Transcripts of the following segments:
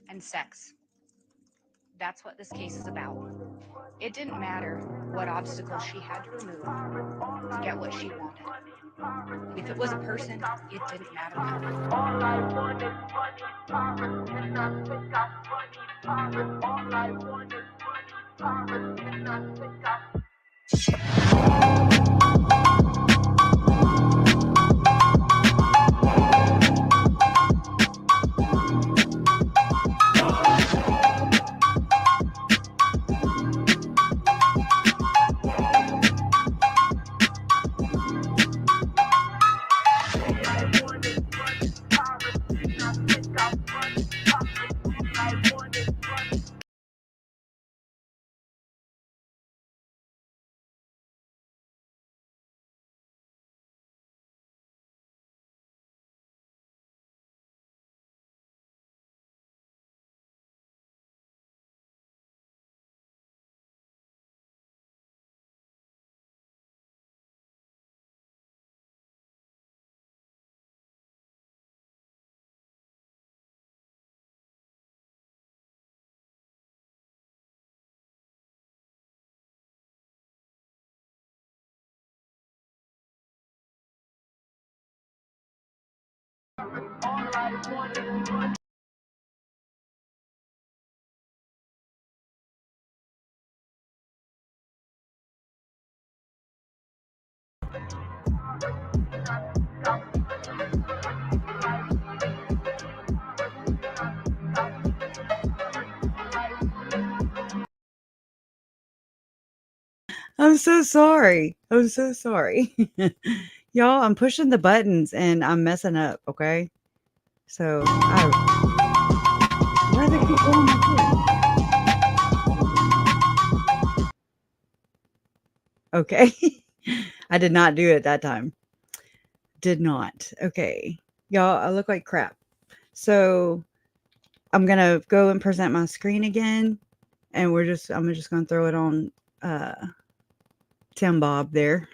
and sex. That's what this case is about. It didn't matter what obstacles she had to remove to get what she wanted. If it was a person, it didn't matter who. All I want is money, power, and I think I money, power. All I want is money, power, and I think I. I'm so sorry. I'm so sorry. Y'all, I'm pushing the buttons and I'm messing up, okay? So, why do they keep going like this? Okay. I did not do it that time. Did not. Okay. Y'all, I look like crap. So, I'm going to go and present my screen again and I'm just going to throw it on uh Tim Bob there,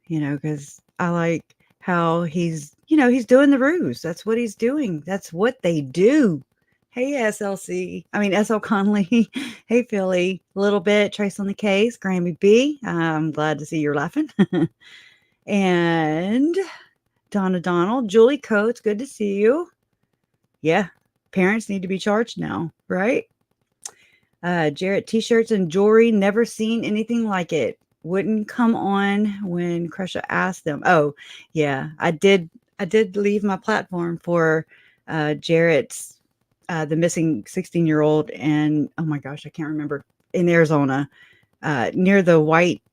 cuz I like how he's doing the ruse. That's what he's doing. That's what they do. Hey, SLC. I mean, SL Conley. Hey, Philly. A little bit. Trace on the case. Grammy B. I'm glad to see you're laughing. And Donna Donald. Julie Coates. Good to see you. Yeah. Parents need to be charged now, right? Jarrett, t-shirts and jewelry. Never seen anything like it. Wouldn't come on when Crusher asked them. Oh, yeah. I did leave my platform for Jarrett's the missing 16-year-old, and oh my gosh, I can't remember, in Arizona, near the White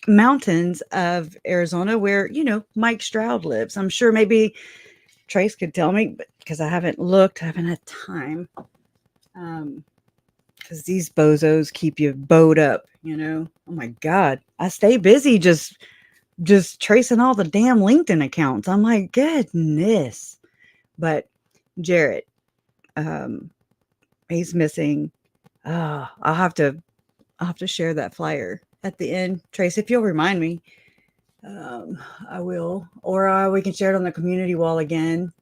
Mountains of Arizona, where Mike Stroud lives. I'm sure maybe Trace could tell me, but because I haven't looked, I haven't had time. Because these bozos keep you bowed up, Oh my God, I stay busy just tracing all the damn LinkedIn accounts. I'm like, goodness. But Jarrett, um, he's missing. I'll have to share that flyer at the end. Trace, if you'll remind me, I will. Or we can share it on the community wall again.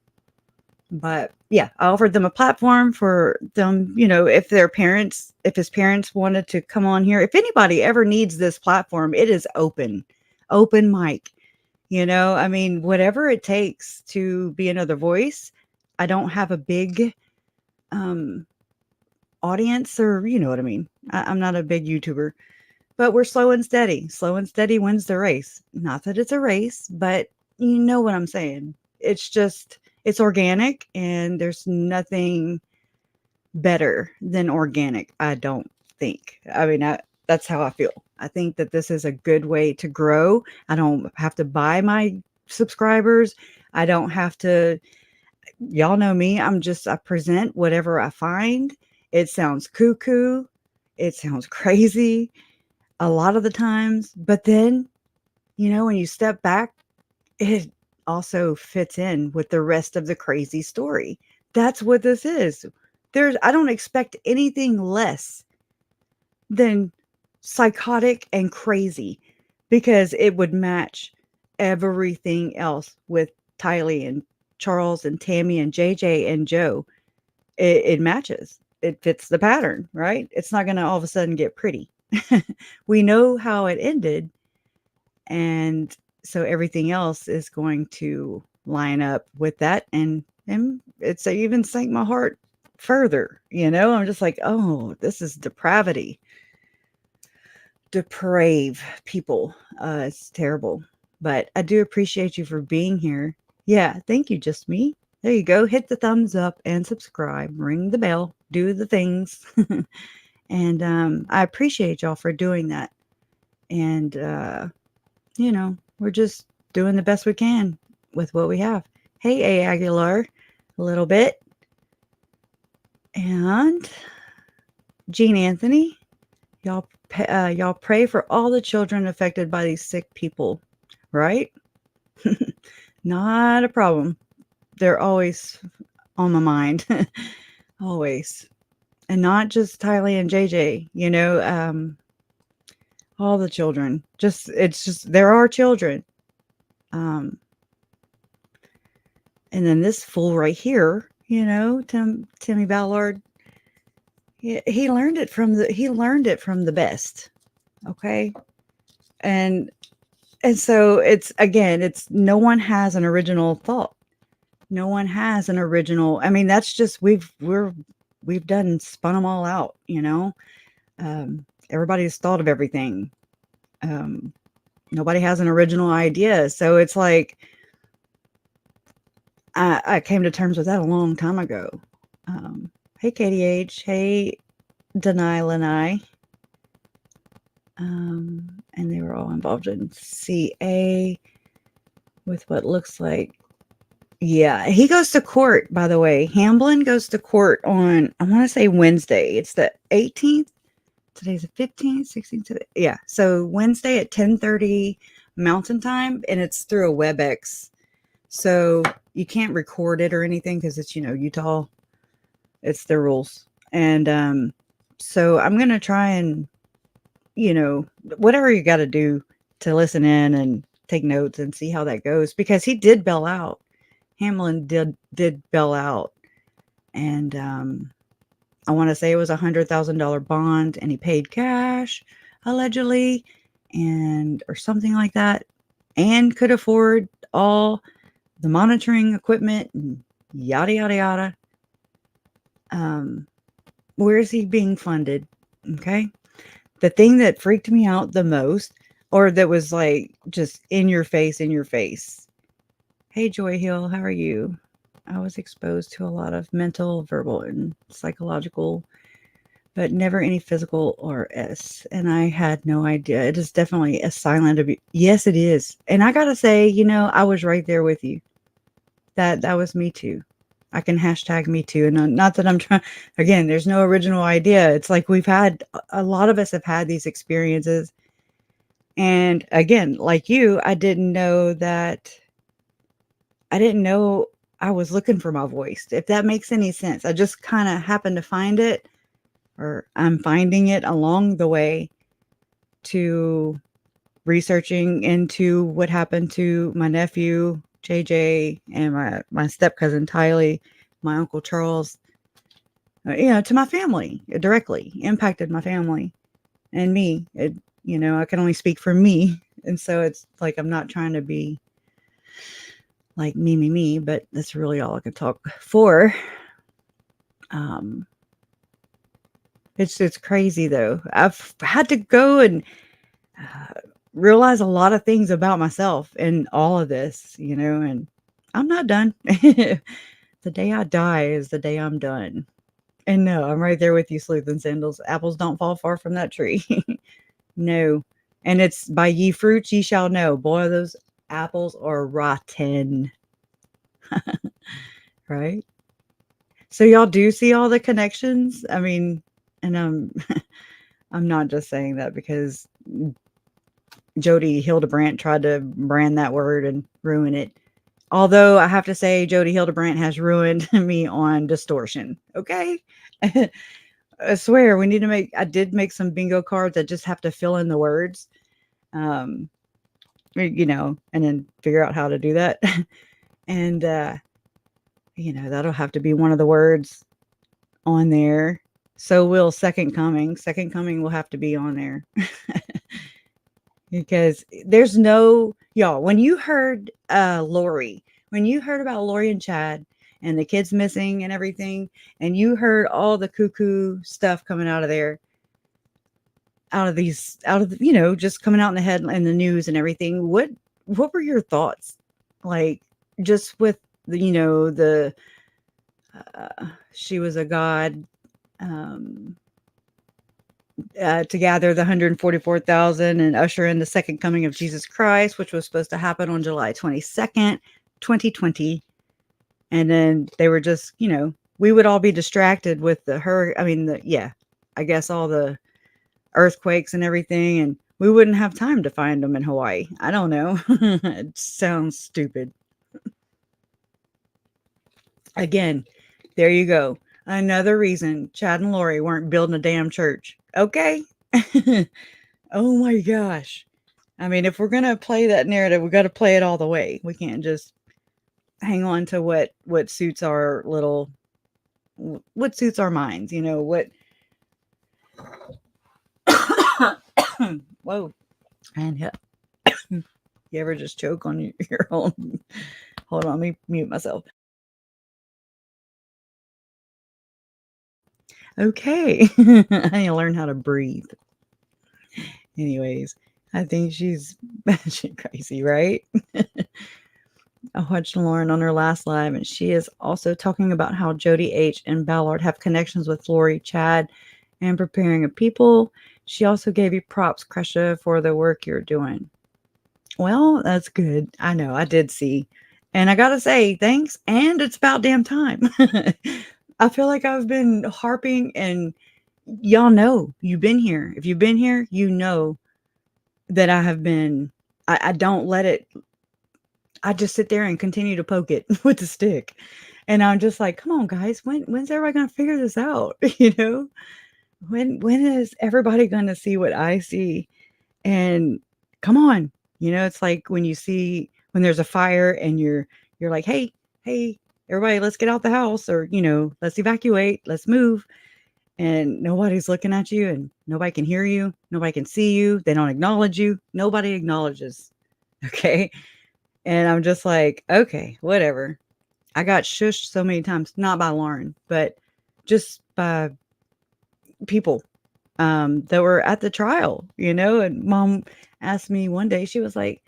But yeah, I offered them a platform for them, if his parents wanted to come on here. If anybody ever needs this platform, it is open mic. I mean, whatever it takes to be another voice. I don't have a big um audience, or you know what I mean. I'm not a big YouTuber, but we're slow and steady. Slow and steady wins the race. Not that it's a race, but you know what I'm saying. It's organic, and there's nothing better than organic, I don't think. I mean, that's how I feel. I think that this is a good way to grow. I don't have to buy my subscribers. I don't have to, y'all know me. I present whatever I find. It sounds cuckoo. It sounds crazy a lot of the times, but then, when you step back, it also fits in with the rest of the crazy story. That's what this is. I don't expect anything less than psychotic and crazy, because it would match everything else with Tylee and Charles and Tammy and JJ and Joe. it matches. It fits the pattern, right? It's not going to all of a sudden get pretty. We know how it ended, and so everything else is going to line up with that, and it's even sank my heart further. I'm just like, oh, this is depravity. Deprave people. It's terrible. But I do appreciate you for being here. Yeah, thank you, just me. There you go. Hit the thumbs up and subscribe. Ring the bell. Do the things. And I appreciate y'all for doing that. And we're just doing the best we can with what we have. Hey, A. Aguilar, a little bit. And Gene Anthony, y'all pray for all the children affected by these sick people, right? Not a problem. They're always on my mind, always, and not just Tylee and JJ. All the children. It's just there are children. And then this fool right here, Timmy Ballard. He learned it from the best. Okay. And so it's no one has an original thought. No one has an original. I mean, that's just we've done spun them all out, everybody's thought of everything. Nobody has an original idea. So it's like I came to terms with that a long time ago. Hey, KDH. Hey, Denai Lanai. And they were all involved in CA with what looks like. Yeah, he goes to court, by the way. Hamblin goes to court on, I want to say Wednesday. It's the 18th. Today's the 15th, 16th. Yeah, so Wednesday at 10:30 Mountain Time, and it's through a WebEx. So you can't record it or anything because it's, Utah. It's their rules. And so I'm going to try and, whatever you got to do to listen in and take notes and see how that goes, because he did bail out. Hamlin did bail out. And I want to say it was $100,000 bond, and he paid cash, allegedly, or something like that, and could afford all the monitoring equipment and yada, yada, yada. Where is he being funded? Okay. The thing that freaked me out the most, or that was like just in your face. Hey, Joy Hill, how are you? I was exposed to a lot of mental, verbal, and psychological, but never any physical or S. And I had no idea. It is definitely a silent abuse. Yes, it is. And I got to say, I was right there with you. That was me too. I can hashtag me too. And not that I'm trying, again, there's no original idea. It's like a lot of us have had these experiences. And again, like you, I didn't know I was looking for my voice, if that makes any sense. I just kind of happened to find it, or I'm finding it along the way to researching into what happened to my nephew, JJ, and my step cousin, Tylee, my uncle Charles, to my family. It directly impacted my family and me. I can only speak for me. And so it's like, I'm not trying to be like me, but that's really all I can talk for. It's crazy though. I've had to go and realize a lot of things about myself in all of this, and I'm not done. The day I die is the day I'm done. And no, I'm right there with you, Sleuth and Sandals. Apples don't fall far from that tree. No. And it's by ye fruits ye shall know. Boy, those apples are rotten. Right? So y'all do see all the connections? I mean, and I'm not just saying that because Jody Hildebrandt tried to brand that word and ruin it. Although I have to say, Jody Hildebrandt has ruined me on distortion. Okay. I swear I did make some bingo cards that just have to fill in the words. And then figure out how to do that. And, that'll have to be one of the words. on there. So will Second Coming. Second Coming will have to be on there. Because there's no y'all, when you heard Lori, when you heard about Lori and Chad and the kids missing and everything, and you heard all the cuckoo stuff coming out of there, out of the, just coming out in the head in the news and everything, what were your thoughts? Like, just with the, the she was a god, um to gather the 144,000 and usher in the second coming of Jesus Christ, which was supposed to happen on July 22nd, 2020. And then they were just, we would all be distracted with I guess all the earthquakes and everything. And we wouldn't have time to find them in Hawaii. I don't know. It sounds stupid. Again, there you go. Another reason Chad and Lori weren't building a damn church. Okay. Oh my gosh. I mean, if we're going to play that narrative, we got to play it all the way. We can't just hang on to what suits our what suits our minds, what. Whoa. And you ever just choke on your own? Hold on, let me mute myself. Okay. I need to learn how to breathe. Anyways, I think she's crazy, right? I watched Lauren on her last live, and she is also talking about how Jody H. and Ballard have connections with Lori, Chad, and preparing a people. She also gave you props, Kresha, for the work you're doing. Well, that's good. I know, I did see. And I gotta say, thanks. And it's about damn time. I feel like I've been harping, and y'all know, you've been here. If you've been here, you know that I have been, I don't let it, I just sit there and continue to poke it with the stick. And I'm just like, come on, guys, when's everybody gonna figure this out? When is everybody gonna see what I see? And come on, it's like when there's a fire and you're like, hey, everybody, let's get out the house, or let's evacuate, let's move. And nobody's looking at you, and nobody can hear you, nobody can see you, they don't acknowledge you, nobody acknowledges. Okay. And I'm just like, okay, whatever. I got shushed so many times, not by Lauren, but just by people that were at the trial, and Mom asked me one day, she was like,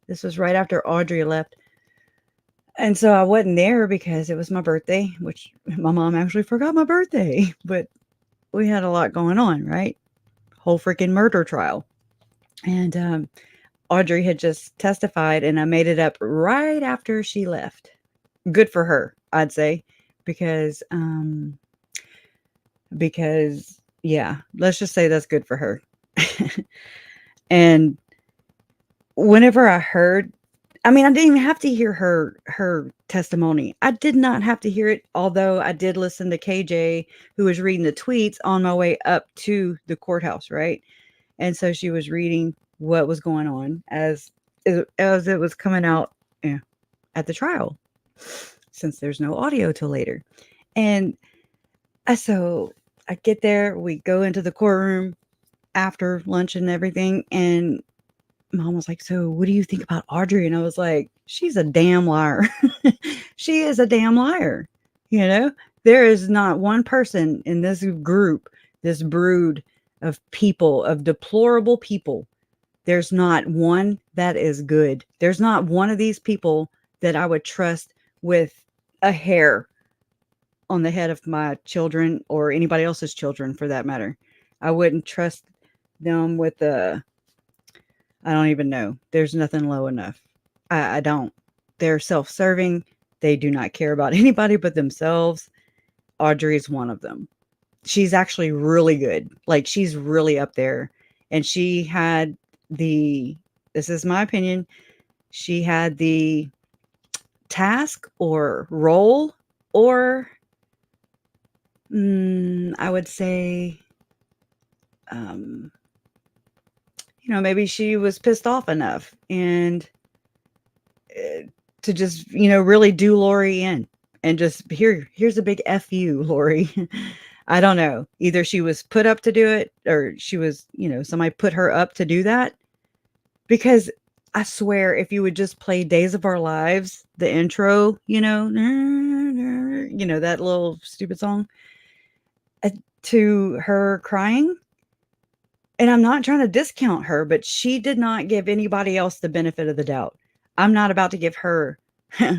this was right after Audrey left. And so I wasn't there because it was my birthday, which my mom actually forgot my birthday, but we had a lot going on, right? Whole freaking murder trial. And Audrey had just testified, and I made it up right after she left. Good for her, I'd say, because yeah, let's just say that's good for her. And whenever I heard, I didn't even have to hear her testimony. I did not have to hear it, although I did listen to KJ, who was reading the tweets on my way up to the courthouse, right? And so she was reading what was going on as it was coming out at the trial, since there's no audio till later. And so I get there, we go into the courtroom after lunch and everything, and Mom was like, so what do you think about Audrey? And I was like, she's a damn liar. She is a damn liar. There is not one person in this group, this brood of people, of deplorable people. There's not one that is good. There's not one of these people that I would trust with a hair on the head of my children, or anybody else's children for that matter. I wouldn't trust them with I don't even know. There's nothing low enough. I don't. They're self-serving. They do not care about anybody but themselves. Audrey's one of them. She's actually really good. Like, she's really up there. And she had this is my opinion, she had the task or role, or I would say, maybe she was pissed off enough and to just, really do Lori in. and just here's a big F you, Lori. I don't know. Either she was put up to do it or she was, somebody put her up to do that. Because I swear, if you would just play Days of Our Lives, the intro, that little stupid song, uh, to her crying, and I'm not trying to discount her, but she did not give anybody else the benefit of the doubt. I'm not about to give her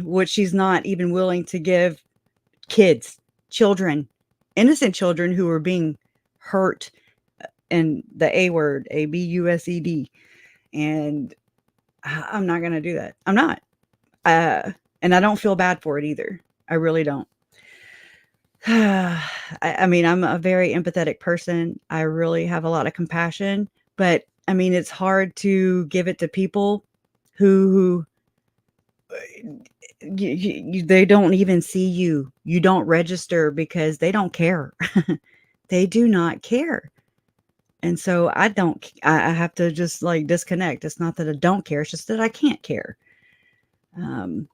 what she's not even willing to give kids, children, innocent children who are being hurt, and the A word, ABUSED. And I'm not going to do that. I'm not. And I don't feel bad for it either. I really don't. I mean, I'm a very empathetic person. I really have a lot of compassion, but I mean, it's hard to give it to people who they don't even see you. You don't register because they don't care. They do not care. And so I have to just like disconnect. It's not that I don't care. It's just that I can't care. Um,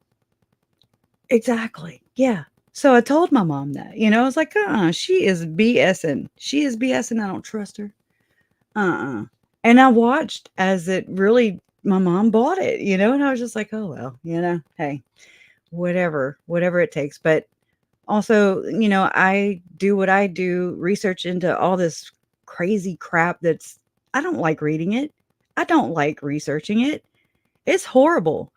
exactly. Yeah. So I told my mom that, I was like, she is BSing. She is BSing. I don't trust her. And I watched as it really, my mom bought it, and I was just like, oh, well, hey, whatever it takes. But also, I do what I do, research into all this crazy crap I don't like reading it. I don't like researching it. It's horrible.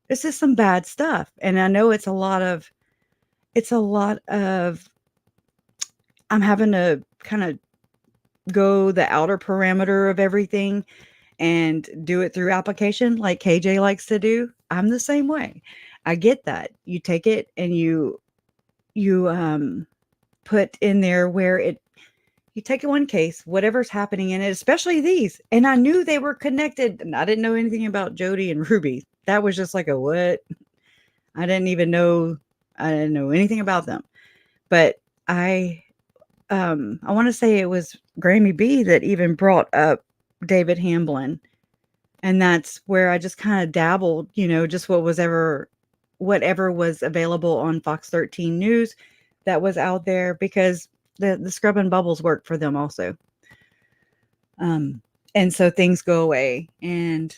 This is some bad stuff. And I know it's a lot of I'm having to kind of go the outer parameter of everything and do it through application like KJ likes to do. I'm the same way. I get that. You take it and you put in there where you take one case, whatever's happening in it, especially these. And I knew they were connected. And I didn't know anything about Jody and Ruby. That was just like a what? I didn't know anything about them. But I want to say it was Grammy B that even brought up David Hamblin. And that's where I just kind of dabbled, just whatever was available on Fox 13 News that was out there, because the scrub and bubbles work for them also. And so things go away, and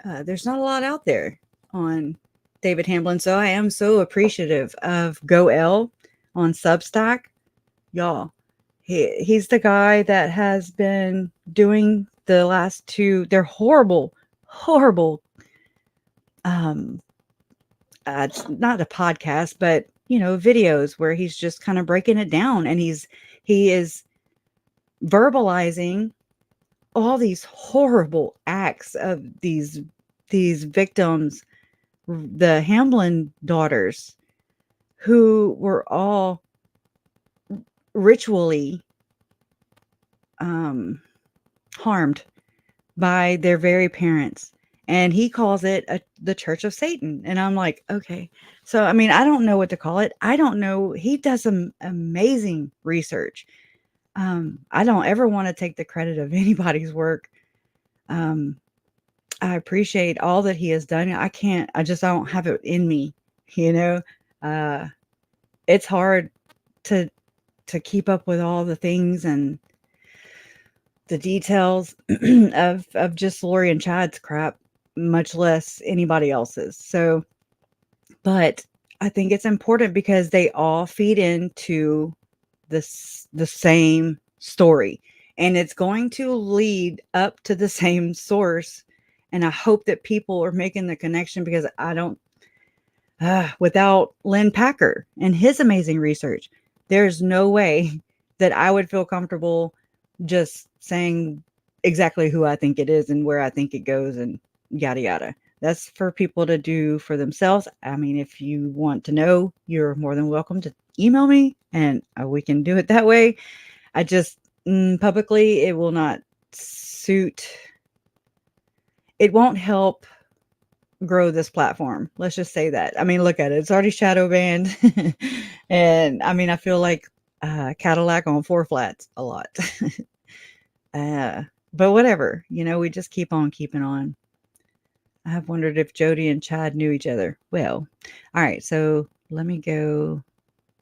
there's not a lot out there on David Hamblin. So I am so appreciative of Goel on Substack. Y'all, he's the guy that has been doing the last two. They're horrible, it's not a podcast, but videos where he's just kind of breaking it down, and he is verbalizing all these horrible acts of these victims, the Hamblin daughters, who were all ritually harmed by their very parents. And he calls it the Church of Satan. And I'm like, okay. So, I mean, I don't know what to call it. I don't know. He does some amazing research. I don't ever want to take the credit of anybody's work. I appreciate all that he has done. I don't have it in me, it's hard to keep up with all the things and the details of just Lori and Chad's crap, much less anybody else's. So, but I think it's important because they all feed into the same story, and it's going to lead up to the same source. And I hope that people are making the connection, because I don't, without Lynn Packer and his amazing research, there's no way that I would feel comfortable just saying exactly who I think it is and where I think it goes and yada, yada. That's for people to do for themselves. I mean, if you want to know, you're more than welcome to email me, and we can do it that way. I just, publicly, it will not suit. It won't help grow this platform. Let's just say that. I mean, look at it. It's already shadow banned. And I mean, I feel like Cadillac on 4 flats a lot. But whatever, we just keep on keeping on. I have wondered if Jody and Chad knew each other. Well, all right. So let me go.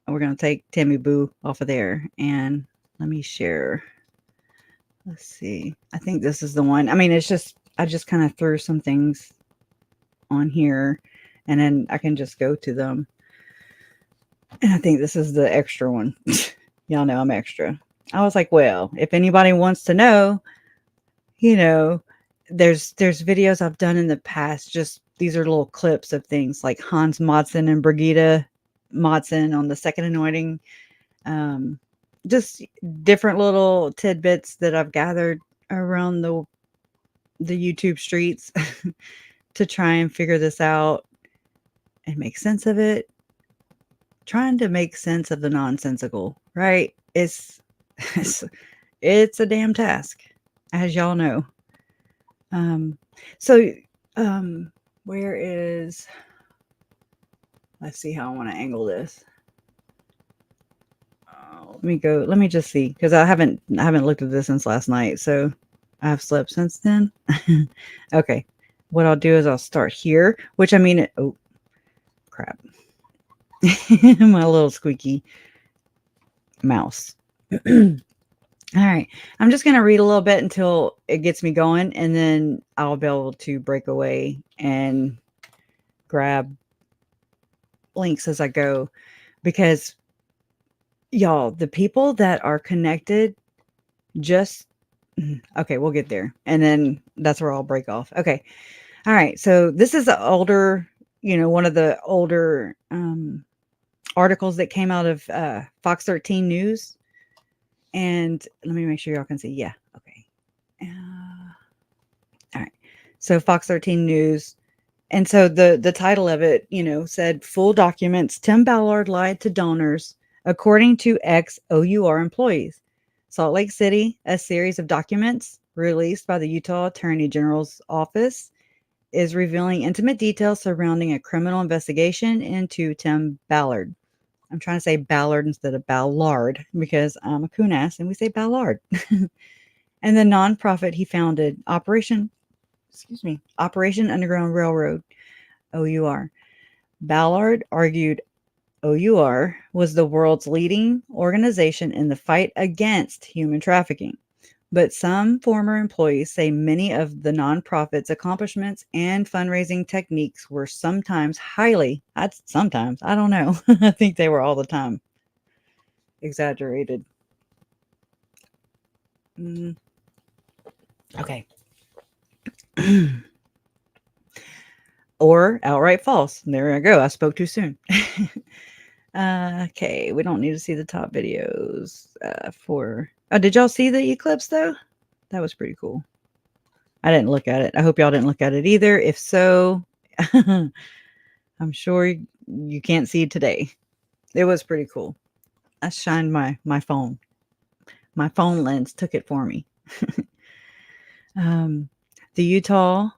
We're going to take Timmy Boo off of there and let me share. Let's see. I think this is the one. I mean, it's just, I just kind of threw some things on here and then I can just go to them. And I think this is the extra one. Y'all know I'm extra. I was like, well, if anybody wants to know, you know, there's videos I've done in the past. Just these are little clips of things like Hans Madsen and Brigitte Madsen on the second anointing. Um, just different little tidbits that I've gathered around the YouTube streets to try and figure this out and make sense of it. Trying to make sense of the nonsensical, right? It's it's a damn task, as y'all know. Um, so where is? Let's see how I want to angle this. Let me go. Let me just see because I haven't looked at this since last night, so I've slept since then. Okay, what I'll do is I'll start here, which I mean, oh crap, my little squeaky mouse. All right, I'm just going to read a little bit until it gets me going, and then I'll be able to break away and grab links as I go because y'all, the people that are connected just okay, we'll get there. And then that's where I'll break off. Okay. All right. So this is the older, one of the older articles that came out of Fox 13 News. And let me make sure y'all can see. Yeah. Okay. All right. So Fox 13 News. And so the title of it, said full documents. Tim Ballard lied to donors, according to ex-OUR employees. Salt Lake City, a series of documents released by the Utah Attorney General's office is revealing intimate details surrounding a criminal investigation into Tim Ballard. I'm trying to say Ballard instead of Ballard because I'm a coon ass and we say Ballard. And the nonprofit he founded, Operation Underground Railroad, OUR. Ballard argued OUR was the world's leading organization in the fight against human trafficking. But some former employees say many of the nonprofit's accomplishments and fundraising techniques were sometimes I don't know. I think they were all the time exaggerated. Okay. Or outright false. There I go. I spoke too soon. Okay, we don't need to see the top videos Oh, did y'all see the eclipse though? That was pretty cool. I didn't look at it. I hope y'all didn't look at it either. If so, I'm sure you can't see it today. It was pretty cool. I shined my phone. My phone lens took it for me. The Utah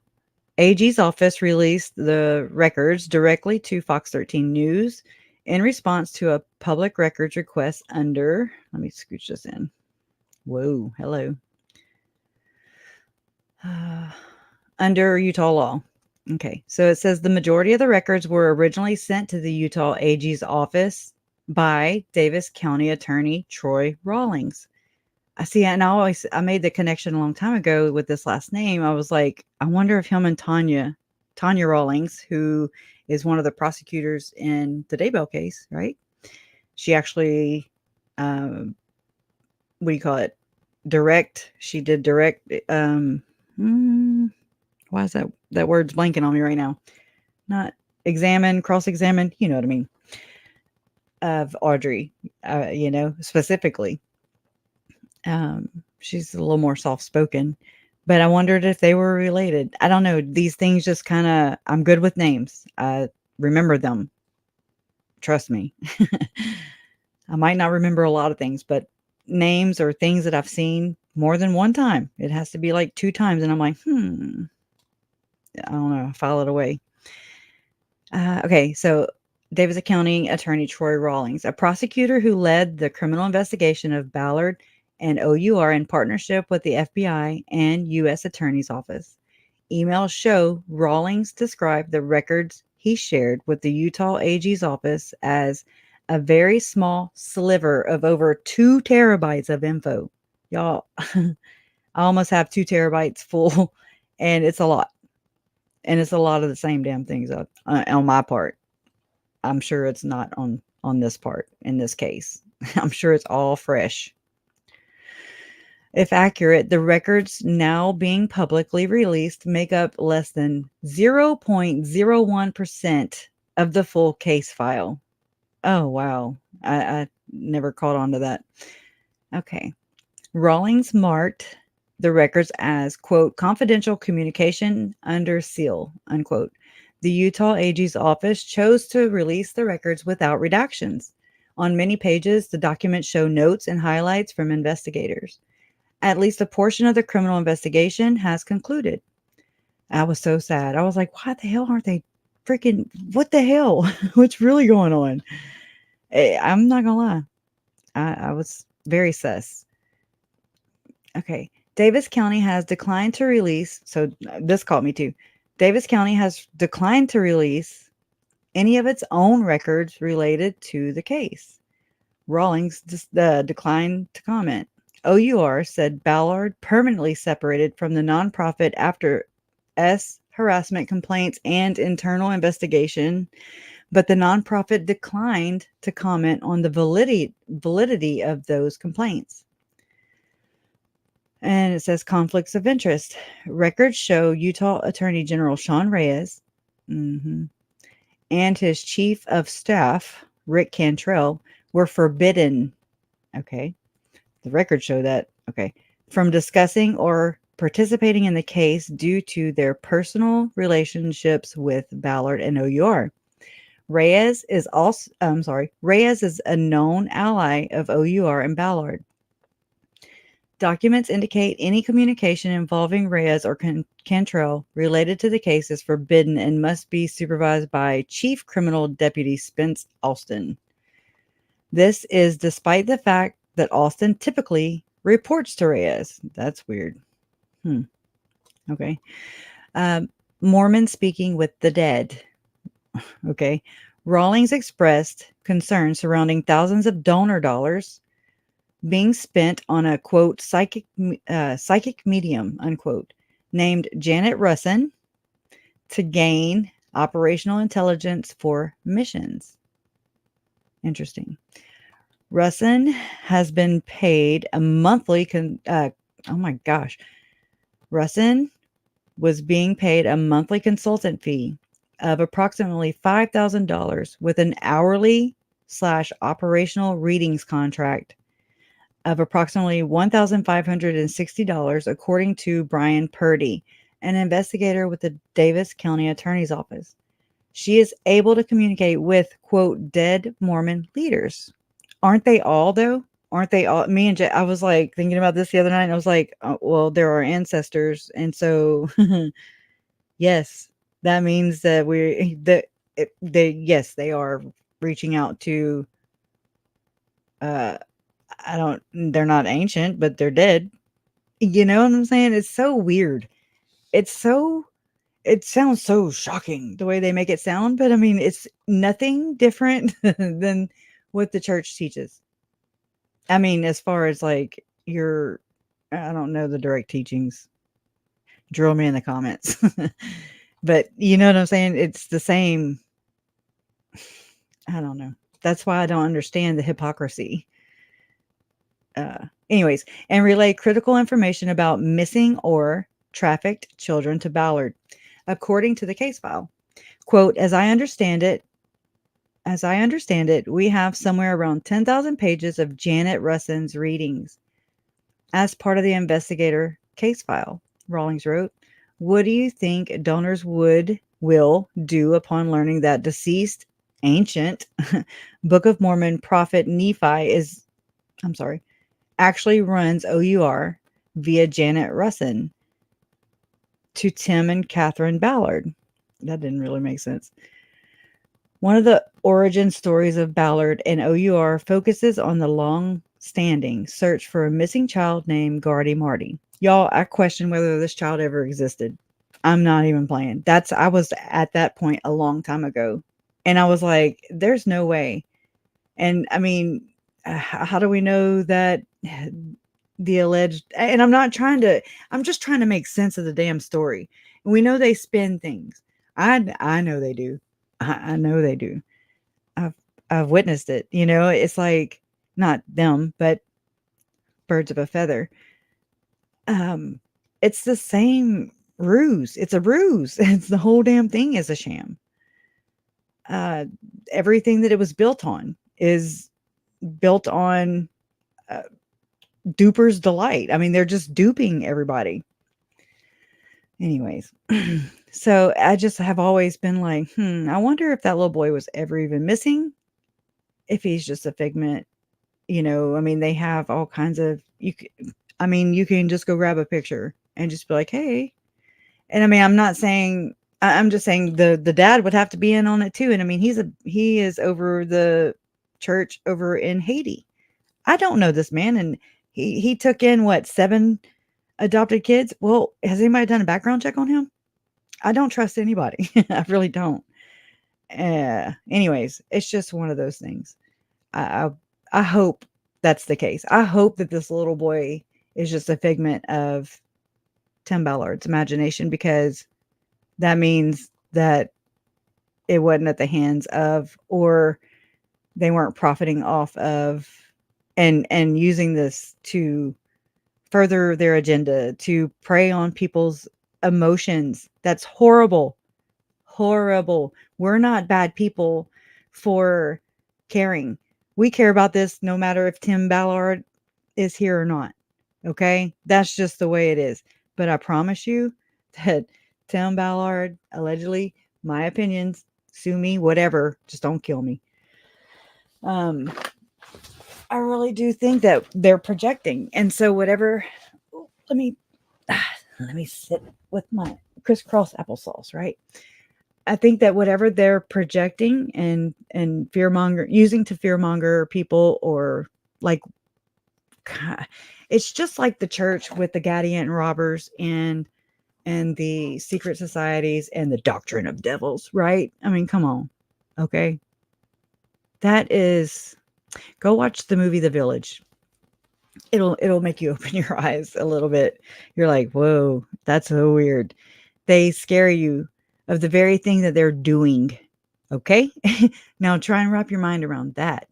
AG's office released the records directly to Fox 13 News in response to a public records request under, let me scooch this in. Whoa, hello. Under Utah law. Okay, so it says the majority of the records were originally sent to the Utah AG's office by Davis County Attorney Troy Rawlings. I see, and I made the connection a long time ago with this last name. I was like, I wonder if him and Tanya Rawlings, who is one of the prosecutors in the Daybell case, right? She actually, what do you call it? She did direct. Why is that word's blanking on me right now? Not examine, cross-examine. You know what I mean? Of Audrey, specifically. She's a little more soft-spoken, but I wondered if they were related. I don't know. These things just kind of, I'm good with names. I remember them. Trust me. I might not remember a lot of things, but names or things that I've seen more than one time. It has to be like 2 times. And I'm like, I don't know. File it away. Okay. So Davis County Attorney Troy Rawlings, a prosecutor who led the criminal investigation of Ballard and OUR in partnership with the FBI and U.S. Attorney's Office. Emails show Rawlings described the records he shared with the Utah AG's office as a very small sliver of over 2 terabytes of info. Y'all, I almost have 2 terabytes full, and it's a lot. And it's a lot of the same damn things on my part. I'm sure it's not on this part in this case. I'm sure it's all fresh. If accurate, the records now being publicly released make up less than 0.01% of the full case file. Oh, wow. I never caught on to that. Okay. Rawlings marked the records as, quote, confidential communication under seal, unquote. The Utah AG's office chose to release the records without redactions. On many pages, the documents show notes and highlights from investigators. At least a portion of the criminal investigation has concluded. I was so sad. I was like, why the hell aren't they freaking, what the hell? What's really going on? I'm not going to lie. I was very sus. Okay. Davis County has declined to release. So this caught me too. Davis County has declined to release any of its own records related to the case. Rawlings declined to comment. OUR said Ballard permanently separated from the nonprofit after harassment complaints and internal investigation, but the nonprofit declined to comment on the validity of those complaints. And it says conflicts of interest. Records show Utah Attorney General Sean Reyes and his chief of staff, Rick Cantrell, were forbidden. Okay. The records show that. Okay. From discussing or participating in the case due to their personal relationships with Ballard and OUR. Reyes is a known ally of OUR and Ballard. Documents indicate any communication involving Reyes or Cantrell related to the case is forbidden and must be supervised by Chief Criminal Deputy Spence Alston. This is despite the fact that Alston typically reports to Reyes. That's weird. Okay. Mormon speaking with the dead. Okay. Rawlings expressed concern surrounding thousands of donor dollars being spent on a, quote, psychic medium, unquote, named Janet Russin to gain operational intelligence for missions. Interesting. Russin has been paid a monthly Russin was being paid a monthly consultant fee of approximately $5,000 with an hourly / operational readings contract of approximately $1,560, according to Brian Purdy, an investigator with the Davis County Attorney's Office. She is able to communicate with, quote, dead Mormon leaders. Aren't they all, though? Aren't they all? Me and Jay, I was like thinking about this the other night, and I was like, oh, well, they're our ancestors. And so, yes, that means that they are reaching out to, they're not ancient, but they're dead. You know what I'm saying? It's so weird. It sounds so shocking the way they make it sound, but I mean, it's nothing different than what the church teaches. I mean, as far as like I don't know the direct teachings. Drill me in the comments. But you know what I'm saying? It's the same. I don't know. That's why I don't understand the hypocrisy. Anyways, and relay critical information about missing or trafficked children to Ballard, according to the case file. Quote, as I understand it, we have somewhere around 10,000 pages of Janet Russin's readings as part of the investigator case file, Rawlings wrote. What do you think donors will do upon learning that deceased ancient Book of Mormon prophet Nephi actually runs OUR via Janet Russin to Tim and Catherine Ballard? That didn't really make sense. One of the origin stories of Ballard and OUR focuses on the long-standing search for a missing child named Gardy Marty. Y'all, I question whether this child ever existed. I'm not even playing. I was at that point a long time ago. And I was like, there's no way. And I mean, how do we know that the alleged, and I'm just trying to make sense of the damn story. We know they spin things. I know they do. I know they do. I've I've witnessed it. It's like not them, but birds of a feather. Um, it's the same ruse. It's a ruse. It's the whole damn thing is a sham. Uh, Everything that it was built on is built on uh, duper's delight. I mean, they're just duping everybody. Anyways, so I just have always been like, I wonder if that little boy was ever even missing, if he's just a figment. I mean, they have all kinds of I mean, you can just go grab a picture and just be like, hey. And I mean, I'm not saying I'm just saying the dad would have to be in on it too. And I mean, he is over the church over in Haiti. I don't know this man, and he took in what, 7 adopted kids. Well, has anybody done a background check on him? I don't trust anybody. I really don't. Anyways, it's just one of those things. I, I I hope that's the case. I hope that this little boy is just a figment of Tim Ballard's imagination, because that means that it wasn't at the hands of, or they weren't profiting off of, and using this to further their agenda, to prey on people's emotions. That's horrible. Horrible. We're not bad people for caring. We care about this no matter if Tim Ballard is here or not. Okay? That's just the way it is. But I promise you that Tim Ballard, allegedly, my opinions, sue me, whatever, just don't kill me. Um, I really do think that they're projecting. And so whatever, let me let me sit with my crisscross applesauce, right? I think that whatever they're projecting and using to fearmonger people, or like, it's just like the church with the Gadian robbers and the secret societies and the doctrine of devils, right? I mean, come on. Okay. That is, go watch the movie The Village. It'll make you open your eyes a little bit. You're like, whoa, that's so weird. They scare you of the very thing that they're doing. Okay? Now try and wrap your mind around that.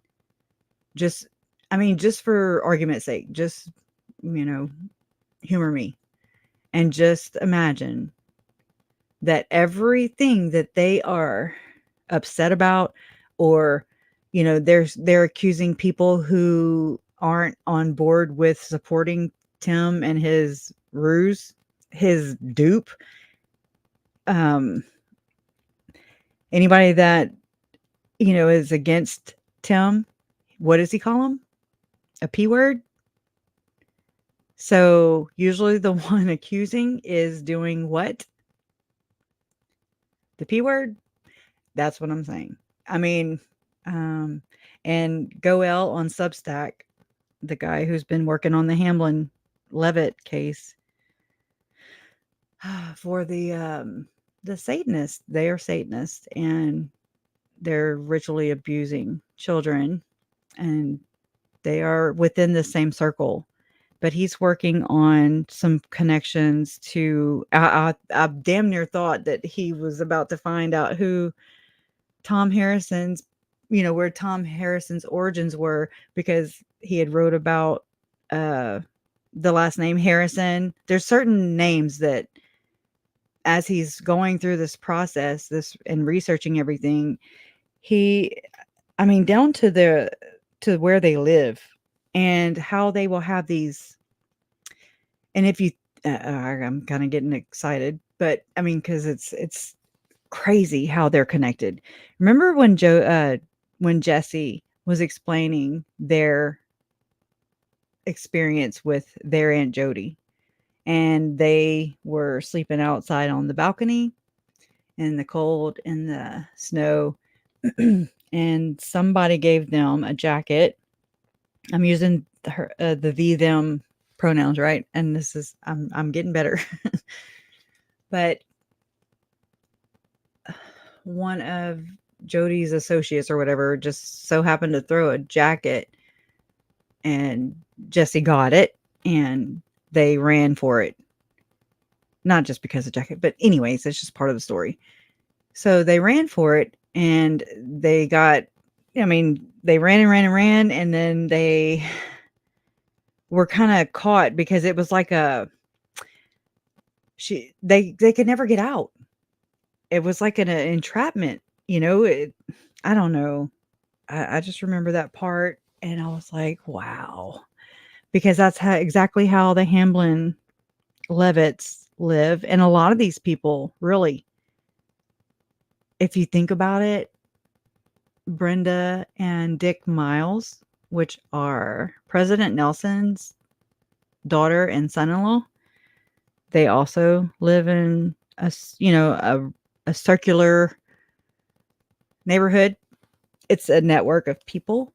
Just, I mean, just for argument's sake, just, humor me. And just imagine that everything that they are upset about, or, they're accusing people who aren't on board with supporting Tim and his ruse, his dupe. Anybody that, is against Tim, what does he call him? A P word? So usually the one accusing is doing what? The P word? That's what I'm saying. I mean, and Goel on Substack, the guy who's been working on the Hamblin-Leavitt case, for the Satanists. They are Satanists, and they're ritually abusing children, and they are within the same circle. But he's working on some connections to. I damn near thought that he was about to find out who Tom Harrison's, where Tom Harrison's origins were, because he had wrote about the last name Harrison. There's certain names that, as he's going through this process, and researching everything, I mean, down to where they live and how they will have these. And if you, I'm kind of getting excited, but I mean, because it's crazy how they're connected. Remember when when Jesse was explaining their experience with their Aunt Jody, and they were sleeping outside on the balcony in the cold and the snow, and somebody gave them a jacket. I'm using the them pronouns, right? And this is, I'm getting better. But one of Jody's associates or whatever just so happened to throw a jacket, and Jesse got it, and they ran for it. Not just because of jacket, but anyways, it's just part of the story. So they ran for it, and they got, I mean, they ran and ran and ran, and then they were kind of caught because it was like they could never get out. It was like an entrapment, I don't know. I just remember that part, and I was like, wow, because that's exactly how the Hamblin-Levitts live, and a lot of these people, really, if you think about it, Brenda and Dick Miles, which are President Nelson's daughter and son-in-law, they also live in a circular neighborhood. It's a network of people,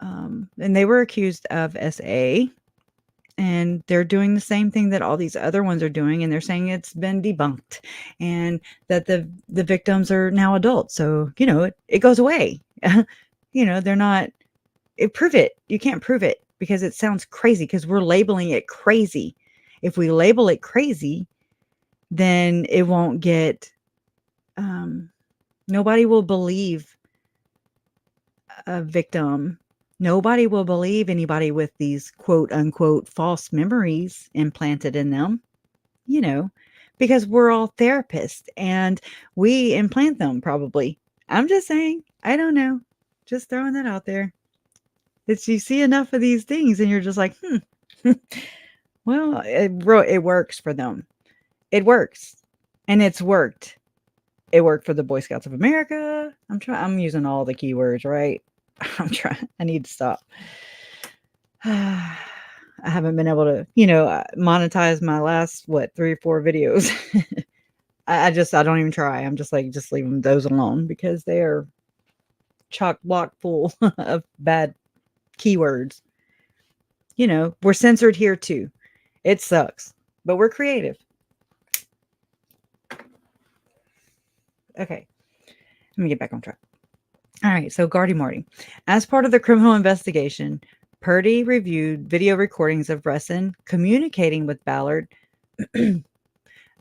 and they were accused of SA, and they're doing the same thing that all these other ones are doing, and they're saying it's been debunked and that the victims are now adults. So, it goes away. They're not prove it. You can't prove it because it sounds crazy because we're labeling it crazy. If we label it crazy, then it won't get, nobody will believe a victim. Nobody will believe anybody with these quote unquote false memories implanted in them, because we're all therapists and we implant them probably. I'm just saying, I don't know. Just throwing that out there. It's, you see enough of these things and you're just like, well, it works for them. It works. And it's worked. It worked for the Boy Scouts of America. I'm using all the keywords, right? I need to stop. I haven't been able to, monetize my last, 3 or 4 videos. I don't even try. I'm just like, just leave those alone because they are chock block full of bad keywords. We're censored here too. It sucks, but we're creative. Okay. Let me get back on track. All right, so Gardy Marty. As part of the criminal investigation, Purdy reviewed video recordings of Russin communicating with Ballard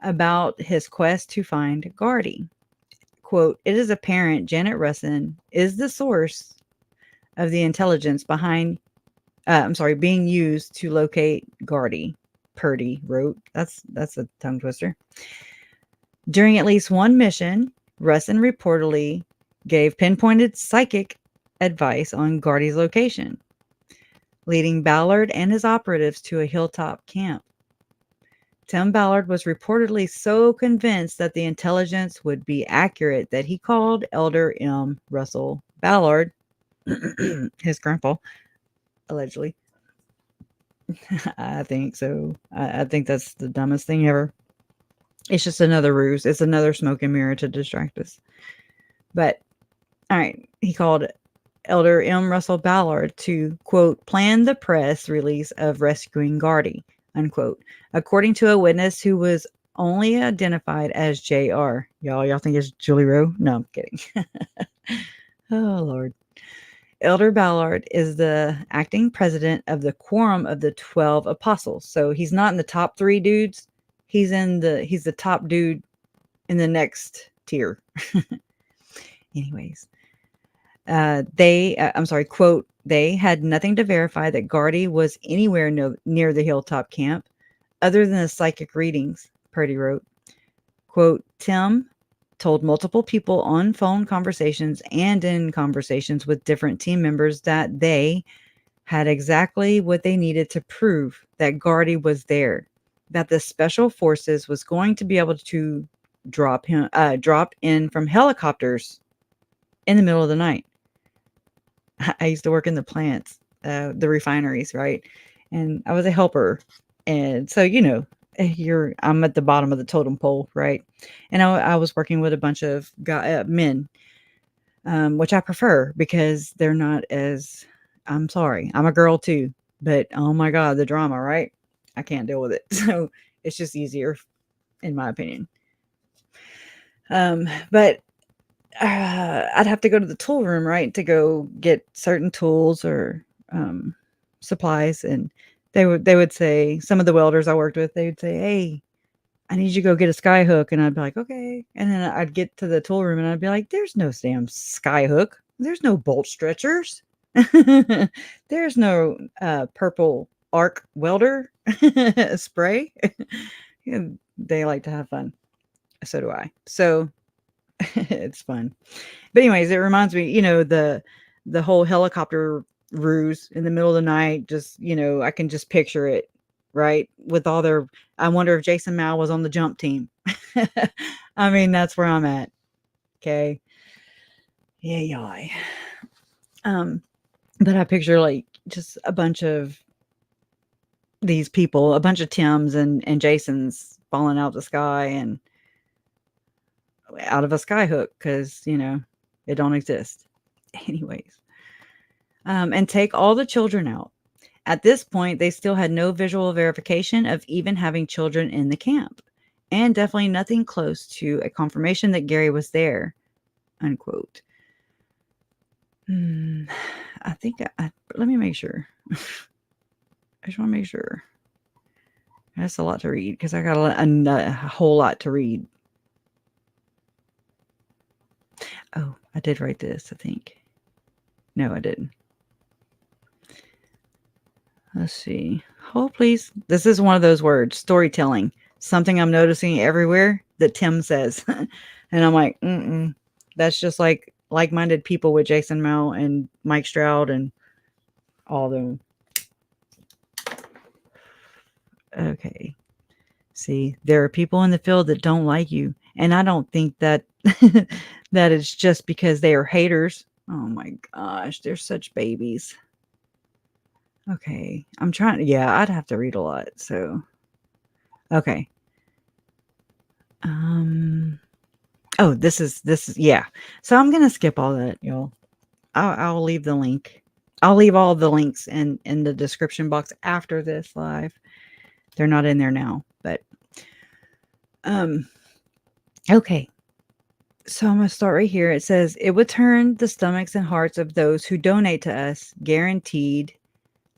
about his quest to find Gardy. Quote, "It is apparent Janet Russin is the source of the intelligence being used to locate Gardy," Purdy wrote. That's a tongue twister. During at least one mission, Russin reportedly gave pinpointed psychic advice on Gardy's location, leading Ballard and his operatives to a hilltop camp. Tim Ballard was reportedly so convinced that the intelligence would be accurate that he called Elder M. Russell Ballard, his grandpa, allegedly. I think so. I think that's the dumbest thing ever. It's just another ruse. It's another smoke and mirror to distract us. But, all right, he called Elder M. Russell Ballard to, quote, plan the press release of rescuing Gardy, unquote, according to a witness who was only identified as J.R. Y'all think it's Julie Rowe? No, I'm kidding. Oh, Lord. Elder Ballard is the acting president of the Quorum of the 12 Apostles. So he's not in the top 3 dudes. He's the top dude in the next tier. Anyways, quote, they had nothing to verify that Gardy was anywhere near the hilltop camp other than the psychic readings, Purdy wrote. Quote, Tim told multiple people on phone conversations and in conversations with different team members that they had exactly what they needed to prove that Gardy was there, that the special forces was going to be able to drop in from helicopters in the middle of the night. I used to work in the plants, the refineries, right? And I was a helper. And so, I'm at the bottom of the totem pole, right? And I was working with a bunch of men, which I prefer because they're not as, I'm sorry, I'm a girl too, but oh my God, the drama, right? I can't deal with it. So it's just easier, in my opinion. But I'd have to go to the tool room, right, to go get certain tools or supplies, and they would say, some of the welders I worked with, they would say, "Hey, I need you to go get a sky hook," and I'd be like, "Okay," and then I'd get to the tool room and I'd be like, "There's no damn sky hook. There's no bolt stretchers. There's no purple arc welder spray." And they like to have fun. So do I. So it's fun. But anyways, it reminds me, the whole helicopter ruse in the middle of the night, just, I can just picture it, right? With all their I wonder if Jason Mao was on the jump team. I mean, that's where I'm at. Okay. Yeah, yeah. Um, but I picture like just a bunch of these people, a bunch of Tims and Jasons falling out of the sky and out of a sky hook because, it don't exist. Anyways. And take all the children out. At this point, they still had no visual verification of even having children in the camp, and definitely nothing close to a confirmation that Gary was there. Unquote. I think let me make sure. I just want to make sure. That's a lot to read because I got a whole lot to read. Oh, I did write this, I think. No, I didn't. Let's see. Hold, please. This is one of those words, storytelling. Something I'm noticing everywhere that Tim says. And I'm like, that's just like-minded people with Jason Mao and Mike Stroud and all of them. Okay. See, there are people in the field that don't like you. And I don't think that that it's just because they are haters. Oh my gosh, they're such babies. Okay. I'm trying to, yeah, I'd have to read a lot. So, okay. Oh, this is yeah. So I'm gonna skip all that, y'all. I'll leave the link. I'll leave all the links in the description box after this live. They're not in there now, but okay. So I'm gonna start right here. It says it would turn the stomachs and hearts of those who donate to us, guaranteed.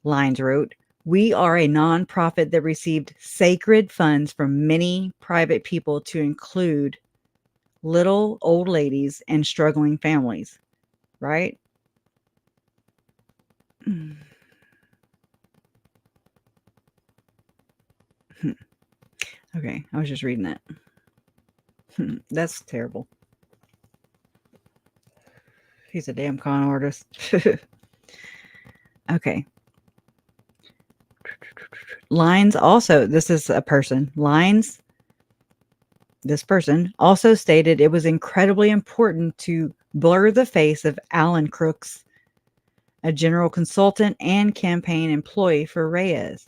Lines wrote, "We are a nonprofit that received sacred funds from many private people to include little old ladies and struggling families." Right? Okay, I was just reading that. That's terrible. He's a damn con artist. Okay. Lines also, this is a person. Lines, this person also stated it was incredibly important to blur the face of Alan Crooks, a general consultant and campaign employee for Reyes.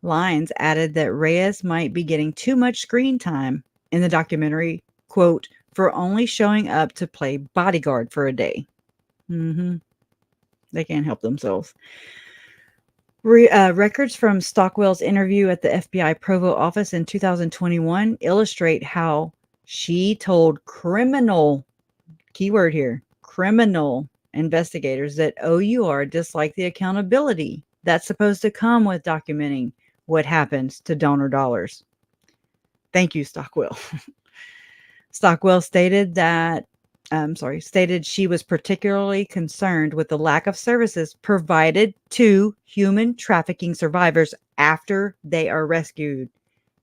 Lines added that Reyes might be getting too much screen time in the documentary, quote, for only showing up to play bodyguard for a day. They can't help themselves. Records from Stockwell's interview at the FBI Provo office in 2021 illustrate how she told criminal, keyword here, criminal investigators that OUR disliked the accountability that's supposed to come with documenting what happens to donor dollars. Thank you, Stockwell. Stockwell stated she was particularly concerned with the lack of services provided to human trafficking survivors after they are rescued,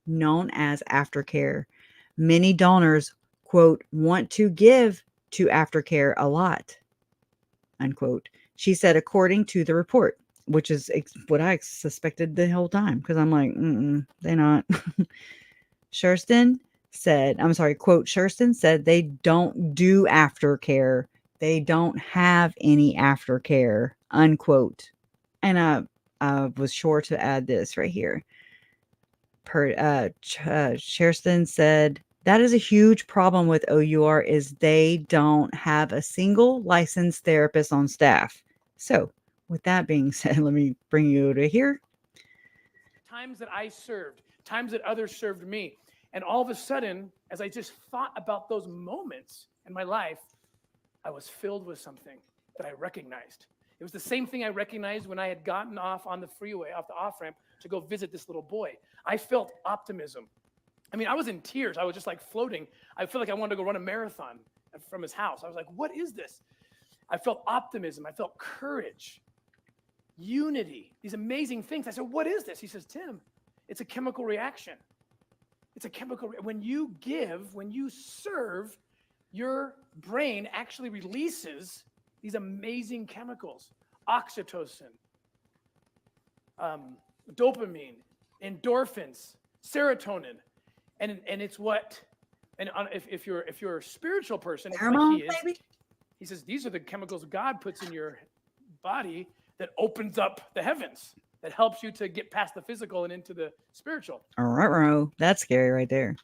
known as aftercare. Many donors, quote, want to give to aftercare a lot, unquote. She said, according to the report, which is what I suspected the whole time, because I'm like, they're not. Shurston said, quote, Shurston said they don't do aftercare. They don't have any aftercare, unquote. And I was sure to add this right here. Shurston said, that is a huge problem with OUR is they don't have a single licensed therapist on staff. So with that being said, let me bring you to here. Times that I served, times that others served me. And all of a sudden, as I just thought about those moments in my life, I was filled with something that I recognized. It was the same thing I recognized when I had gotten off on the freeway, off the off-ramp, to go visit this little boy. I felt optimism. I mean, I was in tears. I was just like floating. I felt like I wanted to go run a marathon from his house. I was like, what is this? I felt optimism. I felt courage, unity, these amazing things. I said, what is this? He says, Tim, it's a chemical reaction. It's a chemical, when you give, when you serve, your brain actually releases these amazing chemicals, oxytocin, dopamine, endorphins, serotonin, and it's what, and if you're a spiritual person, like he is, baby. he says these are the chemicals God puts in your body that opens up the heavens, that helps you to get past the physical and into the spiritual. All right, that's scary right there.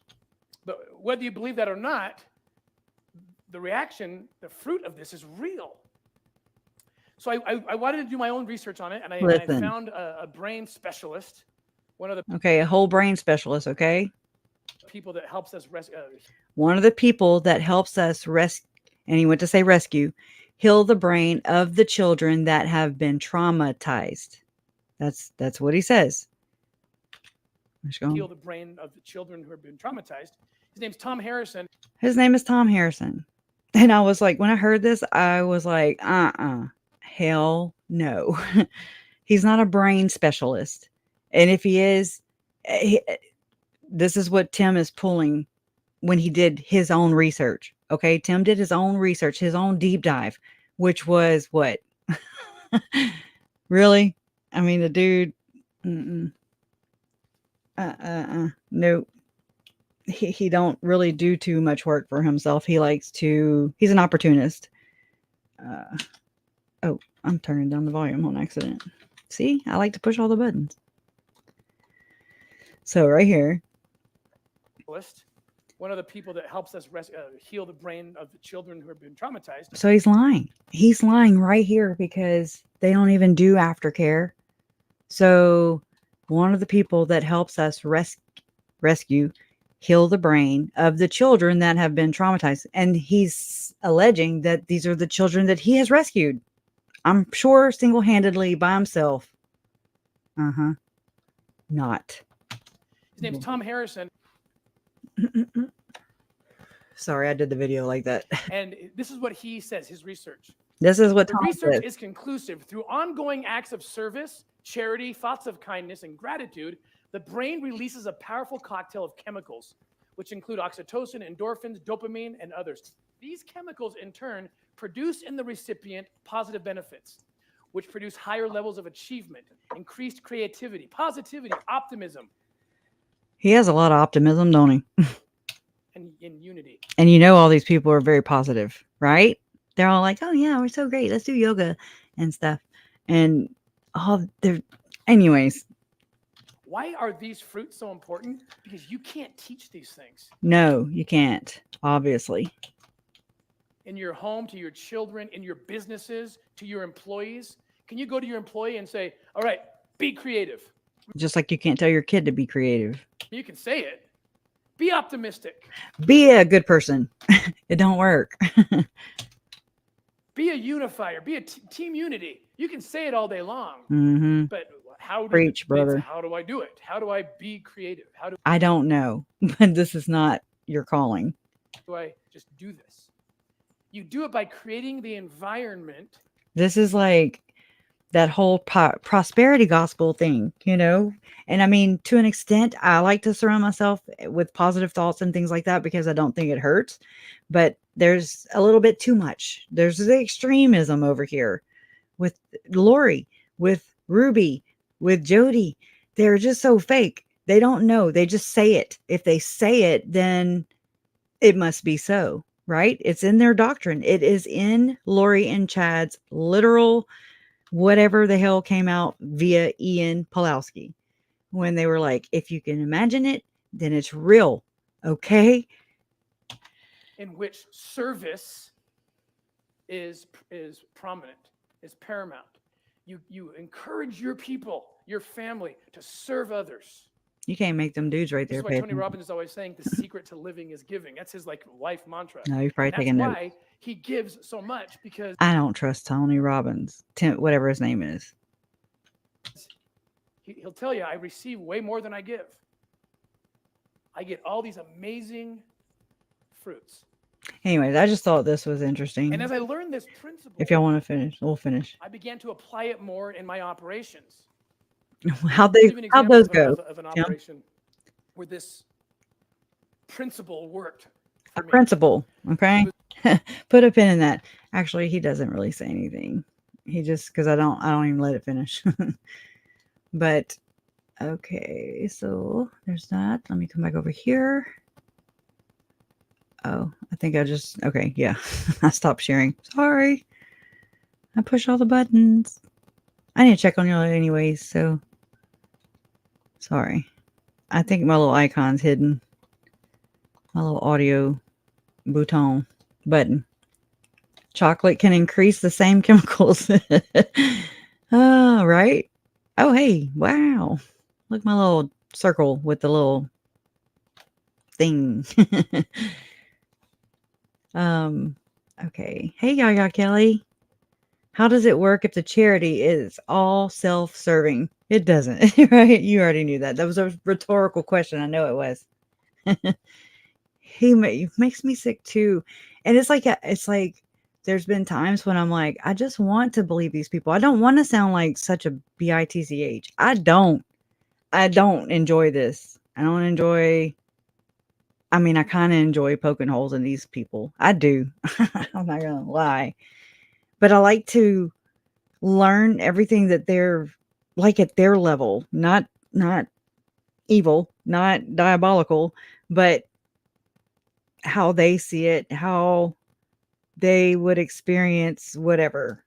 But whether you believe that or not, the reaction, the fruit of this is real. So I wanted to do my own research on it, and I found a brain specialist, one of the a whole brain specialist, okay? people that helps us one of the people that helps us rescue, and he went to say rescue, heal the brain of the children that have been traumatized. That's what he says. heal the brain of the children who have been traumatized. His name's Tom Harrison. His name is Tom Harrison. And I was like, when I heard this, I was like, hell no. He's not a brain specialist. And if he is, this is what Tim is pulling when he did his own research. Okay, Tim did his own research, his own deep dive, which was what? Really? I mean, the dude, nope. He don't really do too much work for himself. He's an opportunist. Oh, I'm turning down the volume on accident. See, I like to push all the buttons. So right here. One of the people that helps us heal the brain of the children who have been traumatized. So he's lying. He's lying right here because they don't even do aftercare. So one of the people that helps us rescue, heal the brain of the children that have been traumatized. And he's alleging that these are the children that he has rescued. I'm sure single-handedly by himself. Not. His name's Tom Harrison. Sorry, I did the video like that. And this is what he says, his research. This is what the research is conclusive. Through ongoing acts of service, charity, thoughts of kindness, and gratitude, the brain releases a powerful cocktail of chemicals, which include oxytocin, endorphins, dopamine, and others. These chemicals, in turn, produce in the recipient positive benefits, which produce higher levels of achievement, increased creativity, positivity, optimism. He has a lot of optimism, don't he? And in unity. And you know all these people are very positive, right? They're all like, oh yeah, we're so great. Let's do yoga and stuff. And anyways. Why are these fruits so important? Because you can't teach these things. No, you can't, obviously. In your home, to your children, in your businesses, to your employees. Can you go to your employee and say, all right, be creative? Just like you can't tell your kid to be creative. You can say it. Be optimistic. Be a good person. It don't work. Be a unifier. Be a team unity. You can say it all day long. But how do I do it? How do I be creative? I don't know. But this is not your calling. Do I just do this? You do it by creating the environment. This is like that whole prosperity gospel thing, you know? And I mean, to an extent, I like to surround myself with positive thoughts and things like that because I don't think it hurts. But there's a little bit too much. There's the extremism over here with Lori, with Ruby, with Jody. They're just so fake. They don't know. They just say it. If they say it, then it must be so, right? It's in their doctrine. It is in Lori and Chad's literal whatever the hell came out via Ian Pawlowski when they were like, if you can imagine it, then it's real. Okay. In which service is prominent, is paramount. You encourage your people, your family to serve others. You can't make them dudes right This there is why pay Tony attention. Robbins is always saying the secret to living is giving. That's his like life mantra. No, you're probably And that's taking notes. why he gives so much, because I don't trust Tony Robbins. Tim, whatever his name is. he'll tell you, I receive way more than I give. I get all these amazing fruits. Anyways, I just thought this was interesting. And as I learned this principle, If y'all want to finish, we'll finish. I began to apply it more in my operations. How'd I'll give you an how'd example those go? of an Tim? operation where this principle worked A for me. principle, okay? Put a pin in that. Actually, he doesn't really say anything. He just because I don't even let it finish. But okay, so there's that. Let me come back over here. Oh, I think I just okay, yeah. I stopped sharing. Sorry. I push all the buttons. I need to check on you anyways, so sorry. I think my little icon's hidden. My little audio button button. Chocolate can increase the same chemicals. Oh, right. Oh, hey, wow. Look, my little circle with the little thing. Okay. Hey, Gaga Kelly. How does it work if the charity is all self-serving? It doesn't, right? You already knew that. That was a rhetorical question. I know it was. He makes me sick too. And it's like there's been times when I'm like, I just want to believe these people. I don't want to sound like such a bitch. I don't enjoy this. I don't enjoy. I mean, I kind of enjoy poking holes in these people. I do. I'm not gonna lie, but I like to learn everything that they're like at their level, not evil, not diabolical, but how they see it, how they would experience whatever.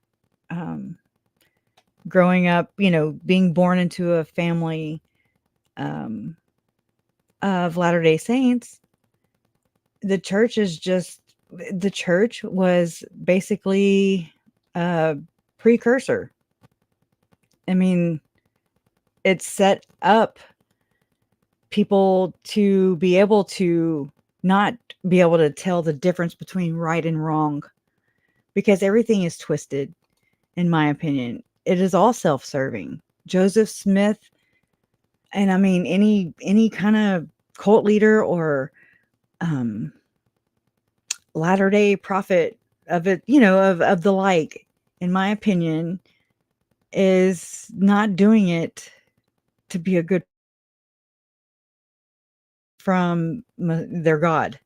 Growing up, being born into a family of Latter-day Saints, the church was basically a precursor. I mean, it set up people to be able to not be able to tell the difference between right and wrong, because everything is twisted, in my opinion. It is all self-serving. Joseph Smith, and I mean any kind of cult leader or Latter-day prophet of it, of the like, in my opinion, is not doing it to be a good from their God.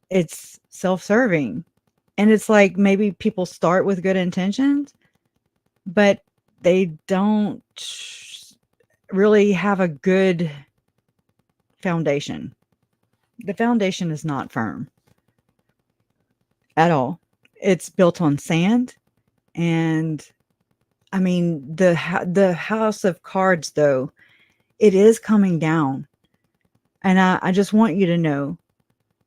It's self-serving. And it's like maybe people start with good intentions, but they don't really have a good foundation. The foundation is not firm at all. It's built on sand. And I mean, the house of cards, though, it is coming down. And I just want you to know,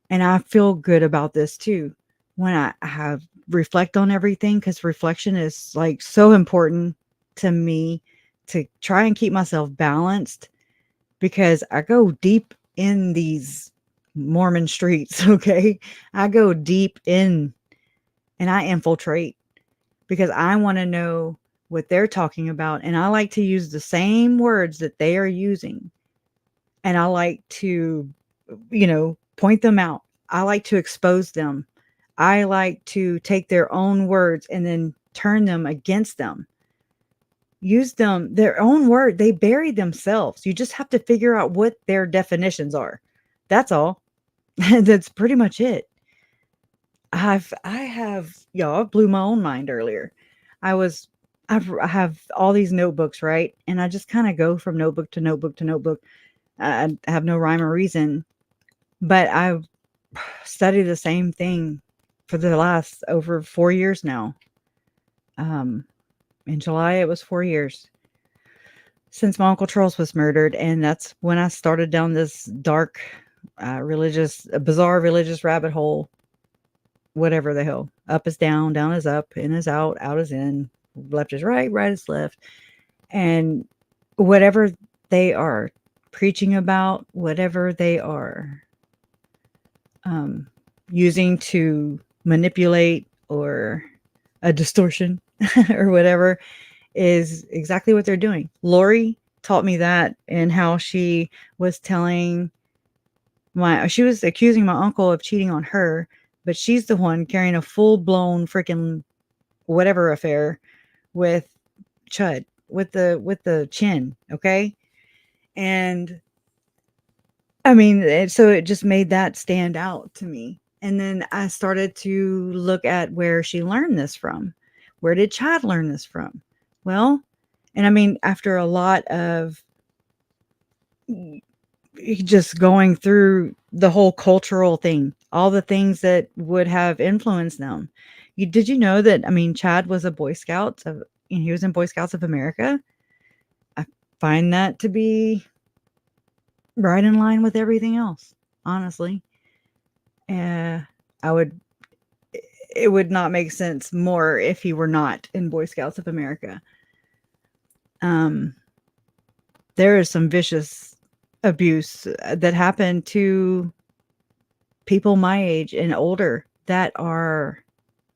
and I feel good about this too, when I have reflect on everything, because reflection is like so important to me to try and keep myself balanced, because I go deep in these Mormon streets. Okay. I go deep in and I infiltrate because I want to know what they're talking about. And I like to use the same words that they are using. And I like to, point them out. I like to expose them. I like to take their own words and then turn them against them. Use them, their own word. They buried themselves. You just have to figure out what their definitions are. That's all. That's pretty much it. Y'all blew my own mind earlier. I have all these notebooks, right? And I just kind of go from notebook to notebook to notebook. I have no rhyme or reason, but I've studied the same thing for the last over 4 years now. In July, it was 4 years since my Uncle Charles was murdered. And that's when I started down this dark, bizarre religious rabbit hole. Whatever the hell. Up is down, down is up, in is out, out is in, left is right, right is left. And whatever they are preaching about whatever they are using to manipulate or a distortion or whatever is exactly what they're doing. Lori taught me that, and how she was she was accusing my uncle of cheating on her, but she's the one carrying a full-blown freaking whatever affair with Chud, with the chin, okay? And I mean, so it just made that stand out to me. And then I started to look at where she learned this from. Where did Chad learn this from? Well, and I mean, after a lot of just going through the whole cultural thing, all the things that would have influenced them. Did you know that, I mean, Chad was a Boy Scout and he was in Boy Scouts of America? I find that to be right in line with everything else, honestly. It would not make sense more if he were not in Boy Scouts of America. There is some vicious abuse that happened to people my age and older that are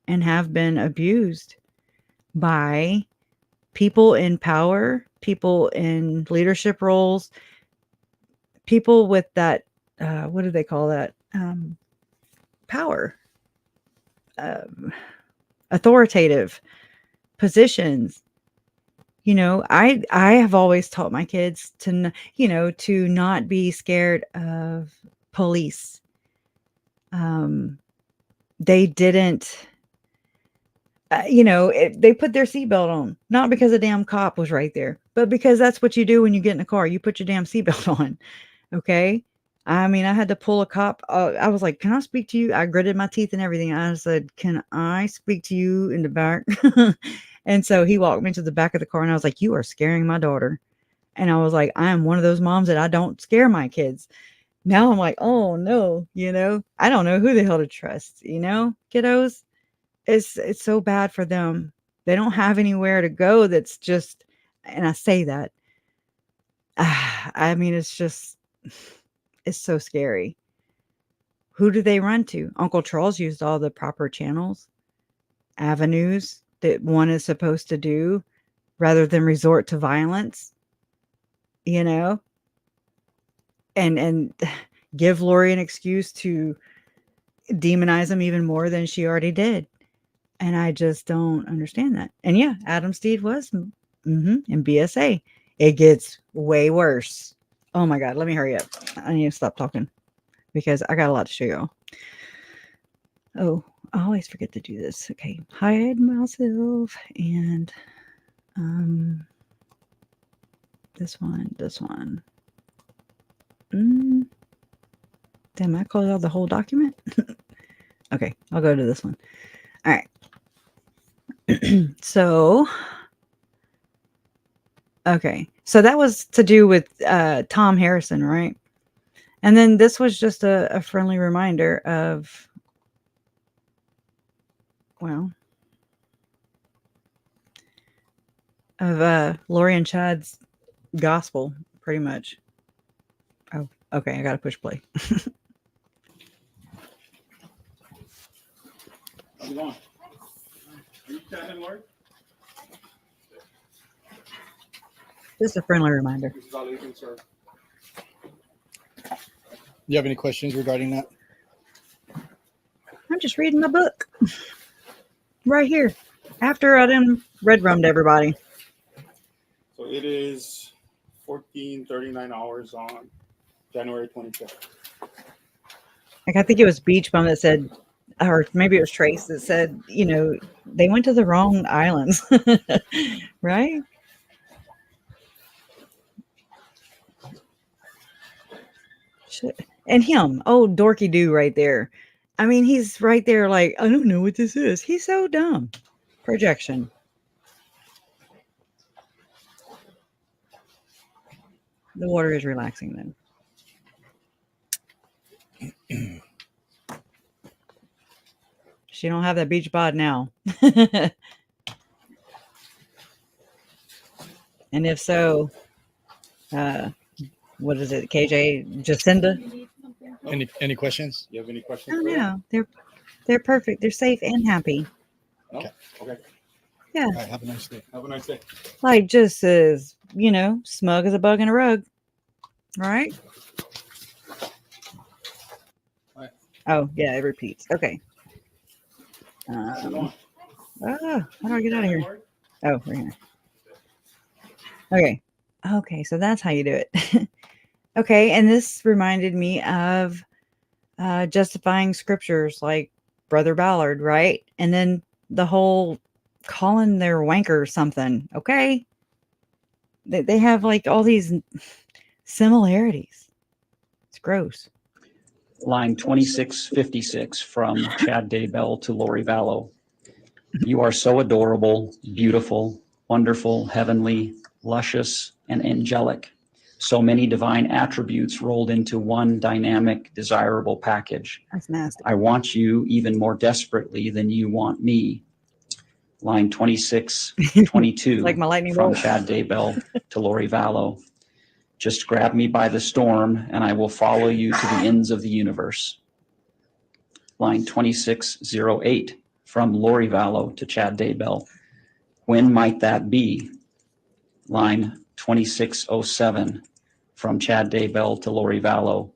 and have been abused by people in power, people in leadership roles, people with that, what do they call that? Power, authoritative positions. I have always taught my kids to, to not be scared of police. They didn't, they put their seatbelt on, not because a damn cop was right there, but because that's what you do when you get in a car. You put your damn seatbelt on. Okay. I mean, I had to pull a cop. I was like, can I speak to you? I gritted my teeth and everything. I said, can I speak to you in the back? And so he walked me to the back of the car and I was like, you are scaring my daughter. And I was like, I am one of those moms that I don't scare my kids. Now I'm like, oh no, I don't know who the hell to trust, kiddos. It's so bad for them. They don't have anywhere to go that's just, and I say that, I mean, it's so scary. Who do they run to? Uncle Charles used all the proper channels, avenues that one is supposed to do rather than resort to violence, and give Lori an excuse to demonize him even more than she already did. And I just don't understand that. And yeah, Adam Steed was in BSA. It gets way worse. Oh my God, let me hurry up. I need to stop talking because I got a lot to show y'all. Oh, I always forget to do this. Okay, hide myself and this one. Damn, I closed out the whole document. Okay, I'll go to this one. All right. So that was to do with Tom Harrison, right? And then this was just a friendly reminder of, Lori and Chad's gospel, pretty much. Oh, okay, I gotta push play. How's it going? Are you Chad, Lord? Just a friendly reminder. This is all you can serve. Do you have any questions regarding that? I'm just reading my book right here after I done red rummed everybody. So it is 14:39 hours on January 25th. Like, I think it was Beach Bum that said, or maybe it was Trace that said, they went to the wrong islands, right? And him, dorky do right there. I mean, he's right there like, I don't know what this is. He's so dumb. Projection. The water is relaxing then. She don't have that beach bod now. And if so, what is it, KJ Jacinda? Any questions? You have any questions? Oh for that? no, they're perfect. They're safe and happy. Okay. Okay. Yeah, All right. Have a nice day. Have a nice day. like just as smug as a bug in a rug, right? Right. Oh yeah, it repeats. Okay. How do I get out of here? Oh, we're here. Okay, so that's how you do it. Okay, and this reminded me of justifying scriptures like Brother Ballard, right? And then the whole calling their wanker something. Okay, they have like all these similarities. It's gross. Line 2656 from Chad Daybell to Lori Vallow. You are so adorable, beautiful, wonderful, heavenly, luscious, and angelic. So many divine attributes rolled into one dynamic, desirable package. That's nasty. I want you even more desperately than you want me. Line 2622 Like my lightning from bolt. Chad Daybell to Lori Vallow. Just grab me by the storm and I will follow you to the ends of the universe. Line 2608 from Lori Vallow to Chad Daybell. When might that be? Line 2607 from Chad Daybell to Lori Vallow.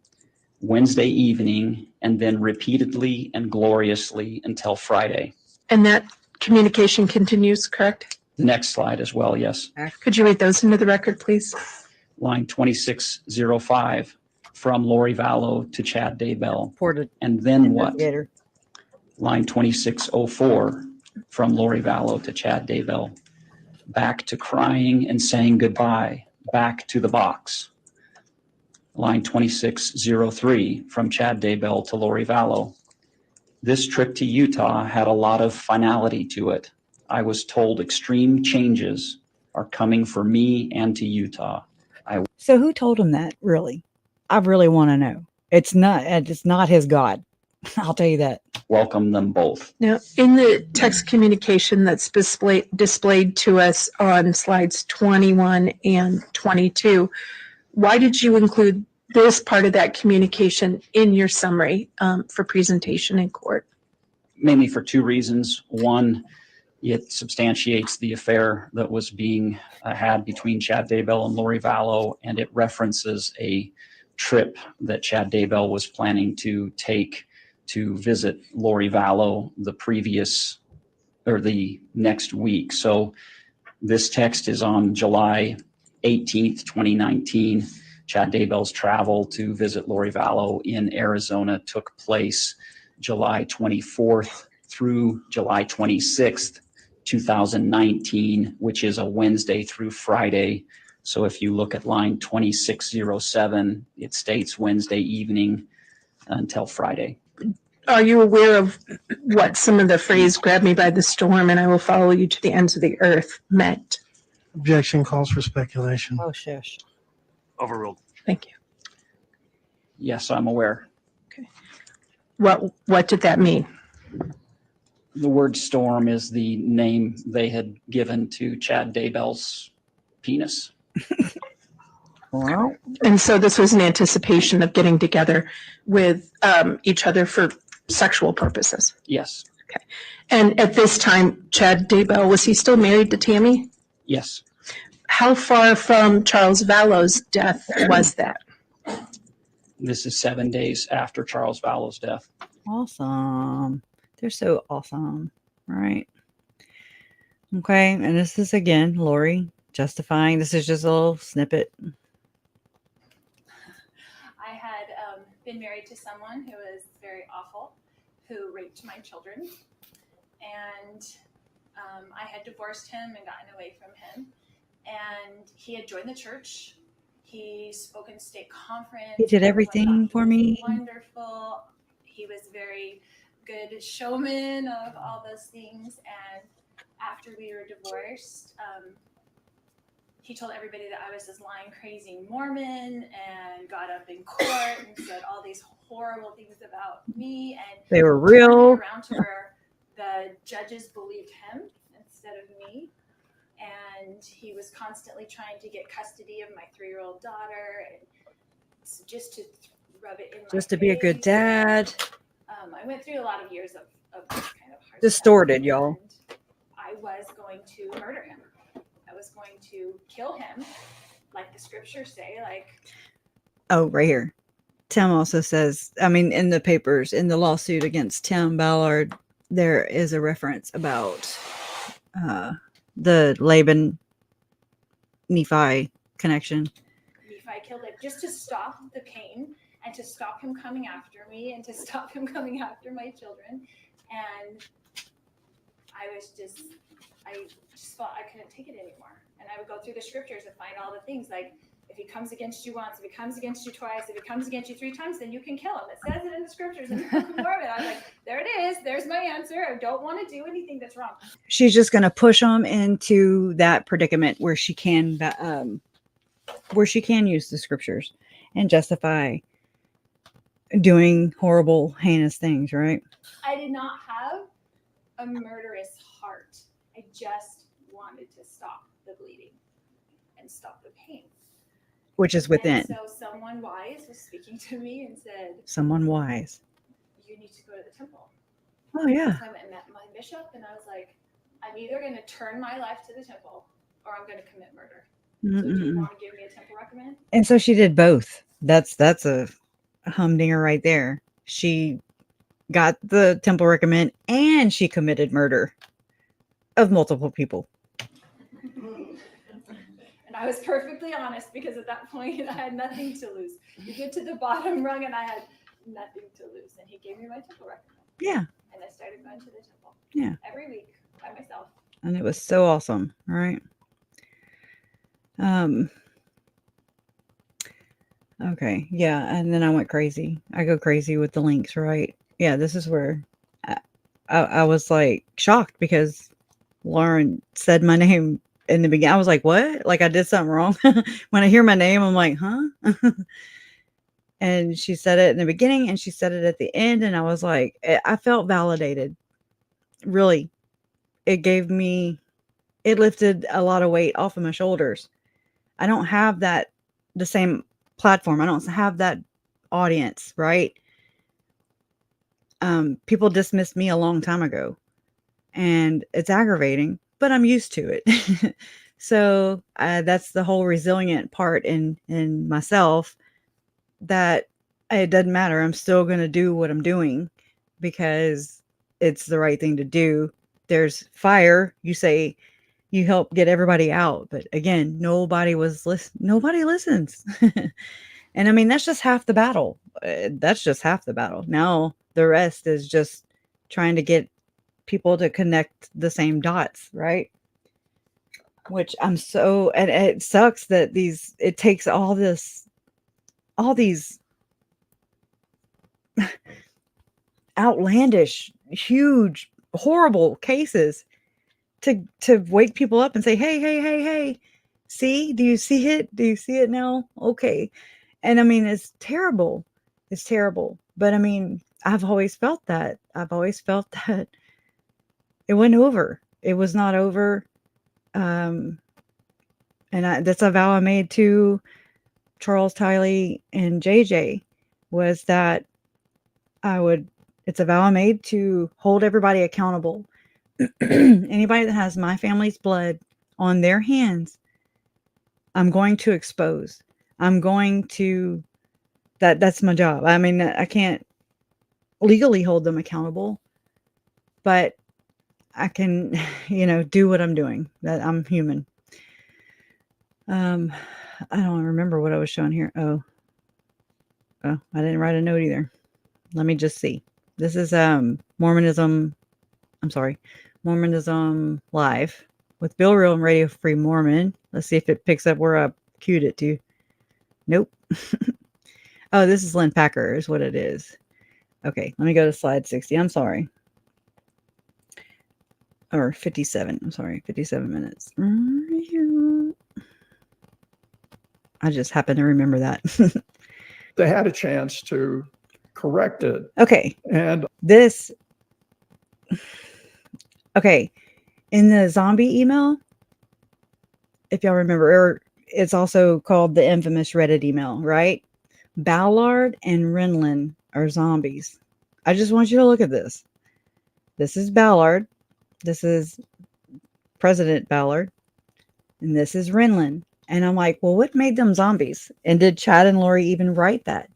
Wednesday evening and then repeatedly and gloriously until Friday. And that communication continues, correct? The next slide as well, yes. Could you read those into the record, please? Line 2605 from Lori Vallow to Chad Daybell. Ported And then what? investigator. Line 2604 from Lori Vallow to Chad Daybell. Back to crying and saying goodbye. Back to the box. Line 2603 from Chad Daybell to Lori Vallow. This trip to Utah had a lot of finality to it. I was told extreme changes are coming for me and to Utah. So who told him that? Really, I really want to know. It's not his God. I'll tell you that. Welcome them both. Now, in the text communication that's displayed to us on slides 21 and 22, why did you include this part of that communication in your summary for presentation in court? Mainly for two reasons. One, it substantiates the affair that was being had between Chad Daybell and Lori Vallow, and it references a trip that Chad Daybell was planning to take to visit Lori Vallow the next week. So this text is on July 18th, 2019. Chad Daybell's travel to visit Lori Vallow in Arizona took place July 24th through July 26th, 2019, which is a Wednesday through Friday. So if you look at line 2607, it states Wednesday evening until Friday. Are you aware of what some of the phrase "grab me by the storm and I will follow you to the ends of the earth" meant? Objection calls for speculation. Oh shush. Overruled. Thank you. Yes, I'm aware. Okay. What did that mean? The word storm is the name they had given to Chad Daybell's penis. Well, And so this was an anticipation of getting together with each other for sexual purposes. Yes. Okay. And at this time, Chad Daybell, was he still married to Tammy? Yes. How far from Charles Vallow's death was that? This is 7 days after Charles Vallow's death. awesome. They're so awesome, right? Okay, and this is again Lori justifying. This is just a little snippet. I had been married to someone who was very awful, who raped my children, and I had divorced him and gotten away from him, and he had joined the church. He spoke in state conference. He did everything for me. Wonderful. He was very good showman of all those things, and after we were divorced, he told everybody that I was this lying, crazy Mormon, and got up in court and said all these horrible things about me. And They were turned it real. around to where the judges believed him instead of me. And he was constantly trying to get custody of my 3-year-old daughter. And just to rub it in my Just to be a good face. dad. I went through a lot of years of this kind of hard Distorted, stuff, y'all. and I was going to murder him. I was going to kill him, like the scriptures say. Like, Oh, right here. Tim also says, I mean, in the papers, in the lawsuit against Tim Ballard, there is a reference about the Laban Nephi connection. Nephi killed him just to stop the pain and to stop him coming after me and to stop him coming after my children. And I just felt I couldn't take it anymore. And I would go through the scriptures and find all the things like, if he comes against you once, if he comes against you twice, if he comes against you 3 times, then you can kill him. It says it in the scriptures in the book of Mormon. I was like, there it is. There's my answer. I don't want to do anything that's wrong. She's just going to push him into that predicament where she can use the scriptures and justify doing horrible, heinous things, right? I did not have a murderous heart. I just wanted to stop the bleeding and stop the pain. Which is within. And so someone wise was speaking to me and said, Someone wise. you need to go to the temple. Oh, yeah. So I went and met my bishop, and I was like, I'm either going to turn my life to the temple or I'm going to commit murder. So do you want to give me a temple recommend? And so she did both. That's a humdinger right there. She got the temple recommend and she committed murder of multiple people. And I was perfectly honest because at that point I had nothing to lose. You get to the bottom rung and I had nothing to lose. And he gave me my temple recommend. Yeah. And I started going to the temple. Yeah. Every week by myself. And it was so awesome, right? Okay, yeah, and then I went crazy. I go crazy with the links, right? Yeah, this is where I was like shocked because Lauren said my name in the beginning. I was like, what? Like I did something wrong. When I hear my name, I'm like, huh? And she said it in the beginning and she said it at the end. And I was like, I felt validated. Really. It lifted a lot of weight off of my shoulders. I don't have the same platform. I don't have that audience, right? People dismissed me a long time ago and it's aggravating, but I'm used to it. So that's the whole resilient part in myself, that it doesn't matter. I'm still going to do what I'm doing because it's the right thing to do. There's fire. You say you help get everybody out, but again, nobody listens. And I mean, that's just half the battle. That's just half the battle. Now the rest is just trying to get people to connect the same dots, right? Which and it sucks that it takes all these outlandish, huge, horrible cases to wake people up and say, hey, see, do you see it? Do you see it now? Okay. And I mean, it's terrible. It's terrible. But I mean, I've always felt that. It went over. It was not over. And that's a vow I made to Charles, Tiley, and JJ, was that it's a vow I made to hold everybody accountable. Anybody that has my family's blood on their hands, I'm going to expose. That's my job. I mean, I can't legally hold them accountable, but I can, do what I'm doing. That I'm human. I don't remember what I was showing here. Oh, I didn't write a note either. Let me just see. This is Mormonism Live with Bill Real and Radio Free Mormon. Let's see if it picks up where I cued it to. Nope. Oh, this is Lynn Packer is what it is. Okay, let me go to slide 60. I'm sorry. Or 57. I'm sorry, 57 minutes. I just happen to remember that. They had a chance to correct it. Okay. And in the zombie email, if y'all remember, it's also called the infamous Reddit email, right? Ballard and Renlin are zombies. I just want you to look at this. This is Ballard. This is President Ballard. And this is Renlin. And I'm like, well, what made them zombies? And did Chad and Lori even write that?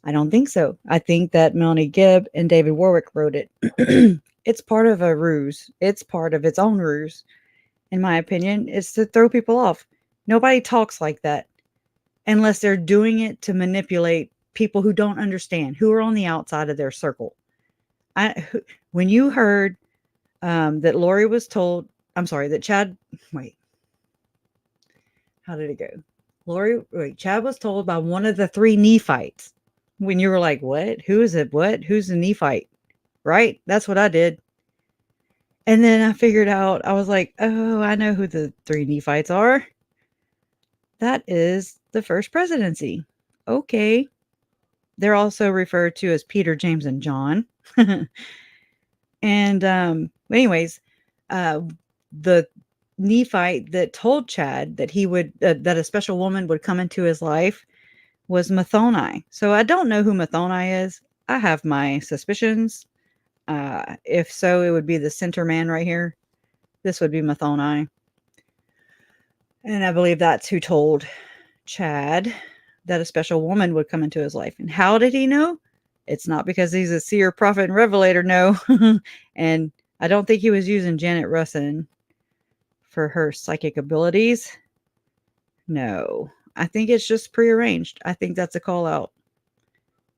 I don't think so. I think that Melanie Gibb and David Warwick wrote it. It's part of a ruse. It's part of its own ruse. In my opinion, it's to throw people off. Nobody talks like that unless they're doing it to manipulate people who don't understand, who are on the outside of their circle. When you heard that Lori was told, I'm sorry, that Chad, wait, how did it go? Chad was told by one of the 3 Nephites. When you were like, what? Who is it? What? Who's the Nephite? Right? That's what I did. And then I figured out, I was like, oh, I know who the 3 Nephites are. That is the first presidency. Okay. They're also referred to as Peter, James, and John. And anyways, the Nephite that told Chad that he would that a special woman would come into his life was Mathoni. So I don't know who Mathoni is. I have my suspicions. If so, it would be the center man right here. This would be Mathoni. And I believe that's who told Chad that a special woman would come into his life. And how did he know? It's not because he's a seer, prophet, and revelator, no. And I don't think he was using Janet Russin for her psychic abilities. No. I think it's just prearranged. I think that's a call out.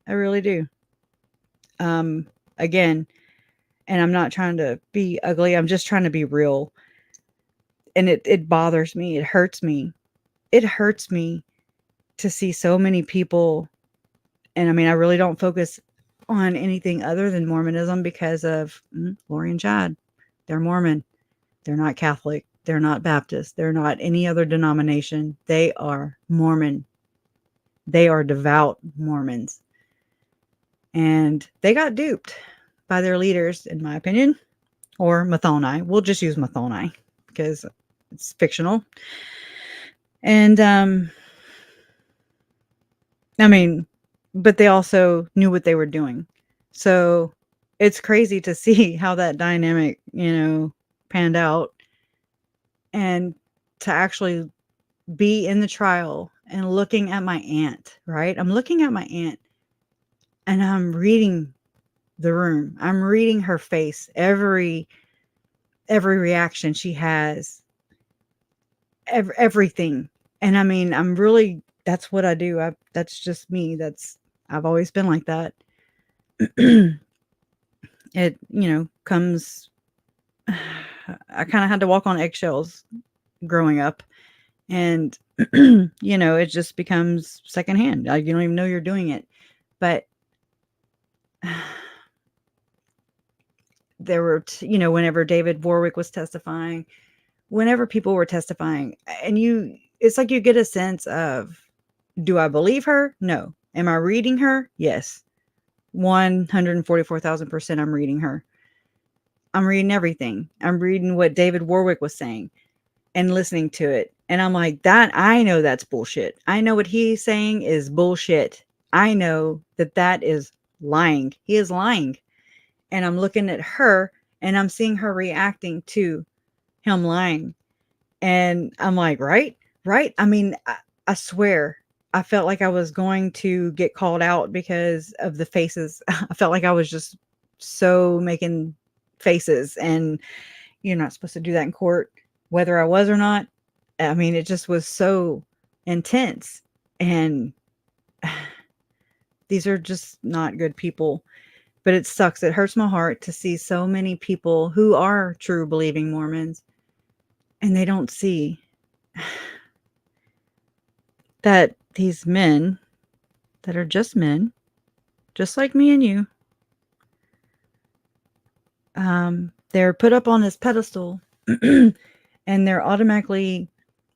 I really do. Again, and I'm not trying to be ugly. I'm just trying to be real. And it bothers me. It hurts me. It hurts me to see so many people. And I mean, I really don't focus on anything other than Mormonism because of Lori and Chad. They're Mormon. They're not Catholic. They're not Baptist. They're not any other denomination. They are Mormon. They are devout Mormons. And they got duped by their leaders, in my opinion, or Mathoni. We'll just use Mathoni because it's fictional. And, I mean, but they also knew what they were doing. So it's crazy to see how that dynamic, panned out. And to actually be in the trial and looking at my aunt, right? I'm looking at my aunt and I'm reading the room. I'm reading her face, every reaction she has, everything. And I mean, that's what I do. That's just me. I've always been like that. It, comes, I kind of had to walk on eggshells growing up, and, it just becomes secondhand. You don't even know you're doing it. But there were, whenever David Warwick was testifying, whenever people were testifying, and it's like you get a sense of, do I believe her? No. Am I reading her? Yes. 144,000% I'm reading her. I'm reading everything. I'm reading what David Warwick was saying and listening to it. And I'm like, I know that's bullshit. I know what he's saying is bullshit. I know that is lying. He is lying. And I'm looking at her and I'm seeing her reacting to him lying. And I'm like, right? I mean, I swear, I felt like I was going to get called out because of the faces. I felt like I was just so making faces, and you're not supposed to do that in court, whether I was or not. I mean, it just was so intense. And these are just not good people. But it sucks. It hurts my heart to see so many people who are true believing Mormons, and they don't see that these men that are just men, just like me and you, they're put up on this pedestal and they're automatically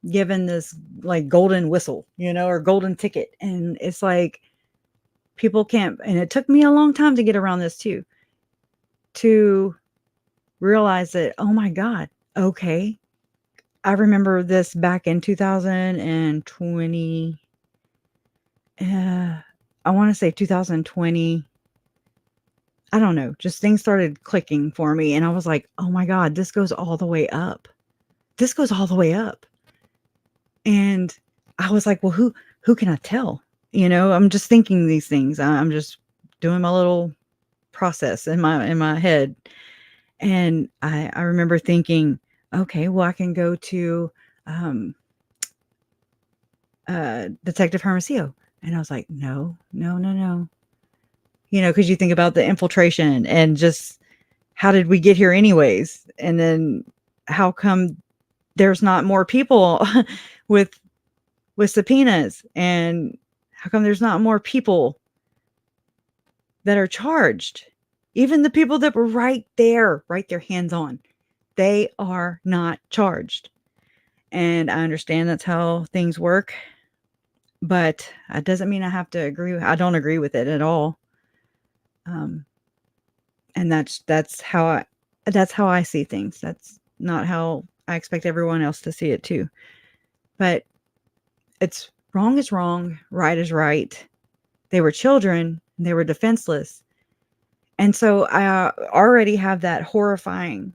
given this like golden whistle, or golden ticket. And it's like people can't, and it took me a long time to get around this too, to realize that, oh my God, okay. I remember this back in 2020. I want to say 2020. I don't know, just things started clicking for me. And I was like, oh my God, this goes all the way up. This goes all the way up. And I was like, well, who can I tell? I'm just thinking these things. I'm just doing my little process in my head. And I remember thinking, okay, well, I can go to Detective Hermosillo. And I was like, no. Because you think about the infiltration and just how did we get here anyways? And then how come there's not more people with subpoenas? And how come there's not more people that are charged? Even the people that were right there hands on, they are not charged. And I understand that's how things work, but it doesn't mean I have to agree. I don't agree with it at all. And that's how I see things. That's not how I expect everyone else to see it too. But it's wrong is wrong, right is right. They were children, and they were defenseless. And so I already have that horrifying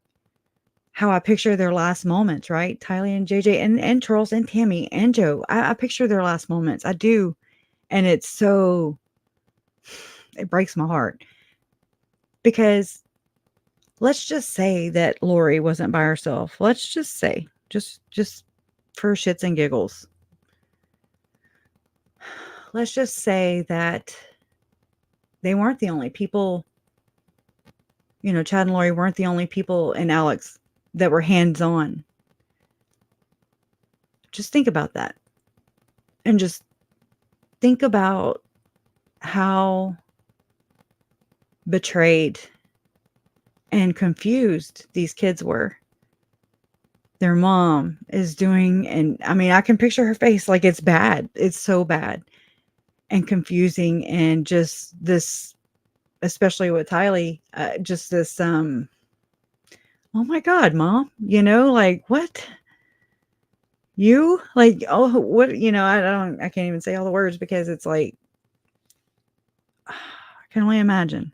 how I picture their last moments, right? Tylee and JJ and Charles and Tammy and Joe. I picture their last moments. I do. And it breaks my heart. Because let's just say that Lori wasn't by herself. Let's just say, just for shits and giggles. Let's just say that they weren't the only people, Chad and Lori weren't the only people, and Alex, that were hands-on. Just think about that. And just think about how betrayed and confused these kids were. Their mom is doing, and I mean, I can picture her face, like it's bad. It's so bad and confusing, and just this, especially with Tylee, just this, oh my God, Mom, like what? You like, oh, what, I can't even say all the words because it's like, I can only imagine.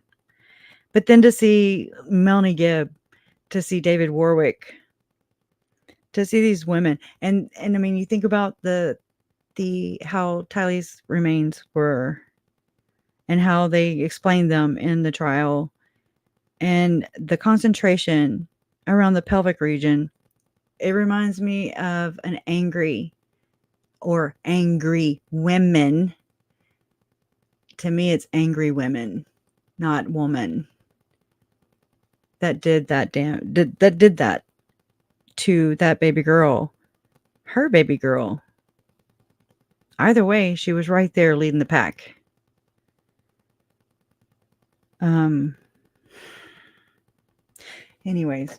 But then to see Melanie Gibb, to see David Warwick, to see these women, and I mean, you think about the how Tylee's remains were, and how they explained them in the trial, and the concentration around the pelvic region. It reminds me of an angry women. To me, it's angry women, not woman, that did that did that to that baby girl, her baby girl. Either way, she was right there leading the pack. Anyways,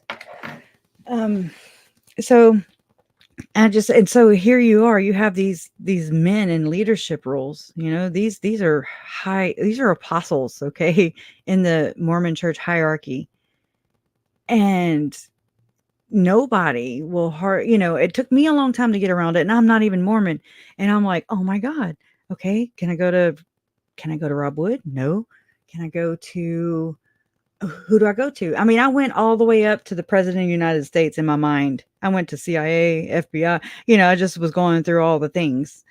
so so here you are, you have these men in leadership roles, these are apostles, okay, in the Mormon church hierarchy. And nobody will it took me a long time to get around it, and I'm not even Mormon, and I'm like, oh my God, okay, can I go to Rob Wood? No. Can I go to, who do I go to? I mean, I went all the way up to the President of the United States in my mind. I went to CIA, FBI, I just was going through all the things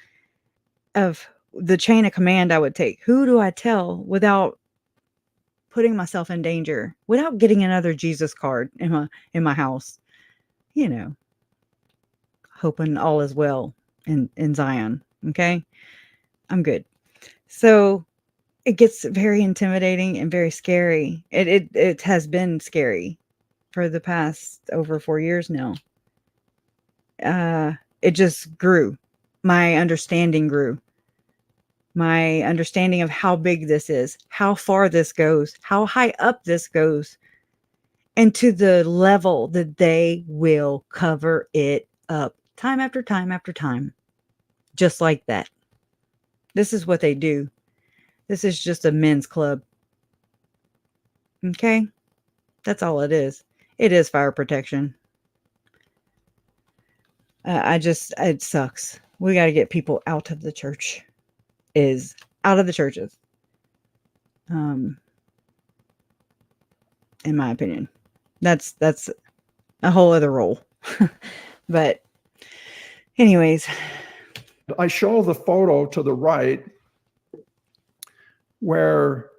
of the chain of command I would take. Who do I tell without putting myself in danger, without getting another Jesus card in my house? Hoping all is well in Zion. Okay. I'm good. So it gets very intimidating and very scary. It has been scary for the past over 4 years now. It just grew. My understanding grew. My understanding of how big this is, how far this goes, how high up this goes, and to the level that they will cover it up time after time after time. Just like that. This is what they do. This is just a men's club. Okay? That's all it is. It is fire protection. It sucks. We got to get people out of the church is out of the churches. In my opinion, that's a whole other role. But anyways, I show the photo to the right where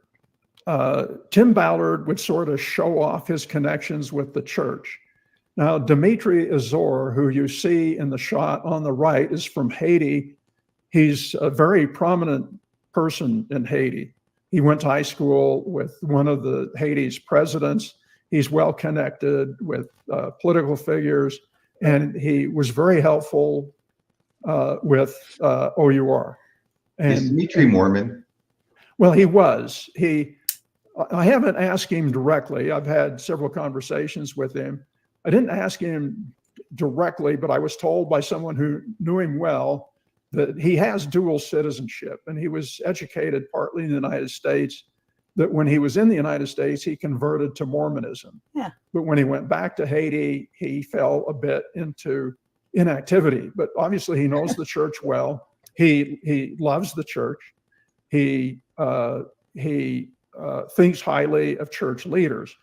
Tim Ballard would sort of show off his connections with the church. Now, Dimitri Azor, who you see in the shot on the right, is from Haiti. He's a very prominent person in Haiti. He went to high school with one of the Haiti's presidents. He's well connected with political figures, and he was very helpful with OUR. And is Dimitri Mormon? Well, he was. I haven't asked him directly. I've had several conversations with him. I didn't ask him directly, but I was told by someone who knew him well that he has dual citizenship, and he was educated partly in the United States, that when he was in the United States, he converted to Mormonism. Yeah. But when he went back to Haiti, he fell a bit into inactivity. But obviously he knows the church well. He loves the church. He thinks highly of church leaders.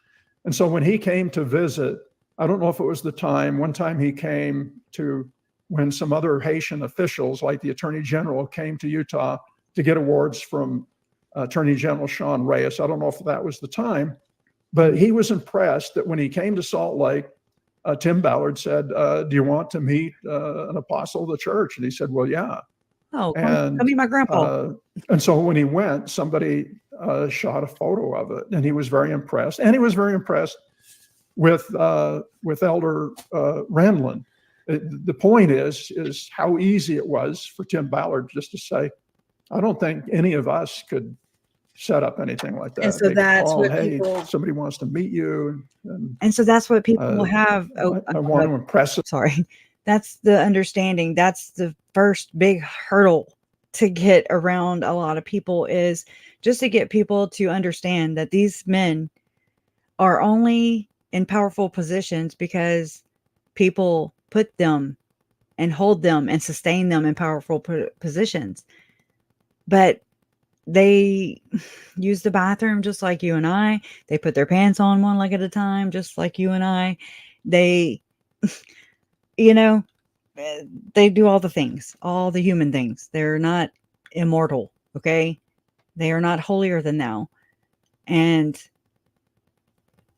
And so when he came to visit, I don't know if it was one time he came to when some other Haitian officials, like the Attorney General, came to Utah to get awards from Attorney General Sean Reyes. I don't know if that was the time, but he was impressed that when he came to Salt Lake, Tim Ballard said, do you want to meet an apostle of the church? And he said, well, yeah. Oh, come meet my grandpa. And so when he went, somebody shot a photo of it, and he was very impressed. And he was very impressed with Elder Randlin. The point is how easy it was for Tim Ballard just to say, I don't think any of us could set up anything like that. And so that's what hey, people, somebody wants to meet you. And so that's what people will have. I want to impress. Sorry. That's the understanding. That's the first big hurdle to get around a lot of people, is just to get people to understand that these men are only in powerful positions because people put them and hold them and sustain them in powerful positions. But they use the bathroom just like you and I. They put their pants on one leg at a time, just like you and I. They, they do all the things, all the human things. They're not immortal. Okay. They are not holier than thou. And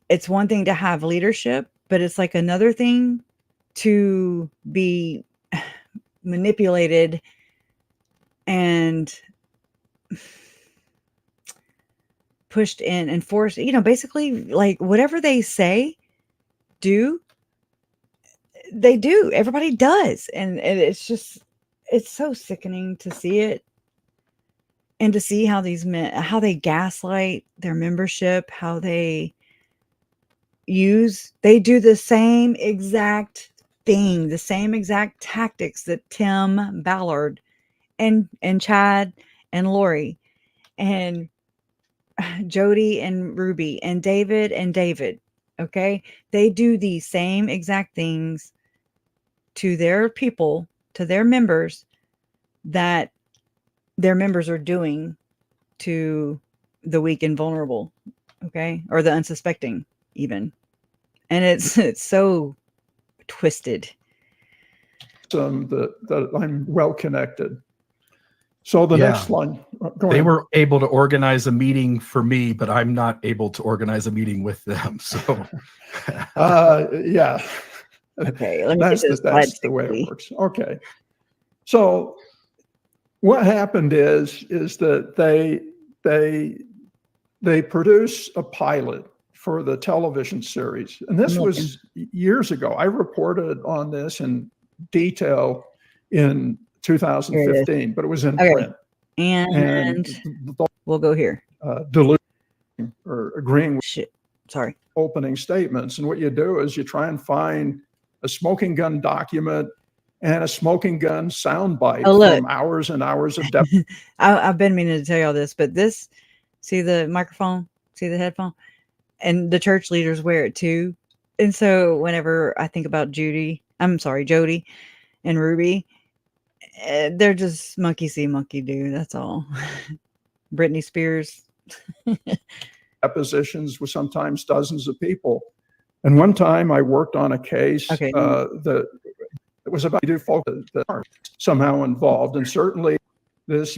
it's one thing to have leadership, but it's like another thing to be manipulated and pushed in and forced, basically like whatever they say, they do. Everybody does. And it's so sickening to see it. And to see how these men, how they gaslight their membership, how they do the same exact thing, the same exact tactics that Tim Ballard and Chad and Lori and Jody and Ruby and David, okay? They do the same exact things to their people, to their members, that their members are doing to the weak and vulnerable, okay? Or the unsuspecting even. And it's so twisted. That I'm well connected. So the next one. They were able to organize a meeting for me, but I'm not able to organize a meeting with them. So yeah. Okay, let me that's the way it works. Okay. So what happened is that they produce a pilot for the television series. And this was years ago. I reported on this in detail in 2015, but it was in print. And we'll go here. Diluting or agreeing with opening statements. And what you do is you try and find a smoking gun document and a smoking gun soundbite from hours and hours of depth. I've been meaning to tell you all this, but see the microphone, see the headphone, and the church leaders wear it too. And so whenever I think about Jody and Ruby, they're just monkey see, monkey do. That's all. Britney Spears. depositions with sometimes dozens of people. And one time I worked on a case Okay. that was about to do folk that aren't somehow involved. And certainly this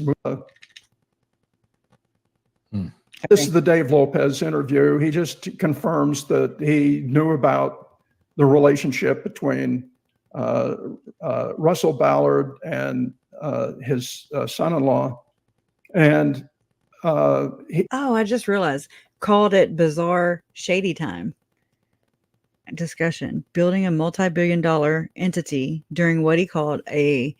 this is the Dave Lopez interview. He just confirms that he knew about the relationship between Russell Ballard and his son-in-law. And I just realized, called it Bizarre Shady Time discussion, building a multi-billion-dollar entity during what he called a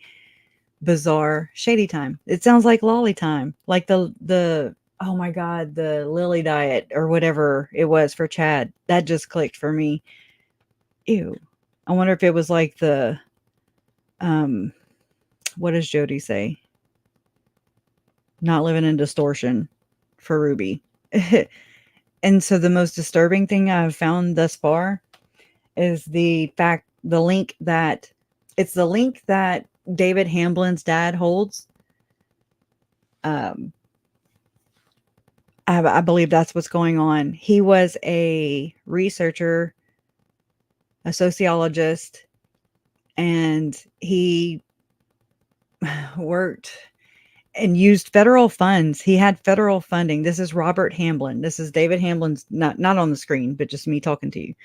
bizarre shady time. It sounds like lolly time, like the oh my god, the Lily diet or whatever it was for Chad. That just clicked for me. Ew. I wonder if it was like the what does Jody say? Not living in distortion for Ruby. And so the most disturbing thing I've found thus far is the link that David Hamblin's dad holds. I believe that's what's going on. He was a researcher, a sociologist, and he worked and used federal funds. He had federal funding. This is Robert Hamblin. This is David Hamblin's, not on the screen, but just me talking to you.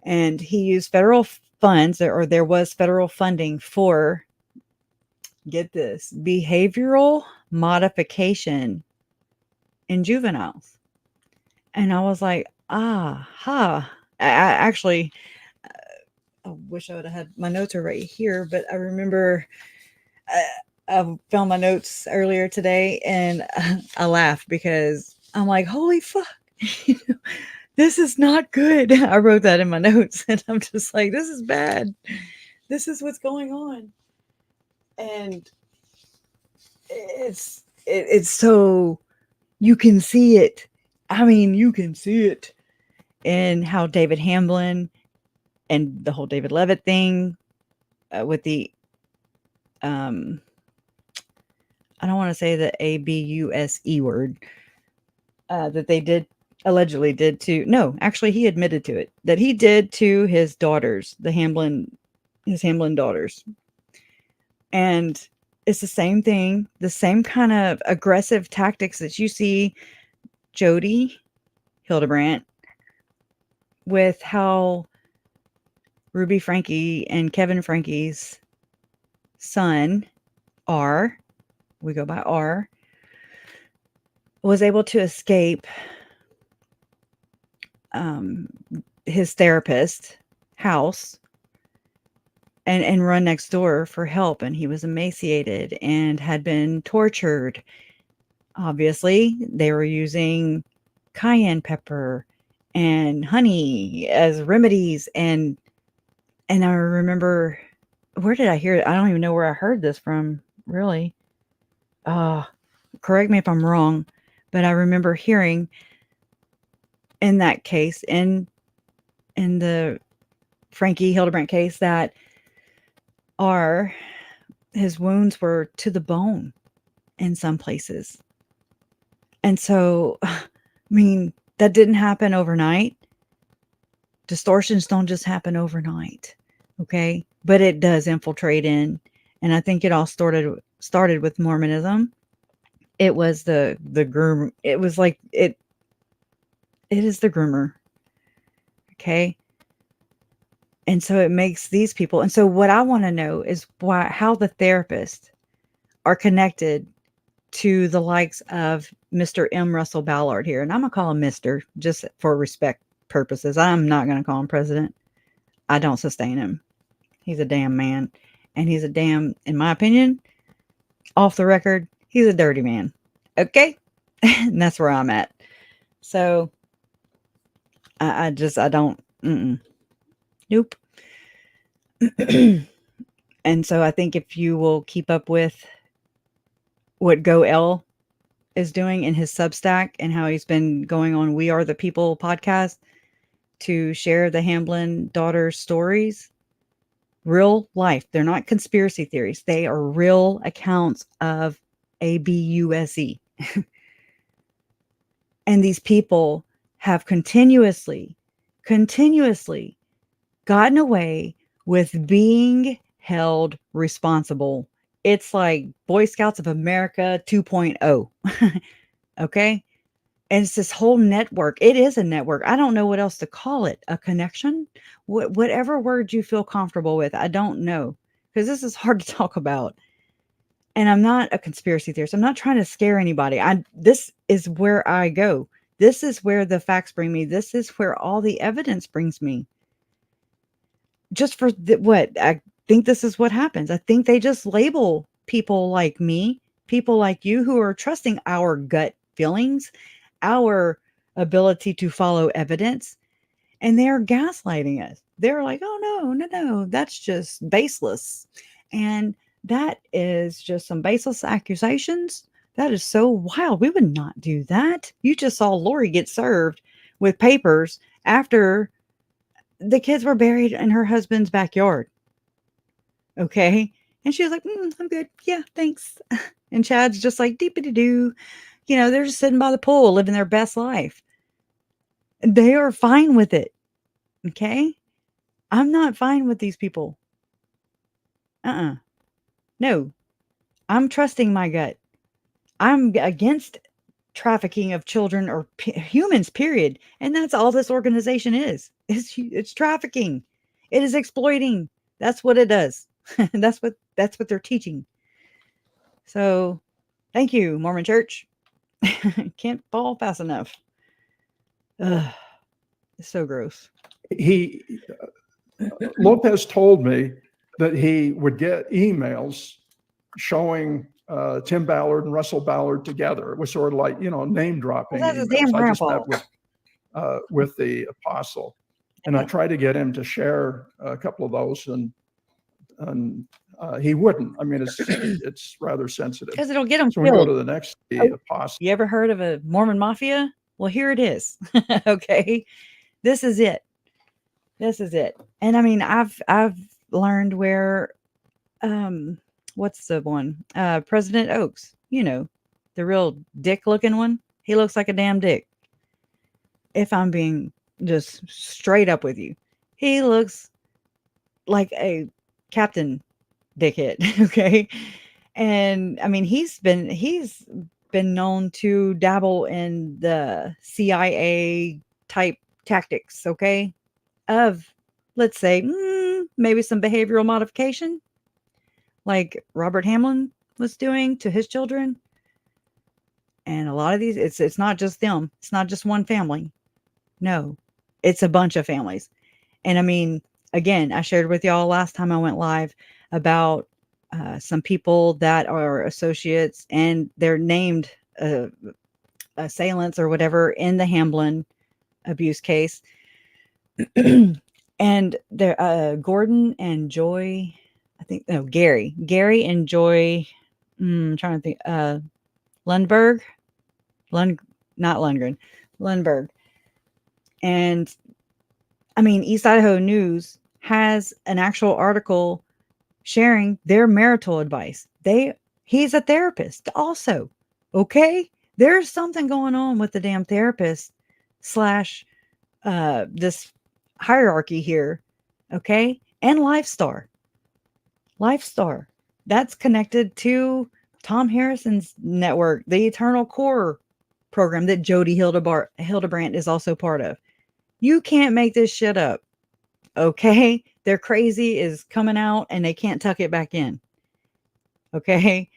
And he used federal funds, or there was federal funding for, get this, behavioral modification in juveniles. And I was like, aha. I wish I would have had my notes are right here, but I remember I found my notes earlier today and I laughed because I'm like, holy fuck, this is not good. I wrote that in my notes and I'm just like, this is bad. This is what's going on. And it's so, you can see it. I mean, you can see it in how David Hamblin and the whole David Leavitt thing with the, I don't want to say the ABUSE word that they allegedly did to, no, actually he admitted to it, that he did to his daughters, his Hamblin daughters. And it's the same thing, the same kind of aggressive tactics that you see Jody Hildebrandt with how Ruby Franke and Kevin Franke's son, R, we go by R, was able to escape his therapist house and run next door for help. And he was emaciated and had been tortured. Obviously, they were using cayenne pepper and honey as remedies. And I remember, where did I hear it? I don't even know where I heard this from, really. Correct me if I'm wrong, but I remember hearing in that case, in the Franke-Hildebrandt case, that his wounds were to the bone in some places. And so, I mean, that didn't happen overnight. Distortions don't just happen overnight. Okay. But it does infiltrate in. And I think it all started with Mormonism. It was the groomer. It was like, it is the groomer. Okay. And so it makes these people. And so what I want to know is how the therapists are connected to the likes of Mr. M. Russell Ballard here. And I'm going to call him Mr. just for respect purposes. I'm not going to call him president. I don't sustain him. He's a damn man. And he's a damn, in my opinion, off the record, he's a dirty man. Okay? And that's where I'm at. So I don't, nope. And so I think if you will keep up with what Goel is doing in his Substack and how he's been going on We Are the People podcast to share the Hamblin daughters' stories, real life. They're not conspiracy theories. They are real accounts of ABUSE. And these people have continuously gotten away with being held responsible. It's like Boy Scouts of America 2.0. Okay? And it's this whole network. It is a network. I don't know what else to call it. A connection? Whatever word you feel comfortable with. I don't know. Because this is hard to talk about. And I'm not a conspiracy theorist. I'm not trying to scare anybody. This is where I go. This is where the facts bring me. This is where all the evidence brings me. Just for what? I think this is what happens. I think they just label people like me, people like you who are trusting our gut feelings, our ability to follow evidence, and they're gaslighting us. They're like, oh, no, that's just baseless. And that is just some baseless accusations. That is so wild. We would not do that. You just saw Lori get served with papers after the kids were buried in her husband's backyard. Okay. And she was like, I'm good. Yeah, thanks. And Chad's just like, deepity-doo. They're just sitting by the pool, living their best life. They are fine with it. Okay. I'm not fine with these people. No, I'm trusting my gut. I'm against trafficking of children or humans, period. And that's all this organization is. It's trafficking. It is exploiting. That's what it does. That's what they're teaching. So thank you, Mormon Church. Can't fall fast enough. Ugh, it's so gross. Lopez told me that he would get emails showing Tim Ballard and Russell Ballard together. It was sort of like, name dropping. Well, that's his damn I just grandpa. met with the apostle, and I tried to get him to share a couple of those, and he wouldn't. I mean, it's rather sensitive. Because it'll get them So we go killed. to the next, the apostle. You ever heard of a Mormon mafia? Well, here it is. Okay. This is it. And I mean, I've learned where, what's the one? President Oaks, the real dick looking one. He looks like a damn dick. If I'm being just straight up with you, he looks like a Captain Dickhead. Okay. And I mean, he's been known to dabble in the CIA type tactics. Okay. Of, let's say, maybe some behavioral modification, like Robert Hamlin was doing to his children. And a lot of these, it's not just them. It's not just one family. No, it's a bunch of families. And I mean, again, I shared with y'all last time I went live about some people that are associates and they're named assailants or whatever in the Hamblin abuse case. And they're Gordon and Joy, I think, no, Gary and Joy, I'm trying to think, Lundberg, not Lundgren, Lundberg. And I mean, East Idaho News has an actual article sharing their marital advice. He's a therapist also. Okay. There's something going on with the damn therapist / this hierarchy here. Okay. And Lifestar, that's connected to Tom Harrison's network, the Eternal Core program that Jody Hildebrandt is also part of. You can't make this shit up. Okay. Their crazy is coming out and they can't tuck it back in. Okay.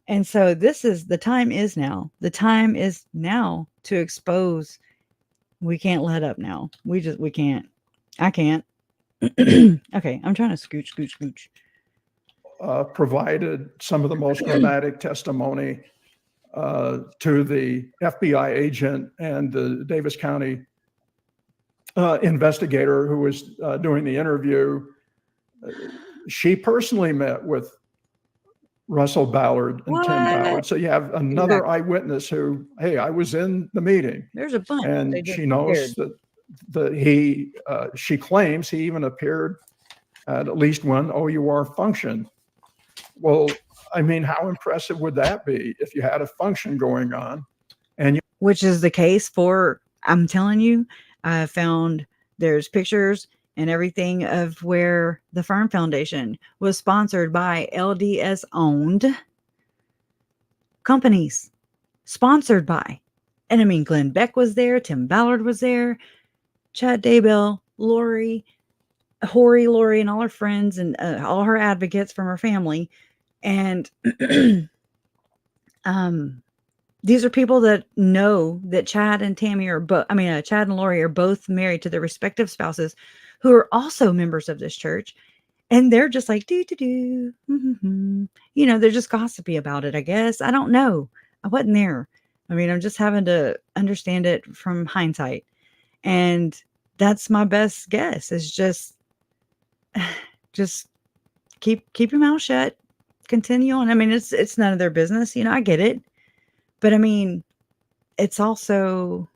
And so the time is now. The time is now to expose. We can't let up now. We can't. I can't. Okay. I'm trying to scooch. Provided some of the most dramatic testimony to the FBI agent and the Davis County investigator who was doing the interview. She personally met with Russell Ballard and Tim Ballard. So you have another eyewitness who, hey, I was in the meeting. There's a bunch. And she knows that she claims he even appeared at least one OUR function. Well, I mean, how impressive would that be if you had a function going on and you which is the case for, I'm telling you, I found there's pictures and everything of where the Fern Foundation was sponsored by LDS owned companies, sponsored by. And I mean, Glenn Beck was there, Tim Ballard was there, Chad Daybell, Lori, and all her friends and all her advocates from her family. And these are people that know that Chad and Tammy are both, Chad and Lori are both married to their respective spouses who are also members of this church. And they're just like, mm-hmm. You know, they're just gossipy about it, I guess. I don't know. I wasn't there. I mean, I'm just having to understand it from hindsight. And that's my best guess is just keep your mouth shut. Continue on. I mean, it's none of their business. You know, I get it. But I mean, it's also,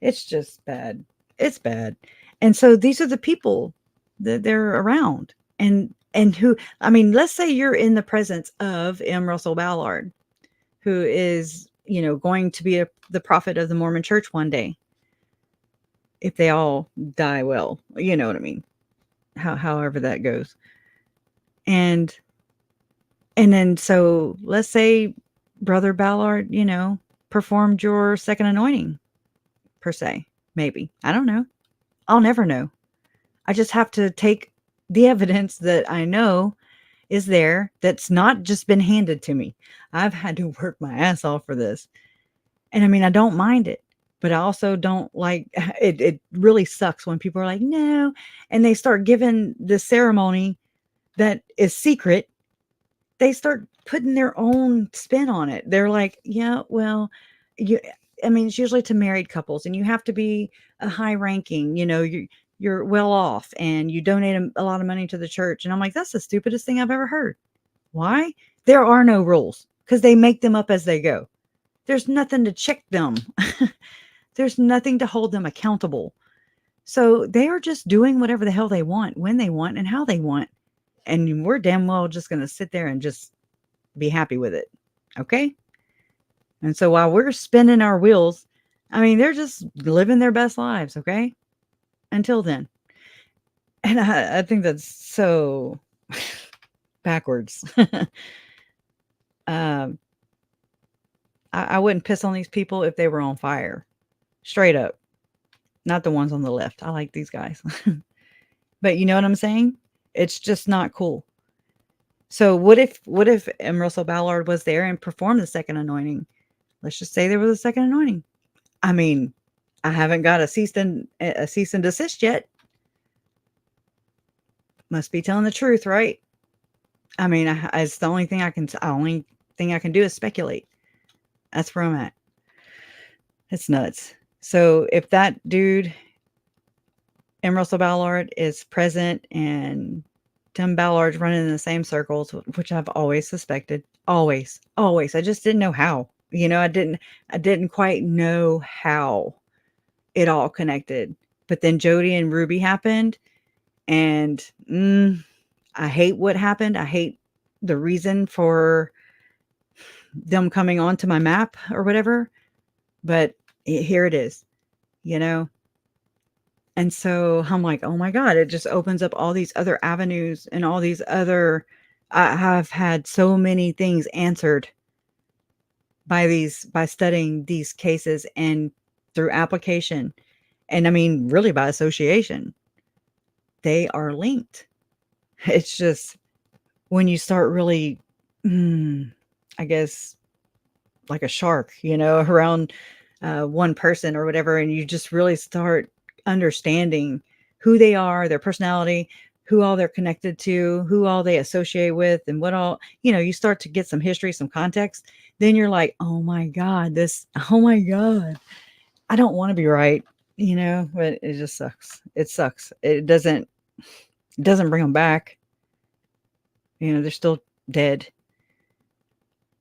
it's just bad. It's bad. And so these are the people that they're around. And who, I mean, let's say you're in the presence of M. Russell Ballard, who is, you know, going to be the prophet of the Mormon church one day. If they all die well, you know what I mean? However that goes. And then, so let's say Brother Ballard, you know, performed your second anointing per se, maybe. I don't know. I'll never know. I just have to take the evidence that I know is there that's not just been handed to me. I've had to work my ass off for this. And I mean, I don't mind it, but I also don't like it. It really sucks when people are like, no, and they start giving the ceremony that is secret. They start putting their own spin on it. They're like, yeah, well, it's usually to married couples and you have to be a high ranking, you know, you're well off and you donate a lot of money to the church. And I'm like, that's the stupidest thing I've ever heard. Why? There are no rules because they make them up as they go. There's nothing to check them. There's nothing to hold them accountable. So they are just doing whatever the hell they want, when they want and how they want. And we're damn well just going to sit there and just be happy with it. Okay. And so while we're spinning our wheels, I mean, they're just living their best lives. Okay. Until then. And I think that's so backwards. I wouldn't piss on these people if they were on fire. Straight up. Not the ones on the left. I like these guys. But you know what I'm saying? It's just not cool. So what if M. Russell Ballard was there and performed the second anointing? Let's just say there was a second anointing. I mean, I haven't got a cease and desist yet. Must be telling the truth, right? I mean, it's the only thing I can do is speculate. That's where I'm at. It's nuts. So if that dude, M. Russell Ballard, is present and Tim Ballard's running in the same circles, which I've always suspected, always. I just didn't know how. You know, I didn't quite know how it all connected. But then Jody and Ruby happened, and I hate what happened. I hate the reason for them coming onto my map or whatever. But here it is, you know. And so I'm like, oh my God, it just opens up all these other avenues and all these other, I have had so many things answered by studying these cases and through application. And I mean, really by association, they are linked. It's just when you start really, I guess, like a shark, you know, around one person or whatever, and you just really start understanding who they are, their personality, who all they're connected to, who all they associate with, and what all, you know, you start to get some history, some context. Then you're like, oh my God, I don't want to be right, you know, but it just sucks. It sucks. It doesn't bring them back. You know, they're still dead,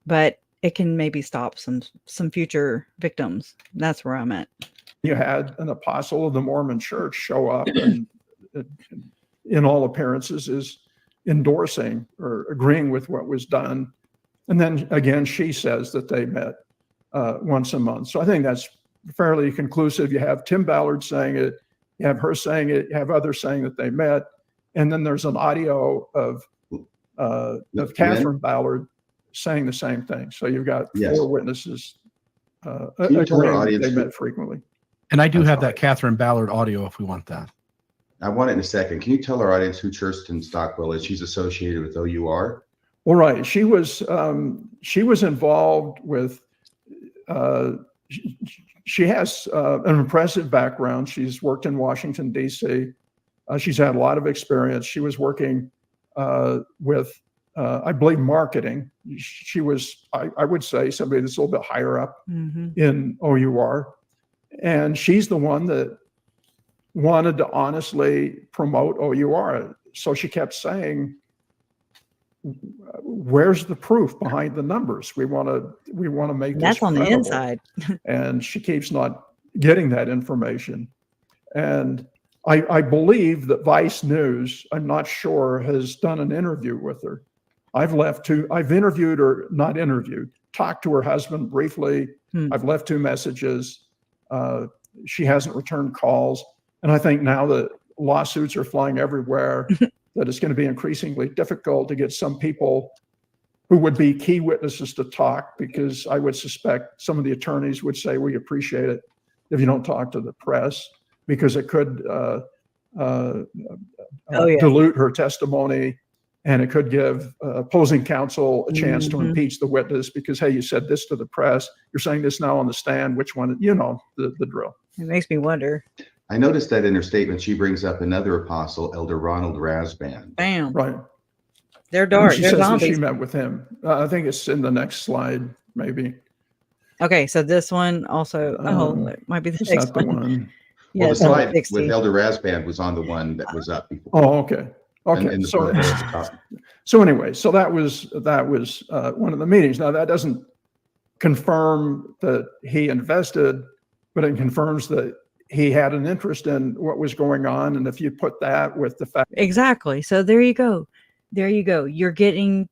but it can maybe stop some future victims. That's where I'm at. You had an apostle of the Mormon church show up and in all appearances is endorsing or agreeing with what was done. And then again, she says that they met once a month. So I think that's fairly conclusive. You have Tim Ballard saying it, you have her saying it, you have others saying that they met, and then there's an audio of Catherine Ballard saying the same thing. So you've got four witnesses agreeing they met frequently. And I do have that Catherine Ballard audio if we want that. I want it in a second. Can you tell our audience who Kirsten Stockwell is? She's associated with OUR. All right. She was involved with, she has an impressive background. She's worked in Washington, D.C. She's had a lot of experience. She was working with, I believe, marketing. She was, I would say, somebody that's a little bit higher up in OUR. And she's the one that wanted to honestly promote OUR. So she kept saying, where's the proof behind the numbers? We want to make that's this on credible. The inside. And she keeps not getting that information. And I believe that Vice News, I'm not sure, has done an interview with her. I've interviewed her, not interviewed, talked to her husband briefly. I've left 2 messages. She hasn't returned calls. And I think now that lawsuits are flying everywhere, that it's going to be increasingly difficult to get some people who would be key witnesses to talk, because I would suspect some of the attorneys would say, we appreciate it if you don't talk to the press, because it could dilute her testimony, and it could give opposing counsel a chance to impeach the witness because, hey, you said this to the press, you're saying this now on the stand, which one, the drill. It makes me wonder. I noticed that in her statement, she brings up another apostle, Elder Ronald Rasband. Bam. Right. They're dark. She They're says that zombies. she met with him. I think it's in the next slide, maybe. Okay, so this one also, it might be the Is next that the one. one? Yeah, Well, the it's number slide 60. with Elder Rasband was on the one that was up before. Oh, okay. Okay. In the So, photo at the top. so anyway, so that was one of the meetings. Now that doesn't confirm that he invested, but it confirms that he had an interest in what was going on. And if you put that with the fact, Exactly. So there you go. There you go. They're getting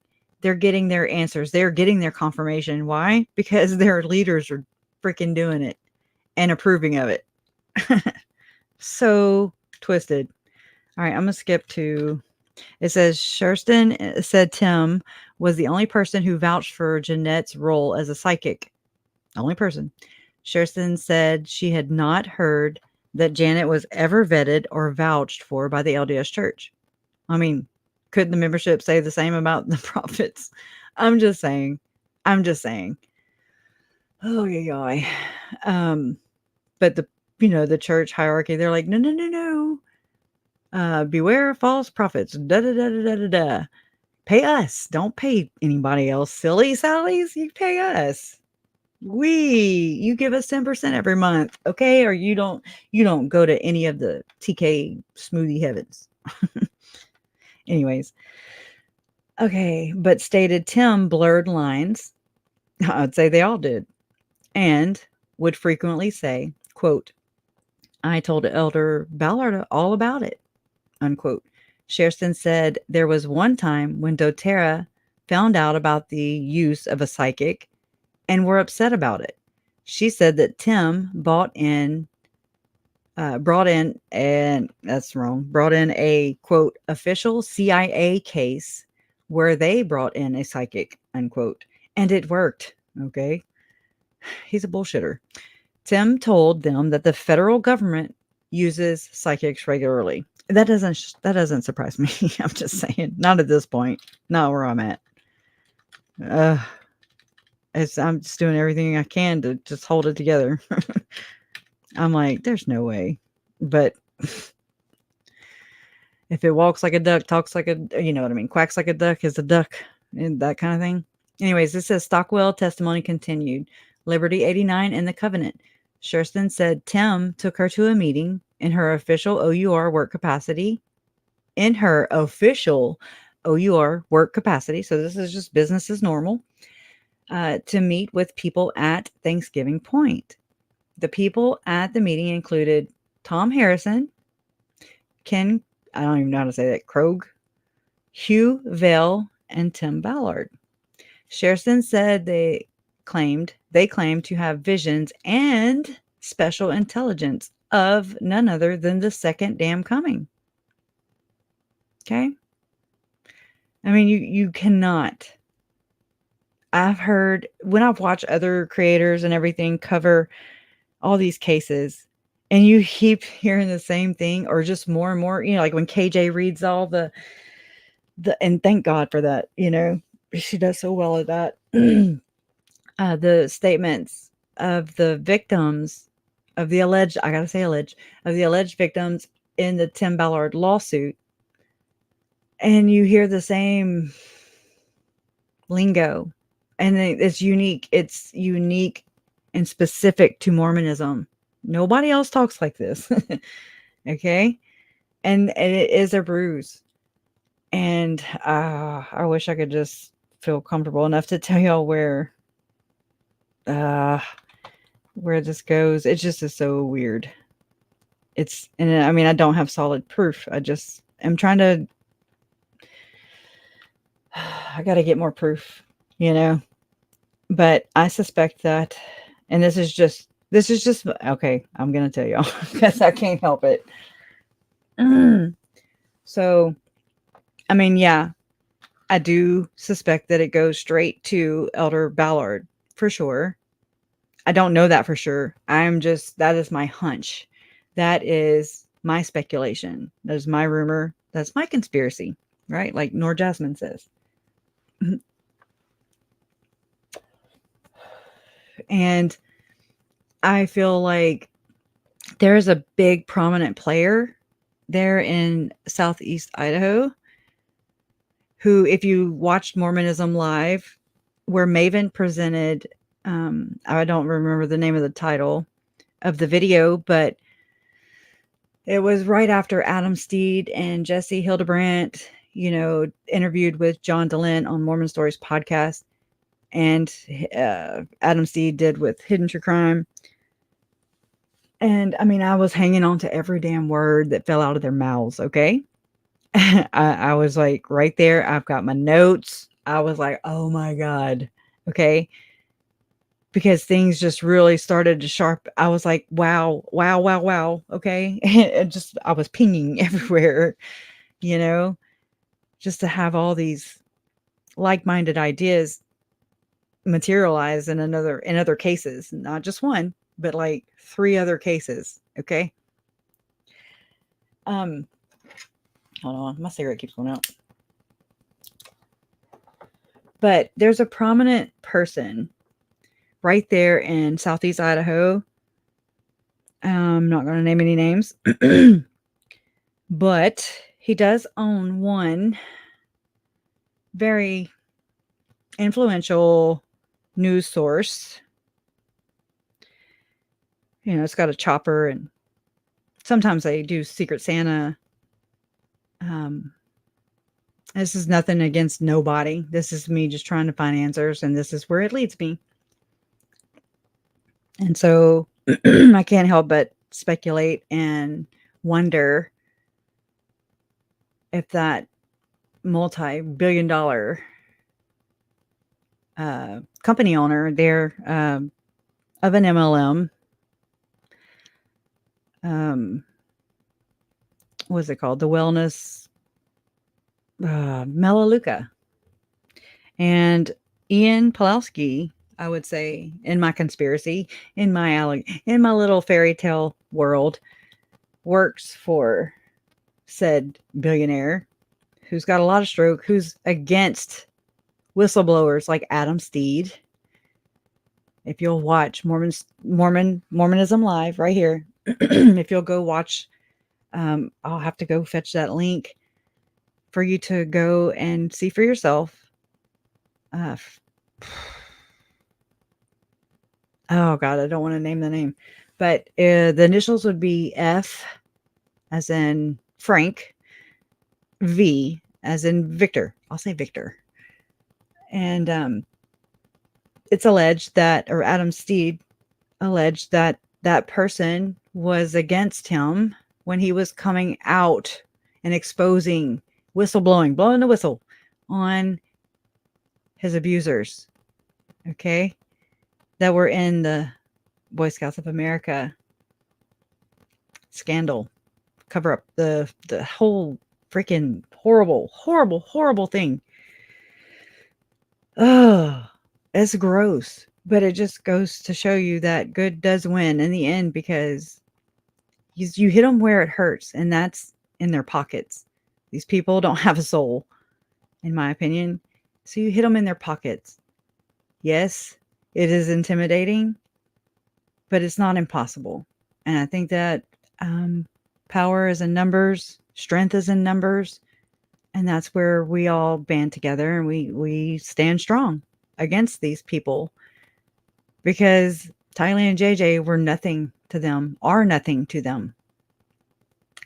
their answers. They're getting their confirmation. Why? Because their leaders are freaking doing it and approving of it. So twisted. All right, I'm gonna skip to, it says Sherston said Tim was the only person who vouched for Jeanette's role as a psychic. Only person. Sherston said she had not heard that Janet was ever vetted or vouched for by the LDS Church. I mean, couldn't the membership say the same about the prophets? I'm just saying. Oh yeah. But the church hierarchy, they're like, no. Beware of false prophets. Pay us. Don't pay anybody else. Silly Sallies, you pay us. You give us 10% every month, okay? Or you don't go to any of the TK smoothie heavens. Anyways. Okay, but stated Tim blurred lines. I'd say they all did. And would frequently say, quote, I told Elder Ballard all about it, unquote. Sherston said there was one time when doTERRA found out about the use of a psychic and were upset about it. She said that Tim brought in a, quote, official CIA case where they brought in a psychic, unquote. And it worked. Okay. He's a bullshitter. Tim told them that the federal government uses psychics regularly. That doesn't surprise me. I'm just saying, not at this point, not where I'm at. I'm just doing everything I can to just hold it together. I'm like, there's no way. But if it walks like a duck, talks like a, you know what I mean, quacks like a duck is a duck, and that kind of thing. Anyways, this says Stockwell testimony continued. Liberty 89 and the Covenant. Sherston said Tim took her to a meeting in her official OUR work capacity. So this is just business as normal. To meet with people at Thanksgiving Point. The people at the meeting included Tom Harrison, Ken, I don't even know how to say that, Krogh, Hugh Vail and Tim Ballard. Sherston said they claimed to have visions and special intelligence of none other than the second damn coming. Okay? I mean, you cannot. I've heard, when I've watched other creators and everything cover all these cases, and you keep hearing the same thing, or just more and more, like when KJ reads all the and thank God for that, she does so well at that. The statements of the victims of the alleged victims in the Tim Ballard lawsuit, and you hear the same lingo, and it's unique and specific to Mormonism. Nobody else talks like this. Okay. And it is a bruise. And I wish I could just feel comfortable enough to tell y'all where this goes. It just is so weird. I mean, I don't have solid proof. I just am trying to, I got to get more proof, but I suspect that, and this is just, okay, I'm going to tell y'all because I can't help it. So, I mean, yeah, I do suspect that it goes straight to Elder Ballard for sure. I don't know that for sure. That is my hunch. That is my speculation. That is my rumor. That's my conspiracy, right? Like Nor Jasmine says. And I feel like there's a big prominent player there in Southeast Idaho who, if you watched Mormonism Live, where Maven presented, I don't remember the name of the title of the video, but it was right after Adam Steed and Jesse Hildebrandt, interviewed with John DeLint on Mormon Stories podcast. And Adam Steed did with Hidden True Crime. And I mean, I was hanging on to every damn word that fell out of their mouths. Okay. I was like right there. I've got my notes. I was like, oh my God. Okay. Because things just really started to sharp. I was like, wow. Okay. I was pinging everywhere, just to have all these like-minded ideas materialize in other cases, not just one, but like 3 other cases. Okay. Hold on, my cigarette keeps going out. But there's a prominent person right there in Southeast Idaho. I'm not going to name any names, but he does own one very influential news source. It's got a chopper, and sometimes they do Secret Santa. This is nothing against nobody. This is me just trying to find answers, and this is where it leads me. And so I can't help but speculate and wonder if that multi-billion-dollar company owner there of an MLM, what's it called? The Wellness Melaleuca. And Ian Pawlowski, I would say, in my conspiracy, in my little fairy tale world, works for said billionaire who's got a lot of stroke, who's against whistleblowers like Adam Steed. If you'll watch Mormonism Live right here, if you'll go watch, I'll have to go fetch that link for you to go and see for yourself. Oh God, I don't want to name the name, but the initials would be F as in Frank, V as in Victor. I'll say Victor. And it's alleged that, or Adam Steed alleged that that person was against him when he was coming out and exposing whistleblowing, blowing the whistle on his abusers, okay, that were in the Boy Scouts of America scandal, cover up, the whole freaking horrible thing. Oh, it's gross, but it just goes to show you that good does win in the end, because you hit them where it hurts, and that's in their pockets. These people don't have a soul, in my opinion. So you hit them in their pockets. Yes, it is intimidating, but it's not impossible. And I think that power is in numbers, strength is in numbers, and that's where we all band together and we stand strong against these people, because Tylee and JJ were nothing to them, are nothing to them.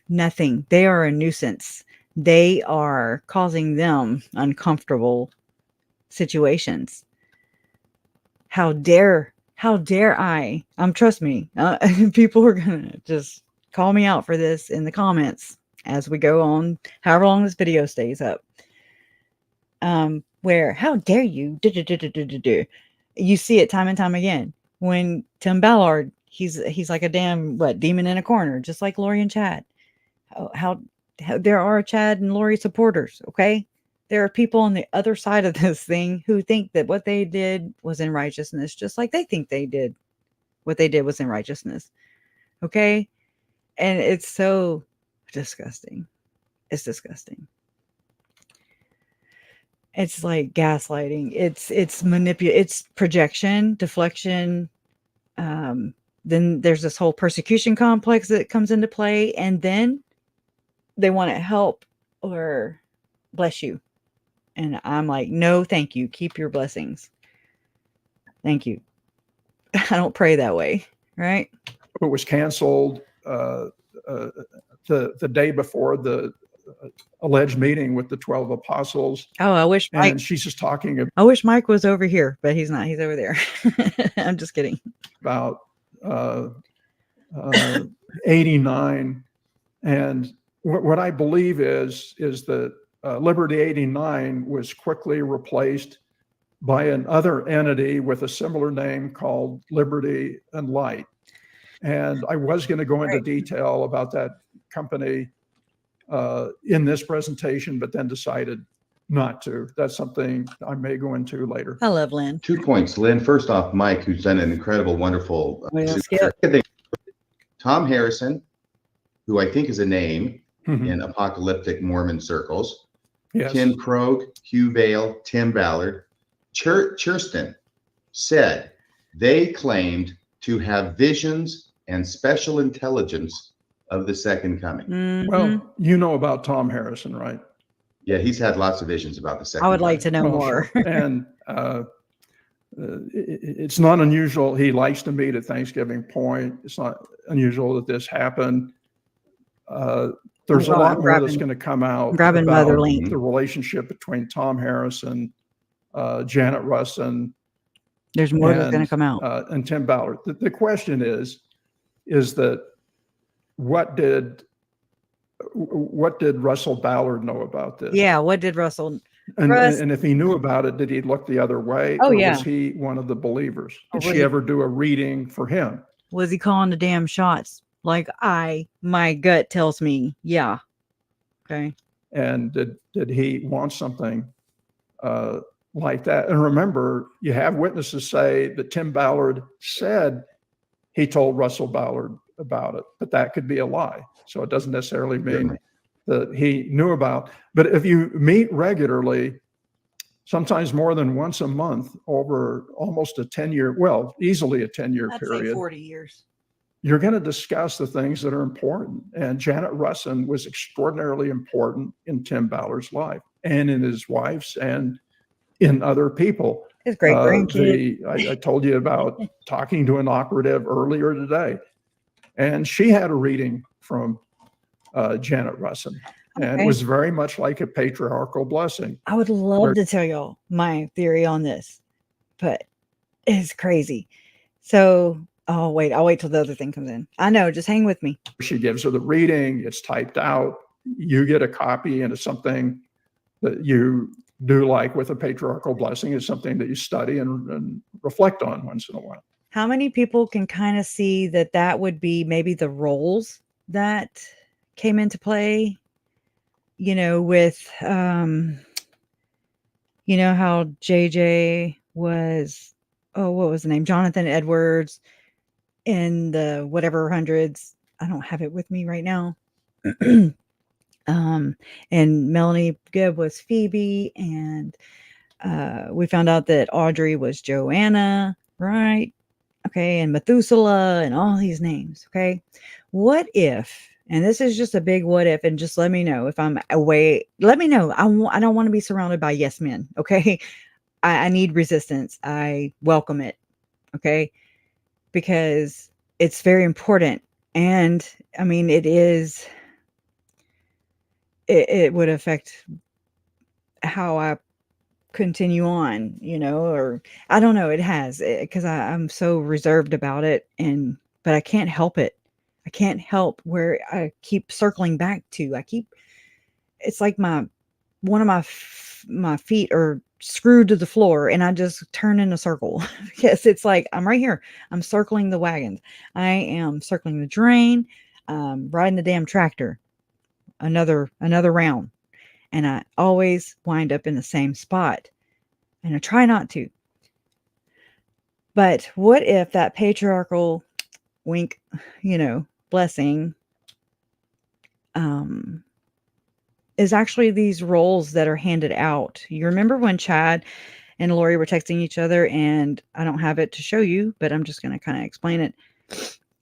Nothing. They are a nuisance. They are causing them uncomfortable situations. How dare I? Trust me, people are going to just call me out for this in the comments as we go on, however long this video stays up. Where, how dare you? You see it time and time again. When Tim Ballard, he's like a damn, demon in a corner, just like Lori and Chad. How there are Chad and Lori supporters, okay? There are people on the other side of this thing who think that what they did was in righteousness, just like they think what they did was in righteousness. Okay? And it's so disgusting. It's disgusting. It's like gaslighting. It's it's projection, deflection. Then there's this whole persecution complex that comes into play, and then they want to help or bless you. And I'm like, no, thank you. Keep your blessings. Thank you. I don't pray that way, right? It was canceled the day before the alleged meeting with the 12 apostles. Oh, I wish Mike. And she's just talking I wish Mike was over here, but he's not. He's over there. I'm just kidding. About 89, and what I believe is that Liberty 89 was quickly replaced by another entity with a similar name called Liberty and Light. And I was going to go into detail about that company in this presentation, but then decided not to. That's something I may go into later. I love Lynn. 2 points, Lynn. First off, Mike, who's done an incredible, wonderful. Tom Harrison, who I think is a name in apocalyptic Mormon circles. Yes. Tim Krogh, Hugh Vale, Tim Ballard. Churston said they claimed to have visions and special intelligence of the second coming. Mm-hmm. Well, you know about Tom Harrison, right? Yeah, he's had lots of visions about the second I would coming. like to know more. Sure. And it's not unusual. He likes to meet at Thanksgiving Point. It's not unusual that this happened. There's a lot more that's going to come out about the relationship between Tom Harrison, Janet Russin. There's more that's going to come out. And Tim Ballard. The question is that what did Russell Ballard know about this? Yeah, what did Russell? And if he knew about it, did he look the other way? Oh, or yeah. Was he one of the believers? Did she ever do a reading for him? Was he calling the damn shots? Like my gut tells me, yeah. Okay. And did he want something like that? And remember, you have witnesses say that Tim Ballard said he told Russell Ballard about it, but that could be a lie. So it doesn't necessarily mean that he knew about. But if you meet regularly, sometimes more than once a month over almost a 10-year, well, easily a 10-year period. Say 40 years. You're going to discuss the things that are important. And Janet Russin was extraordinarily important in Tim Ballard's life and in his wife's and in other people. His great grandkid. I told you about talking to an operative earlier today, and she had a reading from Janet Russin, and it was very much like a patriarchal blessing. I would love to tell y'all my theory on this, but it's crazy. So, I'll wait till the other thing comes in. I know, just hang with me. She gives her the reading. It's typed out. you get a copy, and it's something that you do, like with a patriarchal blessing, is something that you study and reflect on once in a while. How many people can kind of see that that would be maybe the roles that came into play, with, how JJ was, what was the name? Jonathan Edwards in the whatever hundreds. I don't have it with me right now. And Melanie Gibb was Phoebe, and we found out that Audrey was Joanna, right? Okay, and Methuselah and all these names. Okay, what if? And this is just a big what if, and just let me know if I'm away. Let me know. I don't want to be surrounded by yes men. Okay, I need resistance. I welcome it. Okay, because it's very important, and I mean it is. It would affect how I continue on, or I don't know. It has, because I'm so reserved about it, but I can't help it. I can't help where I keep circling back to. It's like one of my feet are screwed to the floor, and I just turn in a circle. Yes, it's like I'm right here. I'm circling the wagons. I am circling the drain. Riding the damn tractor. Another round, and I always wind up in the same spot, and I try not to. But what if that patriarchal wink, blessing, is actually these roles that are handed out? You remember when Chad and Lori were texting each other, and I don't have it to show you, but I'm just going to kind of explain it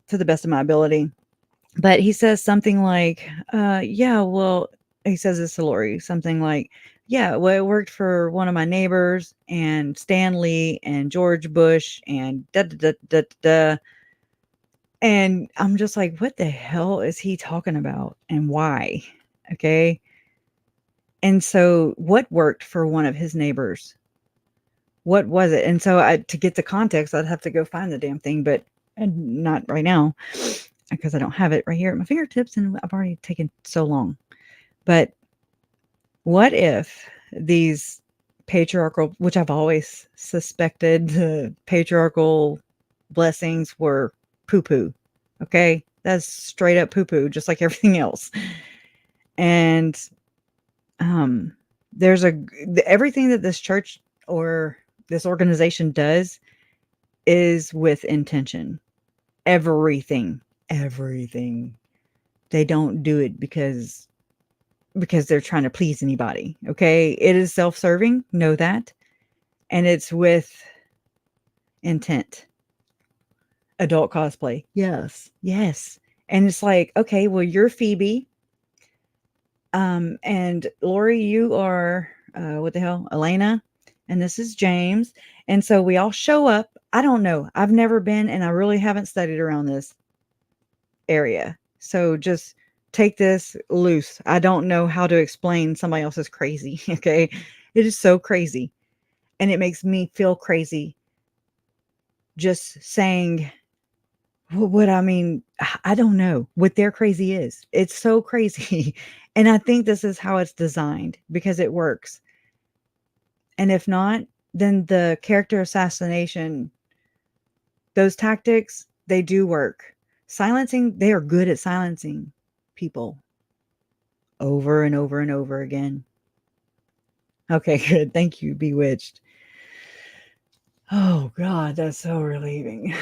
to the best of my ability. But he says something like, he says this to Lori, something like, yeah, well, it worked for one of my neighbors and Stanley and George Bush and da da da da da. And I'm just like, what the hell is he talking about and why? Okay. And so what worked for one of his neighbors? What was it? And so to get the context, I'd have to go find the damn thing, but not right now, because I don't have it right here at my fingertips, and I've already taken so long. But what if these patriarchal, which I've always suspected the patriarchal blessings were poo-poo. Okay. That's straight up poo-poo, just like everything else. And everything that this church or this organization does is with intention. Everything. They don't do it because they're trying to please anybody. Okay. It is self-serving. Know that. And it's with intent. Adult cosplay. Yes. And it's like, okay, well, you're Phoebe. And Lori, you are, what the hell? Elena. And this is James. And so we all show up. I don't know. I've never been, and I really haven't studied around this area. So just take this loose. I don't know how to explain somebody else's crazy. Okay. It is so crazy. And it makes me feel crazy just saying what I mean. I don't know what their crazy is. It's so crazy. And I think this is how it's designed because it works. And if not, then the character assassination, those tactics, they do work. Silencing, they are good at silencing people over and over and over again. Okay, good. Thank you, Bewitched. Oh, God, that's so relieving.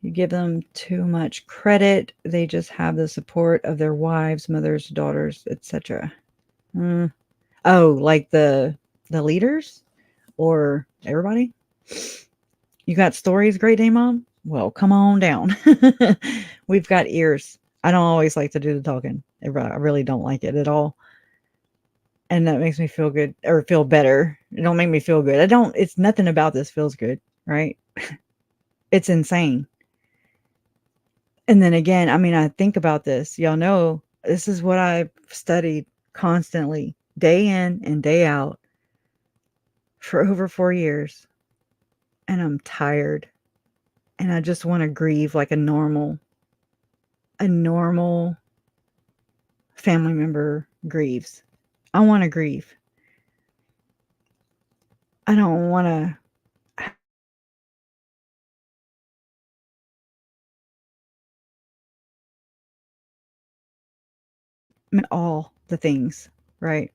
You give them too much credit. They just have the support of their wives, mothers, daughters, etc. Oh, like the leaders or everybody? You got stories, Great Day Mom? Well, come on down. We've got ears. I don't always like to do the talking. I really don't like it at all. And that makes me feel good or feel better. It don't make me feel good. It's nothing about this feels good, right? It's insane. And then again, I mean, I think about this. Y'all know this is what I've studied constantly, day in and day out for over 4 years. And I'm tired. And I just want to grieve like a normal a normal family member grieves. I want to grieve. I don't want to all the things, right?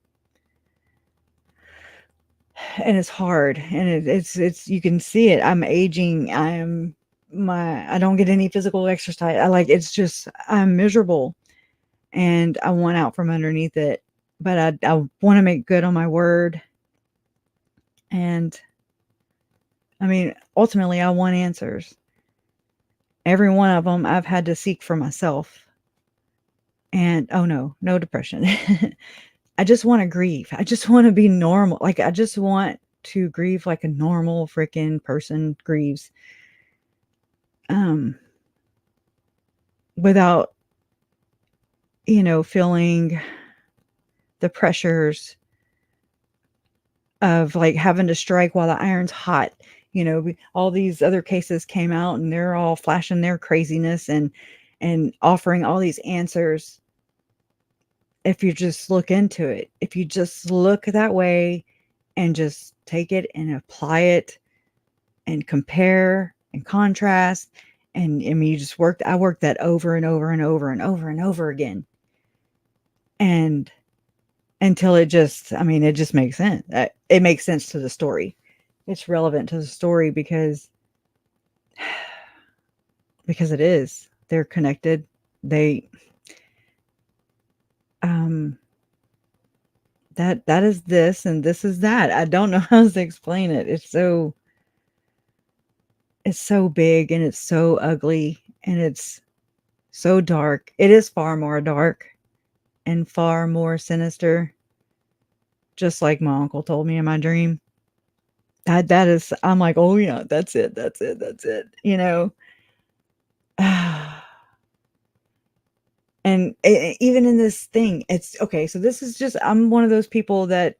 And it's hard, and it's you can see it. I'm aging. I don't get any physical exercise. I'm miserable, and I want out from underneath it. But I want to make good on my word. And I mean, ultimately, I want answers. Every one of them I've had to seek for myself. And oh no depression. I just want to grieve. I just want to be normal. Like, I just want to grieve like a normal freaking person grieves. Without, feeling the pressures of like having to strike while the iron's hot. All these other cases came out and they're all flashing their craziness and offering all these answers. If you just look into it, if you just look that way and just take it and apply it and compare and contrast. And I mean, I worked that over and over and over and over and over again. And until it just makes sense. It makes sense to the story. It's relevant to the story because it is. They're connected. That is this and this is that. I don't know how to explain it. It's so big and it's so ugly and it's so dark. It is far more dark and far more sinister. Just like my uncle told me in my dream. That is, I'm like, oh yeah, that's it. And even in this thing, it's okay. So this is just, I'm one of those people that,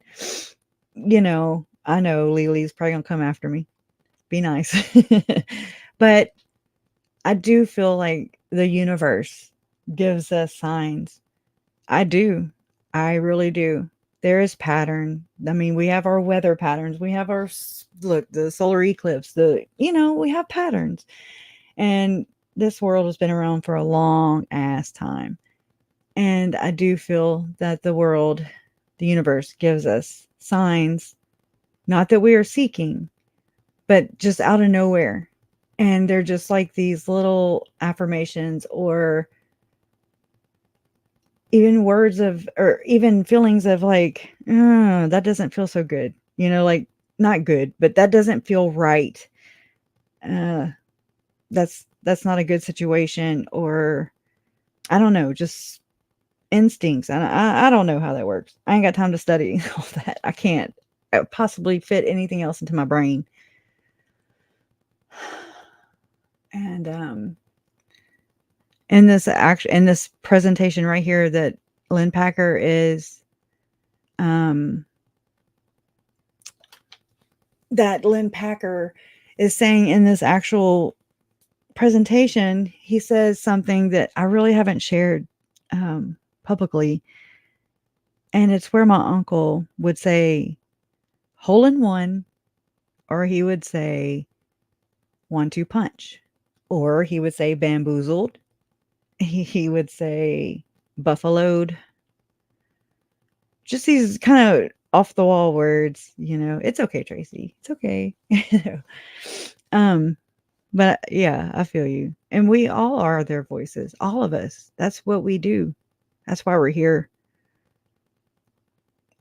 I know Lily's probably gonna come after me. Be nice. But I do feel like the universe gives us signs. I do. I really do. There is pattern. I mean, we have our weather patterns. We have the solar eclipse, we have patterns. And this world has been around for a long ass time. And I do feel that the universe gives us signs, not that we are seeking, but just out of nowhere. And they're just like these little affirmations or even words or even feelings of like, that doesn't feel so good. Like not good, but that doesn't feel right. That's not a good situation, or I don't know, just instincts. I don't know how that works. I ain't got time to study all that. I can't possibly fit anything else into my brain. And in this presentation right here that Lynn Packer is saying in this actual presentation, he says something that I really haven't shared publicly. And it's where my uncle would say hole in one, or he would say 1-2 punch, or he would say bamboozled. He would say buffaloed. Just these kind of off the wall words, It's okay, Tracy. It's okay. But yeah, I feel you. And we all are their voices. All of us. That's what we do. That's why we're here.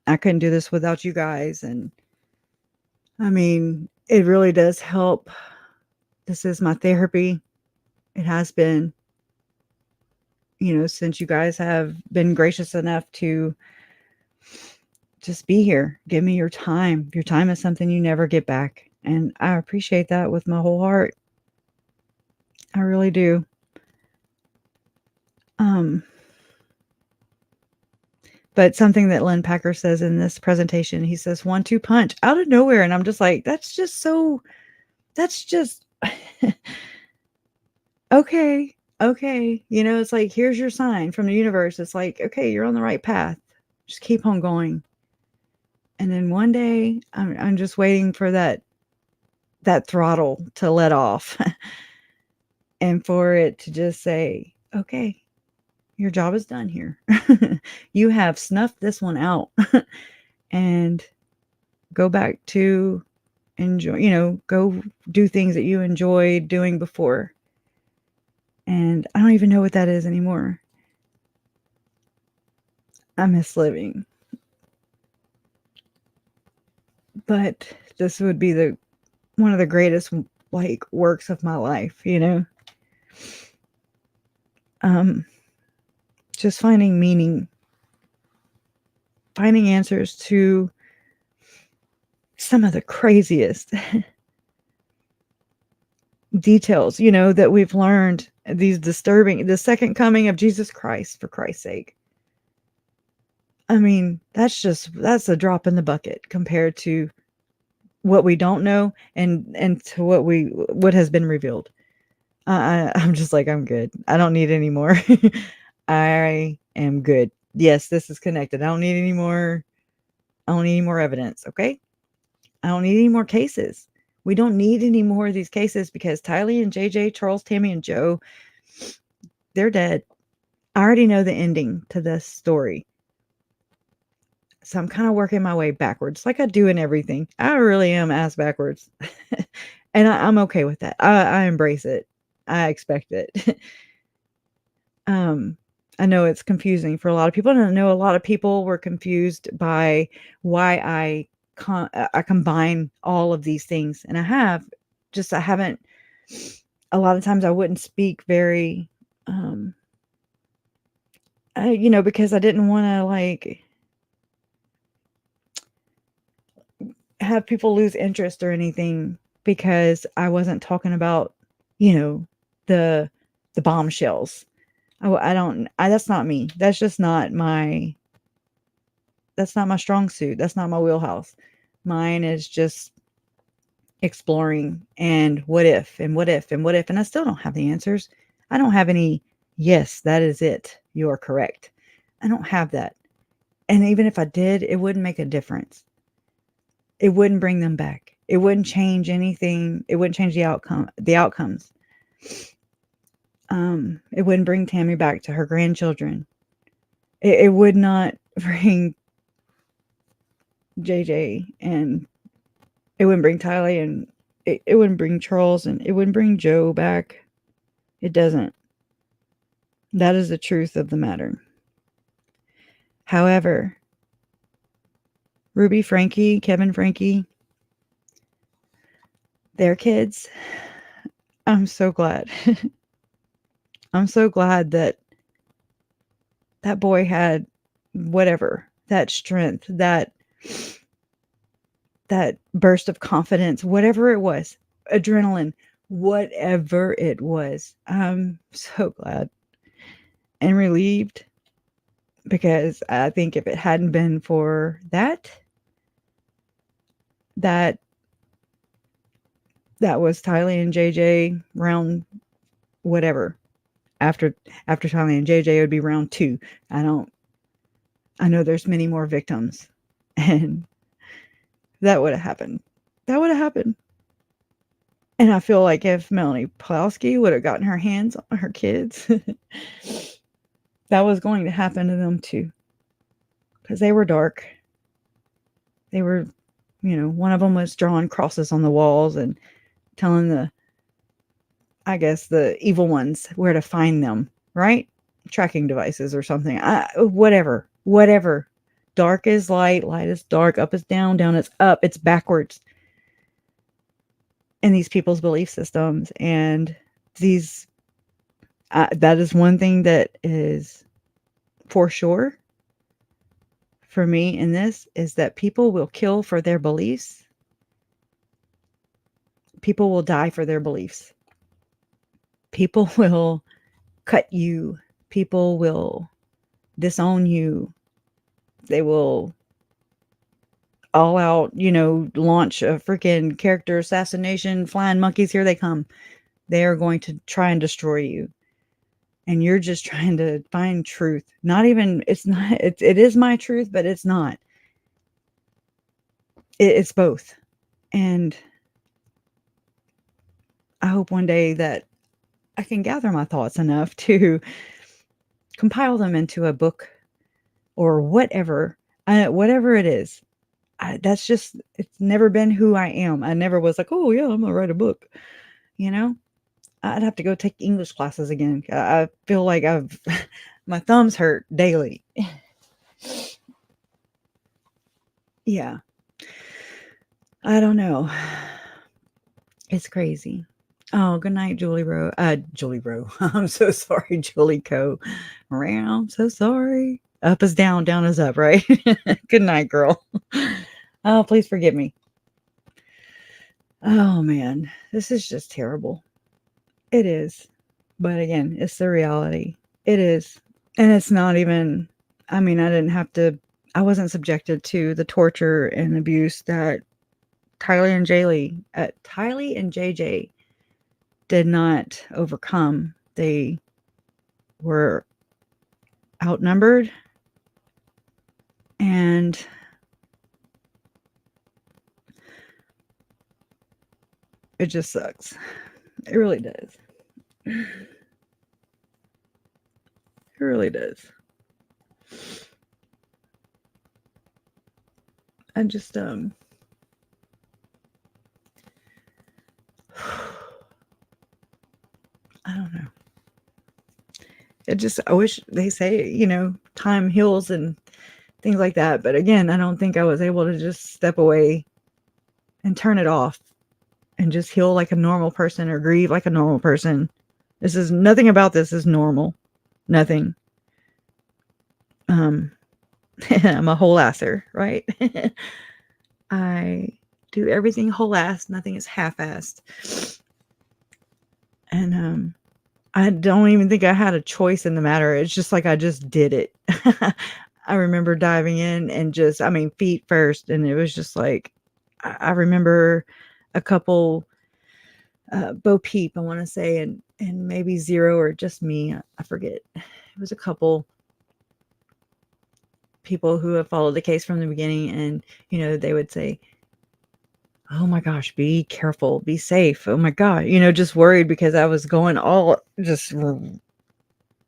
I couldn't do this without you guys. And I mean, it really does help. This is my therapy. It has been, since you guys have been gracious enough to just be here. Give me your time. Your time is something you never get back. And I appreciate that with my whole heart. I really do. But something that Lynn Packer says in this presentation, he says 1-2 punch out of nowhere. And I'm just like, that's just okay. okay, it's like, here's your sign from the universe. It's like, okay, you're on the right path. Just keep on going. And then one day I'm just waiting for that throttle to let off and for it to just say, okay, your job is done here. You have snuffed this one out. And go back to enjoy, go do things that you enjoyed doing before. And I don't even know what that is anymore. I miss living. But this would be one of the greatest works of my life, just finding meaning, finding answers to some of the craziest details, that we've learned, these disturbing, the second coming of Jesus Christ, for Christ's sake. I mean, that's a drop in the bucket compared to what we don't know and to what has been revealed. I'm just like, I'm good. I don't need any more. I am good. Yes, this is connected. I don't need any more evidence. Okay. I don't need any more cases. We don't need any more of these cases because Tylee and JJ, Charles, Tammy, and Joe, they're dead. I already know the ending to this story. So I'm kind of working my way backwards, like I do in everything. I really am ass backwards. And I'm okay with that. I embrace it. I expect it. I know it's confusing for a lot of people. And I know a lot of people were confused by why I combine all of these things. And I haven't, a lot of times I wouldn't speak very, because I didn't want to have people lose interest or anything, because I wasn't talking about, the bombshells. That's not me. That's not my strong suit. That's not my wheelhouse. Mine is just exploring and what if, and what if, and what if. And I still don't have the answers. I don't have any, yes, that is it. You are correct. I don't have that. And even if I did, it wouldn't make a difference. It wouldn't bring them back. It wouldn't change anything. It wouldn't change the outcomes. It wouldn't bring Tammy back to her grandchildren. It would not bring JJ, and it wouldn't bring Tylee, and it wouldn't bring Charles, and it wouldn't bring Joe back. It doesn't. That is the truth of the matter. However, Ruby Franke, Kevin Franke, their kids, I'm so glad. I'm so glad that boy had whatever, that strength, that burst of confidence, whatever it was, adrenaline, whatever it was. I'm so glad and relieved, because I think if it hadn't been for that was Tylee and JJ round whatever. After Tylee and JJ, it would be round 2. I know there's many more victims, and that would have happened. And I feel like if Melanie Pawlowski would have gotten her hands on her kids, that was going to happen to them too. Because they were dark. They were, one of them was drawing crosses on the walls and telling the evil ones where to find them, right? Tracking devices or something. Whatever. Dark is light, light is dark, up is down, down is up. It's backwards in these people's belief systems. And that is one thing that is for sure for me in this, is that people will kill for their beliefs. People will die for their beliefs. People will cut you. People will disown you. They will all out, launch a freaking character assassination, flying monkeys, here they come. They are going to try and destroy you. and you're just trying to find truth. Not even, it's not, it is my truth, but it's not. It's both. And I hope one day that I can gather my thoughts enough to compile them into a book or whatever, whatever it is. That's just, it's never been who I am. I never was like, oh yeah, I'm gonna write a book. You know, I'd have to go take English classes again. I feel like my thumbs hurt daily. Yeah. I don't know. It's crazy. Oh, good night, Julie Rowe. Julie Rowe. I'm so sorry, Julie Co. I'm so sorry. Up is down, down is up, right? Good night, girl. Oh, please forgive me. Oh man, this is just terrible. It is. But again, it's the reality. It is. And it's not even, I mean, I wasn't subjected to the torture and abuse that Tylee and JJ did not overcome. They were outnumbered, and it just sucks. It really does. It really does. I just I don't know. I wish they say, time heals and things like that. But again, I don't think I was able to just step away and turn it off and just heal like a normal person or grieve like a normal person. Nothing about this is normal. Nothing. I'm a whole asser, right? I do everything whole ass. Nothing is half-assed. And I don't even think I had a choice in the matter. It's just like I just did it. I remember diving in and feet first. And it was just like, I remember a couple, Bo Peep, I want to say, and maybe Zero or just me. I forget. It was a couple people who have followed the case from the beginning. And, they would say, oh my gosh, be careful, be safe. Oh my God, just worried because I was going just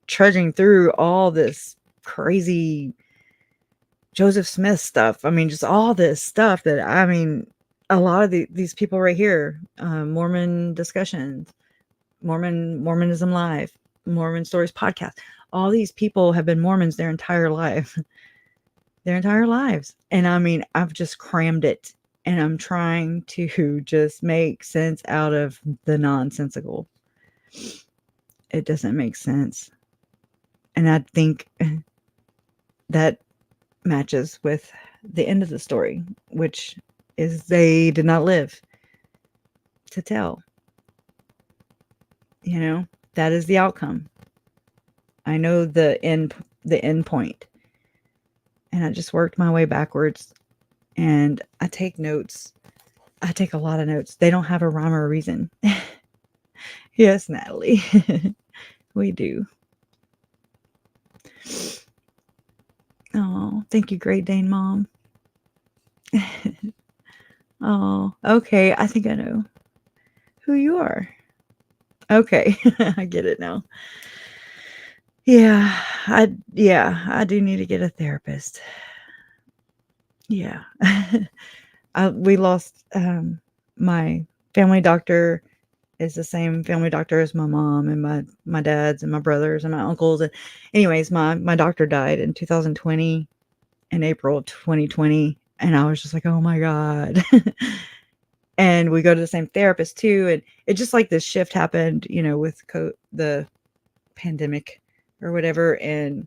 trudging through all this crazy Joseph Smith stuff. I mean, just all this stuff that, a lot of these people right here, Mormon discussions, Mormonism Live, Mormon Stories podcast, all these people have been Mormons their entire lives. And I've just crammed it. And I'm trying to just make sense out of the nonsensical. It doesn't make sense. And I think that matches with the end of the story, which is they did not live to tell. That is the outcome. I know the end point. And I just worked my way backwards. And I take notes. I take a lot of notes. They don't have a rhyme or a reason. Yes, Natalie. We do. Oh, thank you, Great Dane Mom. Oh, okay. I think I know who you are. Okay. I get it now. Yeah, I do need to get a therapist. Yeah. We lost my family doctor is the same family doctor as my mom and my dad's and my brothers and my uncles. And anyways, my doctor died in 2020, in April of 2020. And I was just like, oh my God. And we go to the same therapist too. And it just like this shift happened, with the pandemic or whatever. And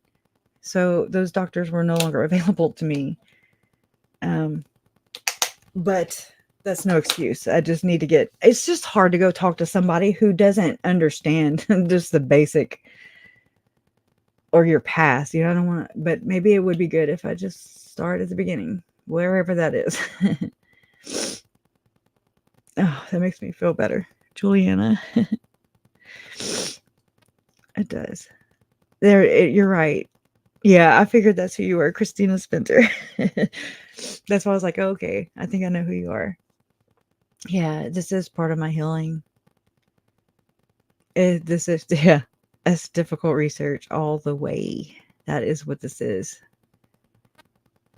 so those doctors were no longer available to me. But that's no excuse. I just need to it's just hard to go talk to somebody who doesn't understand just the basic or your past. I don't want to, but maybe it would be good if I just start at the beginning, wherever that is. Oh, that makes me feel better. Juliana. It does. You're right. Yeah, I figured that's who you were, Christina Spencer. That's why I was like, okay, I think I know who you are. Yeah, this is part of my healing. This is, yeah, that's difficult research all the way. That is what this is.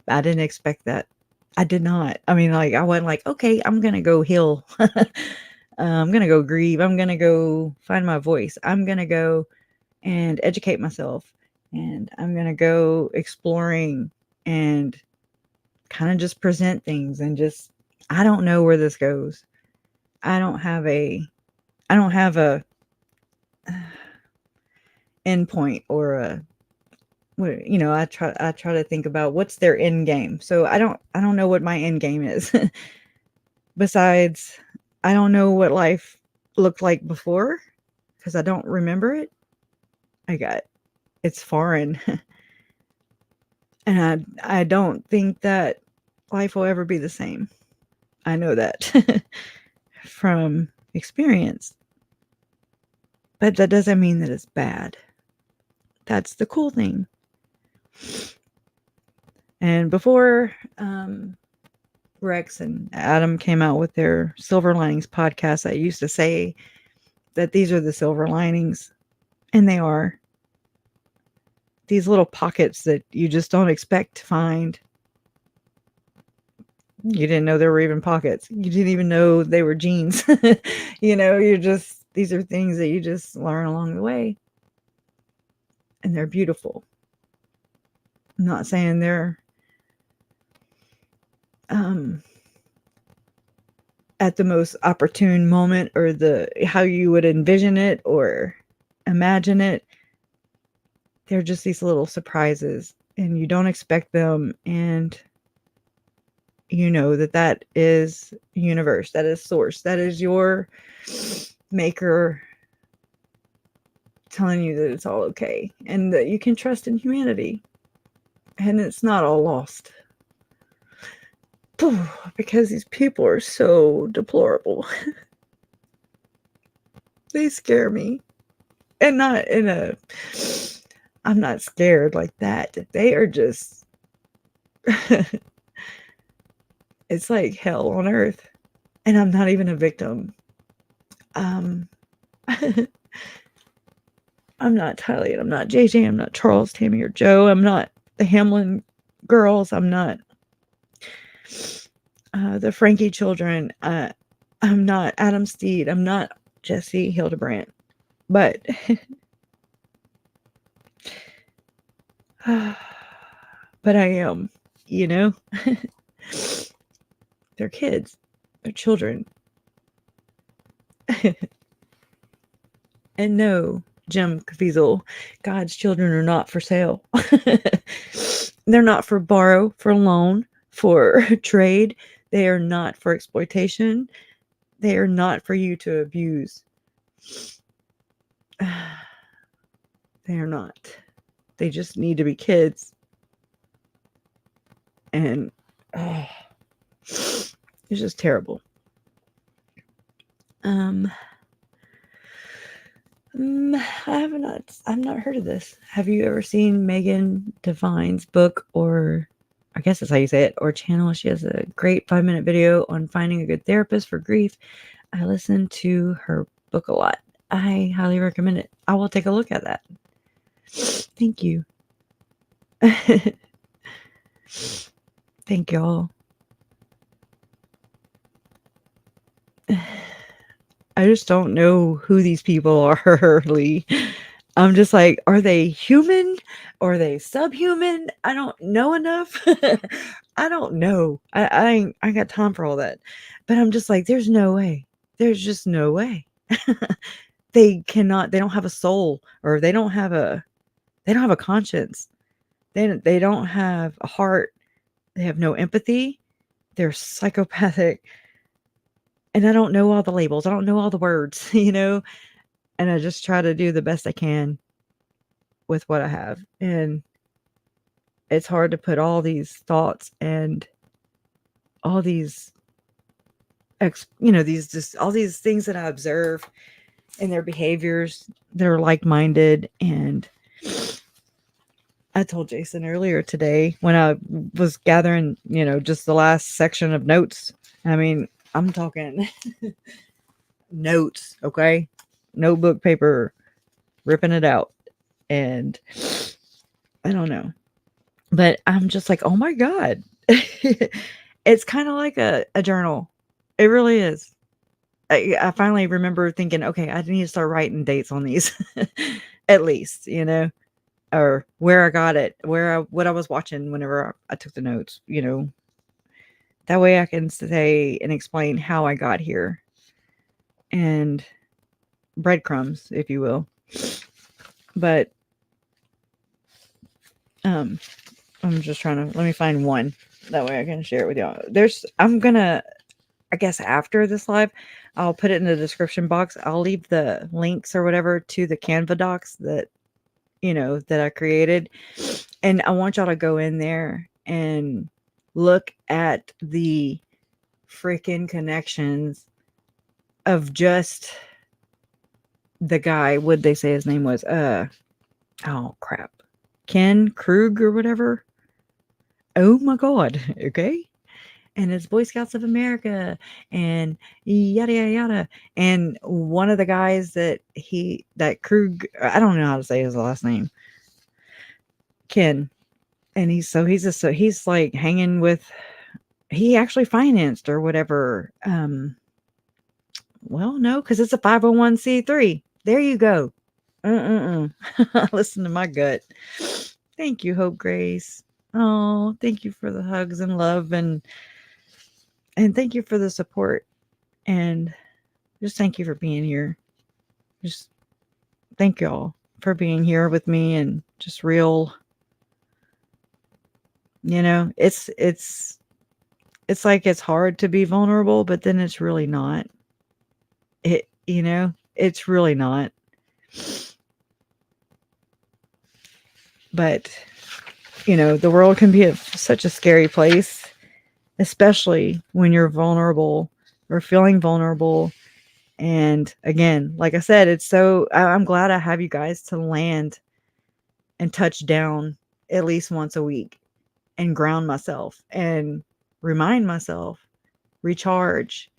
I didn't expect that. I did not. I mean, like, I went like, okay, I'm going to go heal. I'm going to go grieve. I'm going to go find my voice. I'm going to go and educate myself. And I'm going to go exploring and kind of just present things and just, I don't know where this goes. I don't have a endpoint or a, you know, I try to think about what's their end game. So I don't know what my end game is. Besides, I don't know what life looked like before because I don't remember it. It's foreign. And I don't think that life will ever be the same. I know that from experience. But that doesn't mean that it's bad. That's the cool thing. And before Rex and Adam came out with their Silver Linings podcast, I used to say that these are the silver linings. And they are. These little pockets that you just don't expect to find. You didn't know there were even pockets. You didn't even know they were jeans. You know, these are things that you just learn along the way. And they're beautiful. I'm not saying they're at the most opportune moment or how you would envision it or imagine it. They're just these little surprises and you don't expect them. And you know that is universe, that is source, that is your maker telling you that it's all okay and that you can trust in humanity and it's not all lost. Because these people are so deplorable. They scare me. And not in a... I'm not scared like that. They are just... It's like hell on earth. And I'm not even a victim. I'm not Tylee. I'm not JJ. I'm not Charles, Tammy, or Joe. I'm not the Hamlin girls. I'm not the Franke children. I'm not Adam Steed. I'm not Jesse Hildebrandt. But but I am, you know. They're kids. They're children. And no, Jim Caviezel, God's children are not for sale. They're not for borrow, for loan, for trade. They are not for exploitation. They are not for you to abuse. They are not. They just need to be kids. And it's just terrible. I've not heard of this. Have you ever seen Megan Devine's book, or I guess that's how you say it, or channel? She has a great 5-minute video on finding a good therapist for grief. I listen to her book a lot. I highly recommend it. I will take a look at that. Thank you. Thank y'all. I just don't know who these people are, Lee. I'm just like, are they human? Or are they subhuman? I don't know enough. I don't know. I ain't got time for all that. But I'm just like, there's no way. There's just no way. They don't have a soul, or they don't have a conscience. They don't have a heart. They have no empathy. They're psychopathic. And I don't know all the labels. I don't know all the words, you know, and I just try to do the best I can with what I have. And it's hard to put all these thoughts and all these, all these things that I observe in their behaviors that are like-minded and I told Jason earlier today when I was gathering, just the last section of notes. I mean, I'm talking notes, okay? Notebook paper, ripping it out. And I don't know. But I'm just like, oh my God. It's kind of like a journal. It really is. I finally remember thinking, okay, I need to start writing dates on these at least, or where I got it, what I was watching whenever I took the notes, that way I can say and explain how I got here and breadcrumbs, if you will. But, I'm just trying to, let me find one. That way I can share it with y'all. I guess after this live, I'll put it in the description box. I'll leave the links or whatever to the Canva docs that, that I created. And I want y'all to go in there and look at the freaking connections of just the guy. What'd they say his name was? Oh crap. Ken Krug or whatever. Oh my God. Okay. And it's Boy Scouts of America and yada, yada, yada. And one of the guys that Krug, I don't know how to say his last name, Ken. And he's like hanging with, he actually financed or whatever. Well, no, because it's a 501c3. There you go. Listen to my gut. Thank you, Hope Grace. Oh, thank you for the hugs and love and thank you for the support, and just thank you for being here. Just thank y'all for being here with me and just real, it's like it's hard to be vulnerable, but then it's really not. It's really not. But, the world can be such a scary place, especially when you're vulnerable or feeling vulnerable. And again, like I said, I'm glad I have you guys to land and touch down at least once a week and ground myself and remind myself, recharge,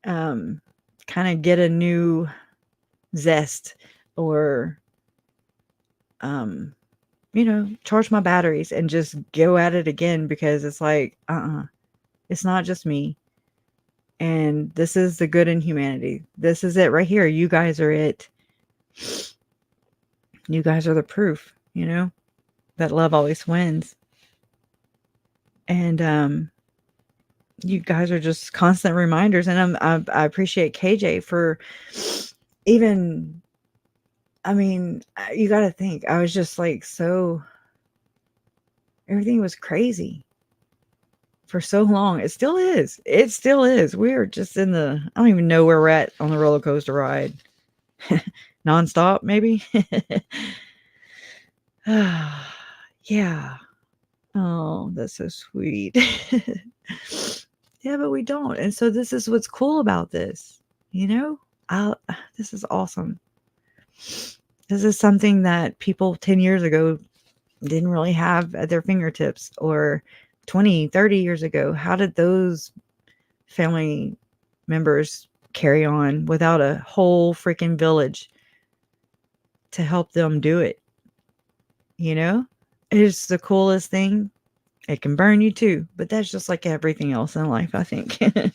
kind of get a new zest or, charge my batteries and just go at it again, because it's like, it's not just me. And this is the good in humanity. This is it right here. You guys are it. You guys are the proof, that love always wins. And, you guys are just constant reminders. And I appreciate KJ for even, you got to think, I was just like, everything was crazy for so long. It still is. We're just I don't even know where we're at on the roller coaster ride. Nonstop, maybe. Yeah. Oh, that's so sweet. Yeah, but we don't. And so this is what's cool about this. This is awesome. This is something that people 10 years ago didn't really have at their fingertips, or 20, 30 years ago. How did those family members carry on without a whole freaking village to help them do it? It's the coolest thing. It can burn you too, but that's just like everything else in life, I think. It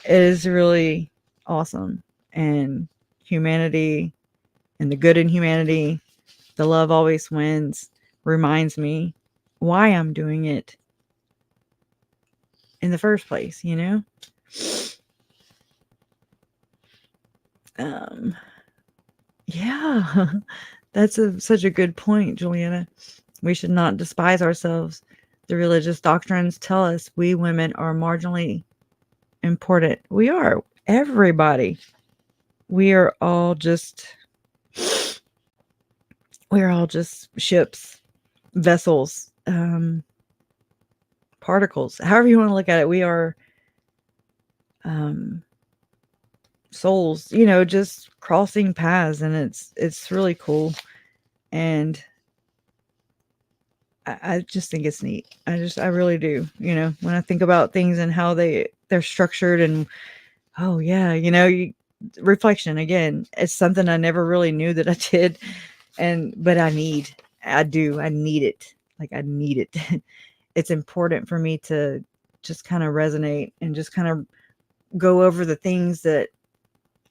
is really awesome. And humanity and the good in humanity, the love always wins, reminds me why I'm doing it in the first place, Yeah, that's such a good point, Juliana. We should not despise ourselves. The religious doctrines tell us we women are marginally important. We are. Everybody. We are all just ships, vessels, particles. However you want to look at it, we are souls, just crossing paths, and it's really cool. And I just think it's neat. I really do. You know, when I think about things and how they're structured and, oh yeah, you know, reflection again, it's something I never really knew that I did. But I need it. Like I need it. It's important for me to just kind of resonate and just kind of go over the things that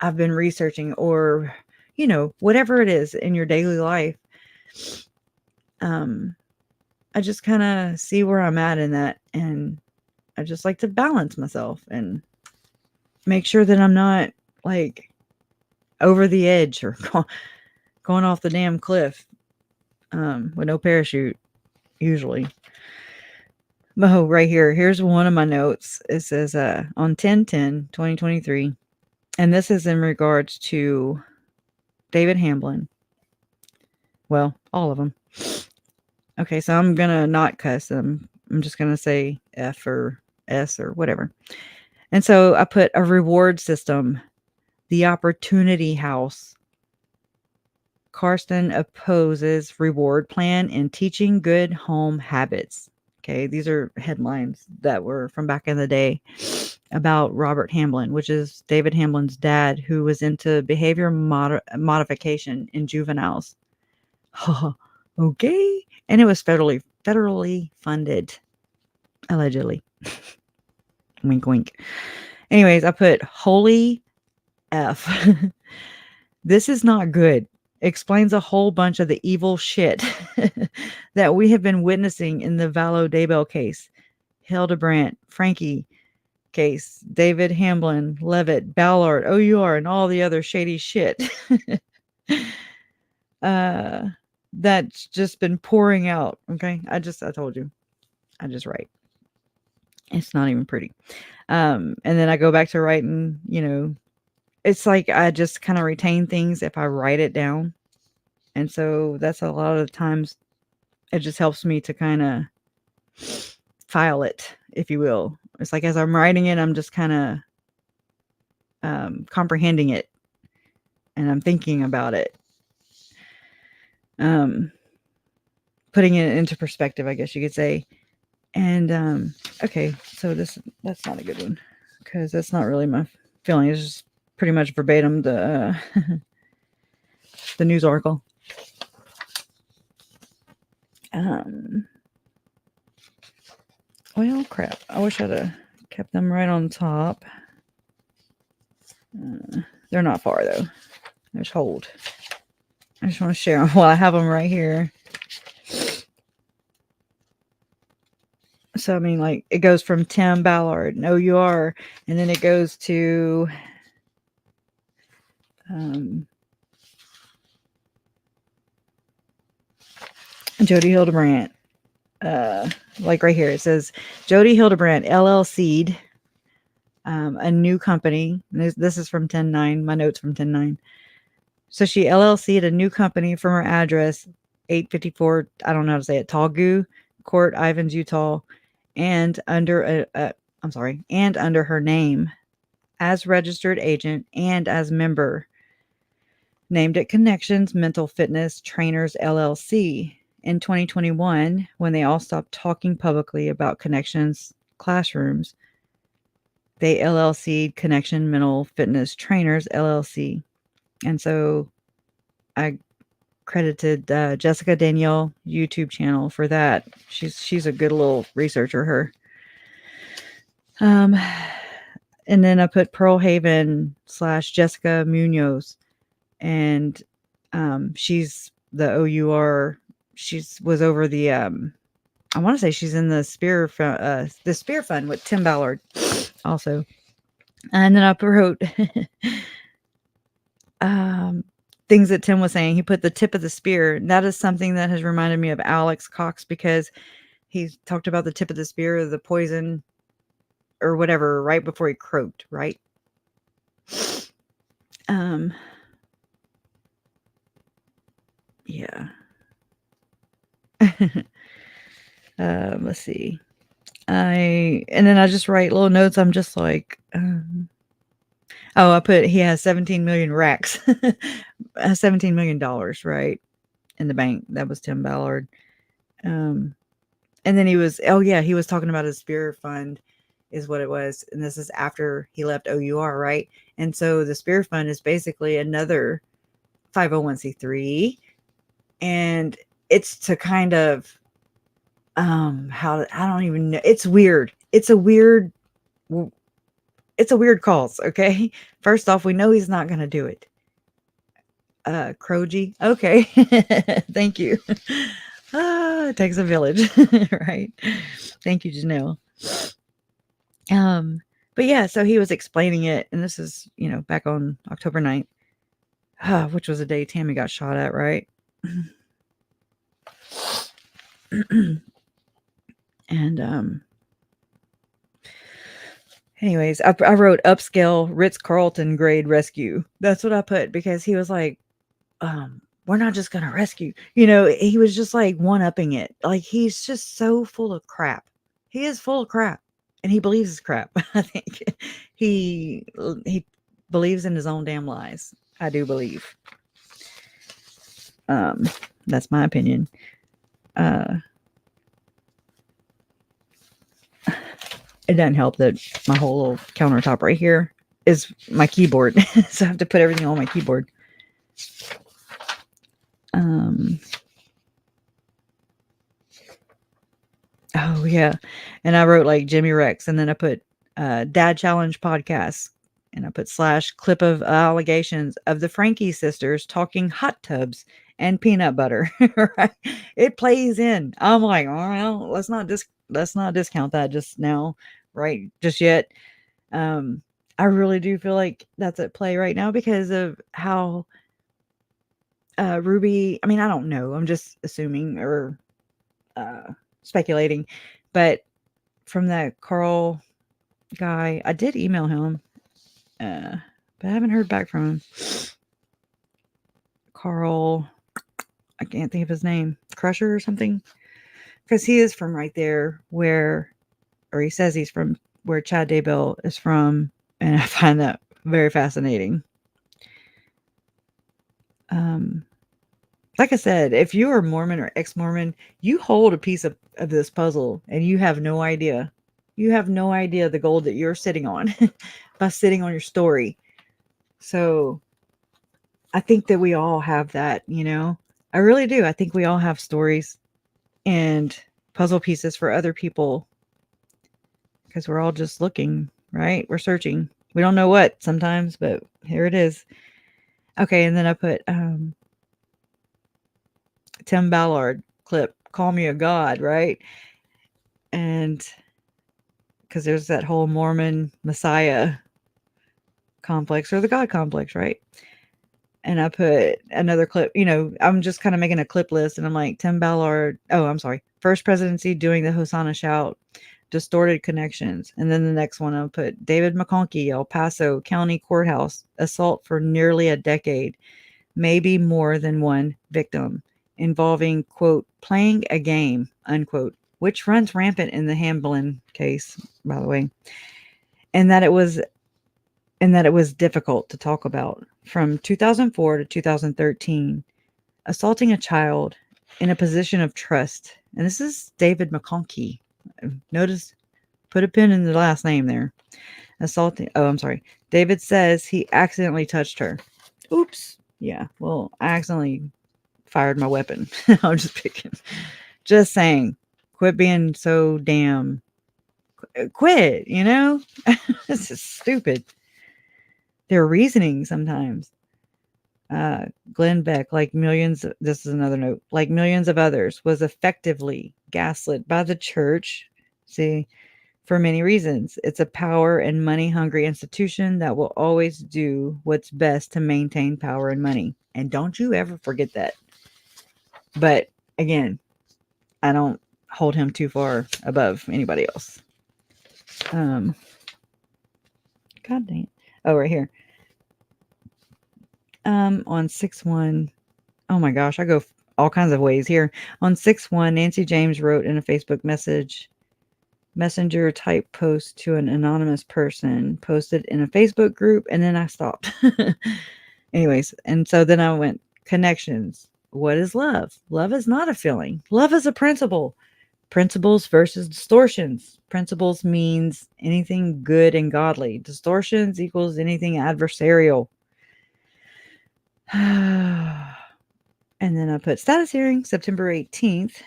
I've been researching, or, you know, whatever it is in your daily life. I just kind of see where I'm at in that, and I just like to balance myself and make sure that I'm not like over the edge or going off the damn cliff with no parachute usually. Oh, right here. Here's one of my notes. It says on 10/10/2023, and this is in regards to David Hamblin. Well, all of them. Okay, so I'm gonna not cuss them. I'm just gonna say F or S or whatever. And so I put a reward system, the Opportunity House. Karsten opposes reward plan in teaching good home habits. Okay, these are headlines that were from back in the day about Robert Hamblin, which is David Hamblin's dad, who was into behavior modification in juveniles. Okay, and it was federally funded, allegedly. Wink, wink. Anyways, I put holy F. This is not good. Explains a whole bunch of the evil shit that we have been witnessing in the Vallow-Daybell case, Hildebrandt, Franke case, David Hamblin-Leavitt, Ballard, OUR, and all the other shady shit that's just been pouring out. Okay, I told you, I just write. It's not even pretty. And then I go back to writing, you know, it's like I just kind of retain things if I write it down. And so that's a lot of times it just helps me to kind of file it, if you will. It's like as I'm writing it, I'm just kind of comprehending it, and I'm thinking about it. Putting it into perspective, I guess you could say. And okay, so that's not a good one, because that's not really my feeling. It's just pretty much verbatim the the news article. Well, crap. I wish I'd have kept them right on top. They're not far though. There's hold. I just want to share them while I have them right here. So, I mean, like, it goes from Tim Ballard and OUR, and then it goes to Jody Hildebrandt. Like right here, it says Jody Hildebrandt LLC'd a new company. This is from 10/9. My notes from 10/9. So she LLC'd a new company from her address, 854, I don't know how to say it, Tallgoo Court, Ivins, Utah, and under and under her name as registered agent and as member, named it Connections Mental Fitness Trainers LLC. In 2021, when they all stopped talking publicly about Connections classrooms, they LLC'd Connection Mental Fitness Trainers LLC. And so I credited Jessica Danielle YouTube channel for that. She's a good little researcher, her. And then I put Pearl Haven / Jessica Munoz, and she's the OUR. Was over the I want to say she's in the Spear Fund with Tim Ballard also. And then I wrote things that Tim was saying. He put the tip of the spear. And that is something that has reminded me of Alex Cox, because he talked about the tip of the spear, the poison or whatever, right before he croaked, right? Yeah. Let's see. And then I just write little notes. I'm just like, I put, he has 17 million racks, $17 million, right, in the bank. That was Tim Ballard. And then he was talking about his Spirit Fund is what it was. And this is after he left OUR, right? And so the Spirit Fund is basically another 501c3. And it's to kind of, I don't even know. It's weird. It's a weird cause. Okay. First off, we know he's not going to do it. Croji. Okay. Thank you. It takes a village, right? Thank you, Janelle. But yeah, so he was explaining it, and this is, back on October 9th, which was the day Tammy got shot at, right? And anyways, I wrote upscale Ritz-Carlton grade rescue. That's what I put, because he was like, we're not just gonna rescue. He was just like one-upping it. Like, he's just so full of crap. He is full of crap, and he believes his crap. I think he believes in his own damn lies. I do believe. That's my opinion. It doesn't help that my whole little countertop right here is my keyboard. So I have to put everything on my keyboard. Oh yeah. And I wrote like Jimmy Rex, and then I put Dad Challenge podcast, and I put / clip of allegations of the Franke sisters talking hot tubs and peanut butter. Right? It plays in. I'm like, oh, well, let's not discount that just now, right? Just yet. I really do feel like that's at play right now because of how Ruby, I mean, I don't know. I'm just assuming or speculating, but from that Carl guy, I did email him, but I haven't heard back from him. Carl, I can't think of his name, Crusher or something, because he is from right there or he says he's from where Chad Daybell is from, and I find that very fascinating. Like I said, if you are Mormon or ex-Mormon, you hold a piece of this puzzle, and you have no idea. You have no idea the gold that you're sitting on by sitting on your story. So I think that we all have that, I really do. I think we all have stories and puzzle pieces for other people, because we're all just looking, right? We're searching. We don't know what sometimes, but here it is. Okay, and then I put Tim Ballard clip, Call Me a God, right? And because there's that whole Mormon Messiah complex, or the God complex, right? And I put another clip, I'm just kind of making a clip list, and I'm like, Tim Ballard, First Presidency doing the Hosanna shout, distorted connections. And then the next one, I'll put David McConkey, El Paso County Courthouse, assault for nearly a decade, maybe more than one victim, involving, quote, playing a game, unquote, which runs rampant in the Hamblin case, by the way. And that it was difficult to talk about. From 2004 to 2013, assaulting a child in a position of trust. And this is David McConkey. Notice, put a pin in the last name there. David says he accidentally touched her. Oops. Yeah, well, I accidentally fired my weapon. I'm just picking. Just saying. Quit being so damn. Quit, This is stupid. Their reasoning sometimes. Glenn Beck, this is another note, like millions of others, was effectively gaslit by the church. See, for many reasons. It's a power and money hungry institution that will always do what's best to maintain power and money. And don't you ever forget that. But again, I don't hold him too far above anybody else. God dang it. Oh, right here. On 6/1, oh my gosh, I go all kinds of ways here. On 6/1, Nancy James wrote in a Facebook messenger type post to an anonymous person, posted in a Facebook group, and then I stopped. Anyways, and so then I went, connections. What is love? Love is not a feeling. Love is a principle. Principles versus distortions. Principles means anything good and godly. Distortions equals anything adversarial. And then I put status hearing, September 18th.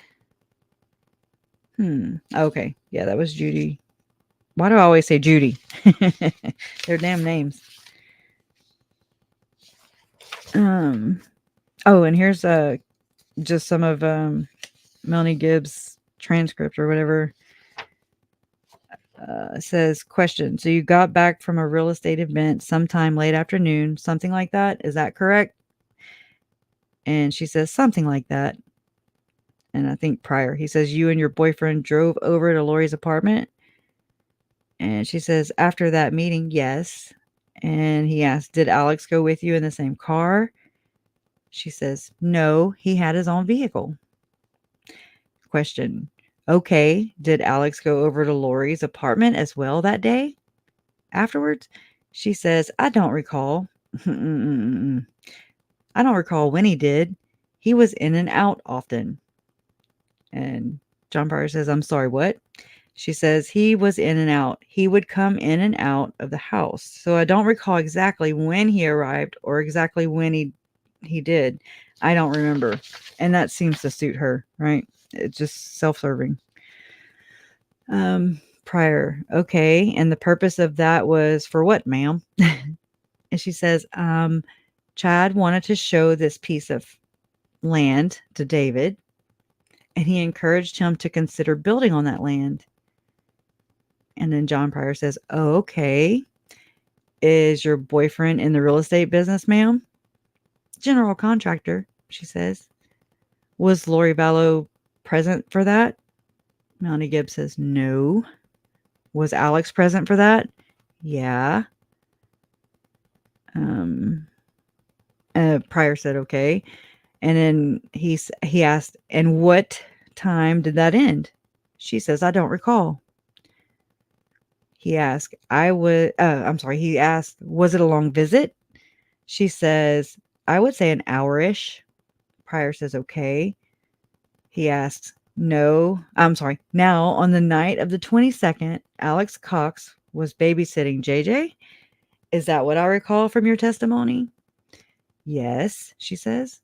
Okay. Yeah, that was Judy. Why do I always say Judy? Their damn names. Oh, and here's just some of Melanie Gibbs' transcript or whatever. Says, question. So you got back from a real estate event sometime late afternoon, something like that. Is that correct? And she says, something like that. And I think prior, he says, you and your boyfriend drove over to Lori's apartment. And she says, after that meeting, yes. And he asked, did Alex go with you in the same car? She says, no, he had his own vehicle. Question. Okay, did Alex go over to Lori's apartment as well that day? Afterwards, she says, I don't recall. I don't recall when he did. He was in and out often. And John Pryor says, I'm sorry, what? She says, he was in and out. He would come in and out of the house. So I don't recall exactly when he arrived or exactly when he did. I don't remember. And that seems to suit her, right? It's just self-serving. Pryor, okay. And the purpose of that was for what, ma'am? And she says, Chad wanted to show this piece of land to David, and he encouraged him to consider building on that land. And then John Pryor says, oh, okay. Is your boyfriend in the real estate business, ma'am? General contractor, she says. Was Lori Vallow present for that? Melanie Gibbs says, no. Was Alex present for that? Yeah. Pryor said, okay. And then he asked, and what time did that end? She says, I don't recall. He asked, he asked, was it a long visit? She says, I would say an hour-ish. Pryor says, okay. He asks, now on the night of the 22nd, Alex Cox was babysitting JJ. Is that what I recall from your testimony? Yes, she says.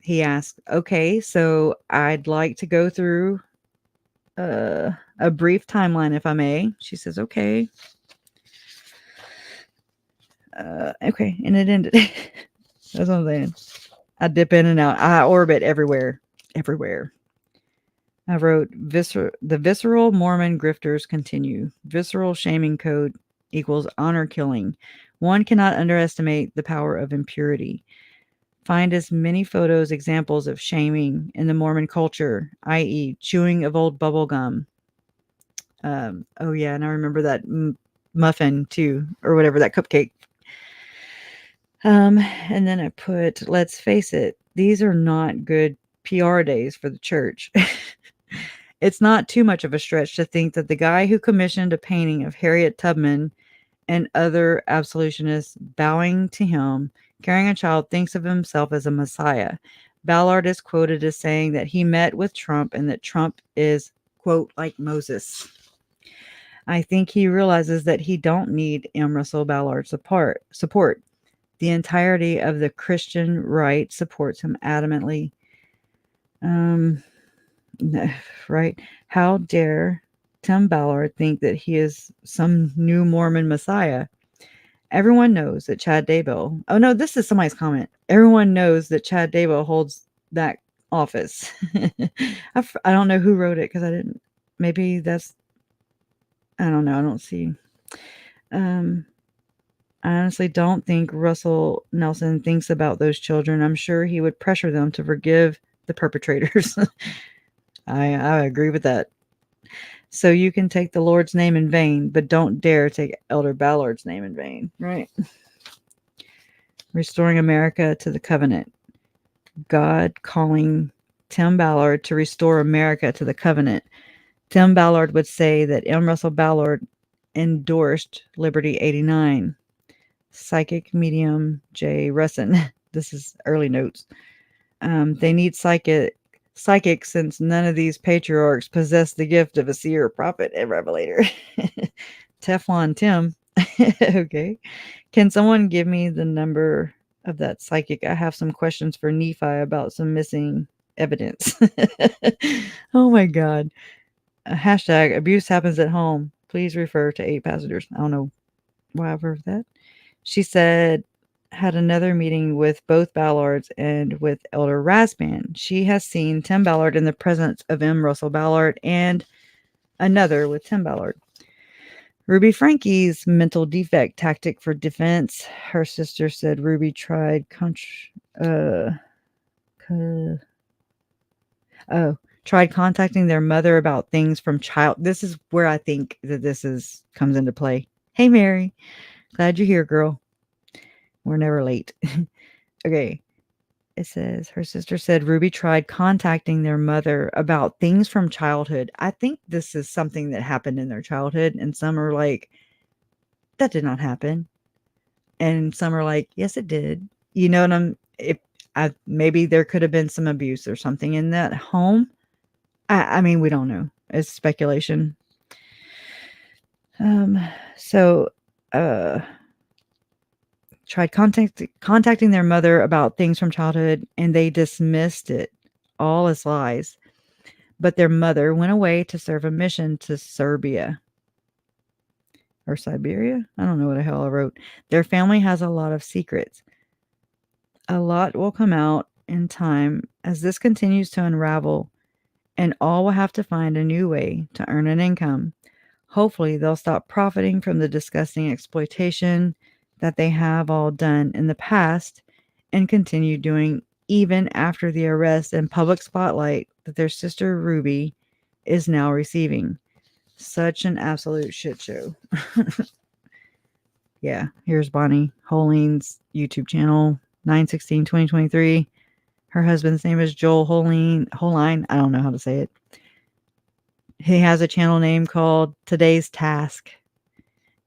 He asked, okay, so I'd like to go through a brief timeline, if I may. She says, okay. Okay, and it ended. That's what I'm saying. I dip in and out. I orbit everywhere. I wrote, the visceral Mormon grifters continue. Visceral shaming code equals honor killing. One cannot underestimate the power of impurity. Find as many photos, examples of shaming in the Mormon culture, i.e. chewing of old bubble gum. Oh yeah, and I remember that muffin too, or whatever, that cupcake. And then I put, let's face it, these are not good PR days for the church. It's not too much of a stretch to think that the guy who commissioned a painting of Harriet Tubman and other absolutionists bowing to him, carrying a child, thinks of himself as a messiah. Ballard is quoted as saying that he met with Trump and that Trump is, quote, like Moses. I think he realizes that he don't need M. Russell Ballard's support. The entirety of the Christian right supports him adamantly. Right? How dare Tim Ballard think that he is some new Mormon Messiah? Everyone knows that Chad Daybell. Oh no, this is somebody's comment. Everyone knows that Chad Daybell holds that office. I don't know who wrote it because I didn't. Maybe that's. I don't know. I don't see. I honestly don't think Russell Nelson thinks about those children. I'm sure he would pressure them to forgive the perpetrators. I agree with that. So you can take the Lord's name in vain, but don't dare take Elder Ballard's name in vain, right? Restoring America to the covenant. God calling Tim Ballard to restore America to the covenant. Tim Ballard would say that M. Russell Ballard endorsed Liberty 89. Psychic medium J. Russin. This is early notes. They need psychic psychic since none of these patriarchs possess the gift of a seer, prophet, and revelator. Teflon Tim. Okay. Can someone give me the number of that psychic? I have some questions for Nephi about some missing evidence. Oh my God. Hashtag abuse happens at home. Please refer to 8 passengers. I don't know why I've heard that. She said, had another meeting with both Ballards and with Elder Rasband. She has seen Tim Ballard in the presence of M. Russell Ballard and another with Tim Ballard. Ruby Frankie's mental defect tactic for defense. Her sister said Ruby tried contacting their mother about things from child. This is where I think that comes into play. Hey, Mary. Glad you're here, girl. We're never late. Okay. It says, her sister said Ruby tried contacting their mother about things from childhood. I think this is something that happened in their childhood. And some are like, that did not happen. And some are like, yes, it did. You know what maybe there could have been some abuse or something in that home. I mean, we don't know. It's speculation. Tried contacting their mother about things from childhood, and they dismissed it all as lies. But their mother went away to serve a mission to Serbia or Siberia. I don't know what the hell I wrote. Their family has a lot of secrets. A lot will come out in time as this continues to unravel, and all will have to find a new way to earn an income. Hopefully, they'll stop profiting from the disgusting exploitation that they have all done in the past and continue doing even after the arrest and public spotlight that their sister Ruby is now receiving. Such an absolute shit show. Yeah, here's Bonnie Holene's YouTube channel, 9/16/2023. Her husband's name is Joel Holine. I don't know how to say it. He has a channel name called Today's Task.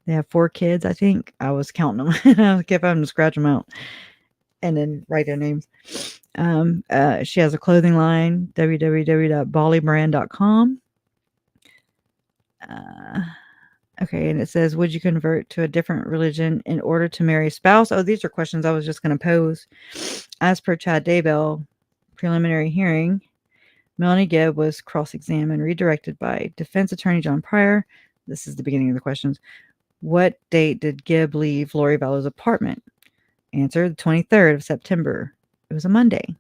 They have 4 kids, I think. I was counting them. I kept having to scratch them out and then write their names. She has a clothing line, www.ballybbrand.com. Okay, and it says, would you convert to a different religion in order to marry a spouse? Oh, these are questions I was just going to pose. As per Chad Daybell, preliminary hearing, Melanie Gibb was cross-examined, redirected by defense attorney John Pryor. This is the beginning of the questions. What date did Gibb leave Lori Vallow's apartment? Answer, the 23rd of September. It was a Monday.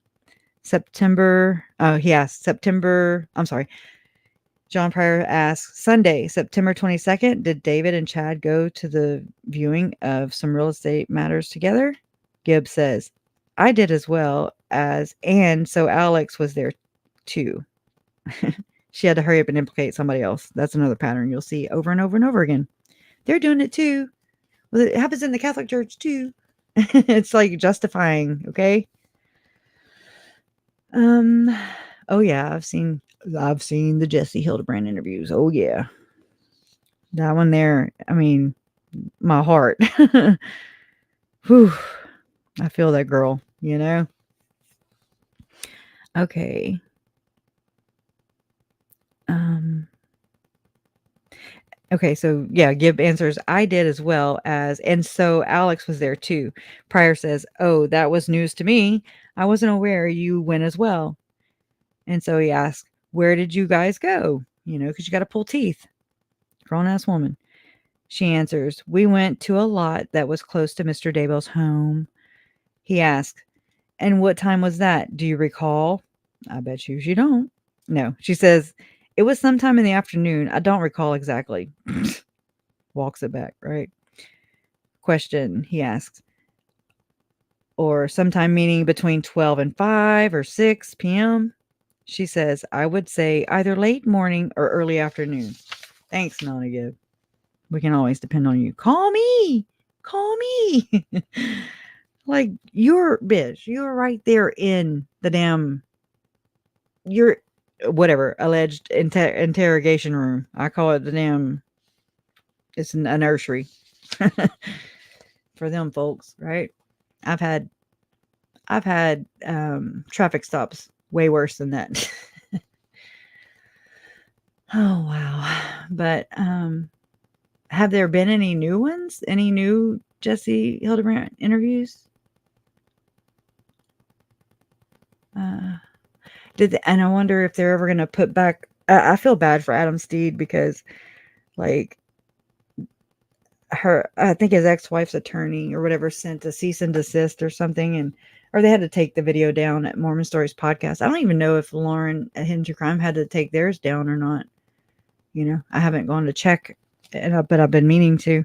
John Pryor asks, Sunday, September 22nd, did David and Chad go to the viewing of some real estate matters together? Gibb says, I did as well as, and so Alex was there too. She had to hurry up and implicate somebody else. That's another pattern you'll see over and over and over again. They're doing it too. Well, it happens in the Catholic Church too. It's like justifying, okay? Oh yeah, I've seen the Jesse Hildebrandt interviews. Oh yeah. That one there, I mean, my heart. Whew. I feel that girl, you know? Okay. Okay, so yeah, Gibb answers, I did as well as, and so Alex was there too. Pryor says, oh, that was news to me. I wasn't aware you went as well. And so he asks, where did you guys go? You know, because you got to pull teeth. Grown-ass woman. She answers, we went to a lot that was close to Mr. Daybell's home. He asks, and what time was that? Do you recall? I bet you don't. No, she says, it was sometime in the afternoon. I don't recall exactly. Walks it back, right? Question, he asks. Or sometime meaning between 12 and 5 or 6 p.m. She says, I would say either late morning or early afternoon. Thanks, Melanie Gibb. We can always depend on you. Call me. Like, you're, bitch, you're right there in the damn, you're, whatever, alleged interrogation room. I call it the damn, it's a nursery for them folks, right? I've had traffic stops way worse than that. Oh, wow. But have there been any new ones? Any new Jesse Hildebrandt interviews? And I wonder if they're ever going to put back. I feel bad for Adam Steed because, like, I think his ex-wife's attorney or whatever sent a cease and desist or something, or they had to take the video down at Mormon Stories podcast. I don't even know if Lauren at Hidden True Crime had to take theirs down or not. I haven't gone to check, but I've been meaning to.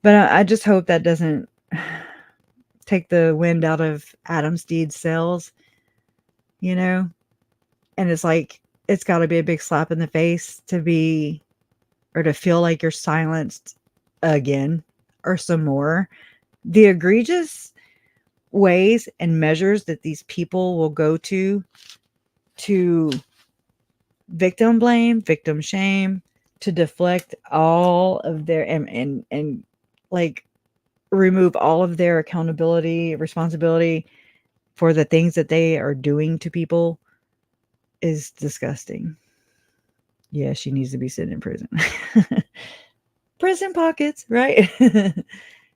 But I just hope that doesn't take the wind out of Adam Steed's sails, And it's like, it's got to be a big slap in the face to feel like you're silenced again or some more. The egregious ways and measures that these people will go to victim blame, victim shame, to deflect all of their and like remove all of their accountability, responsibility for the things that they are doing to people is disgusting. Yeah, she needs to be sitting in prison. Prison pockets, right?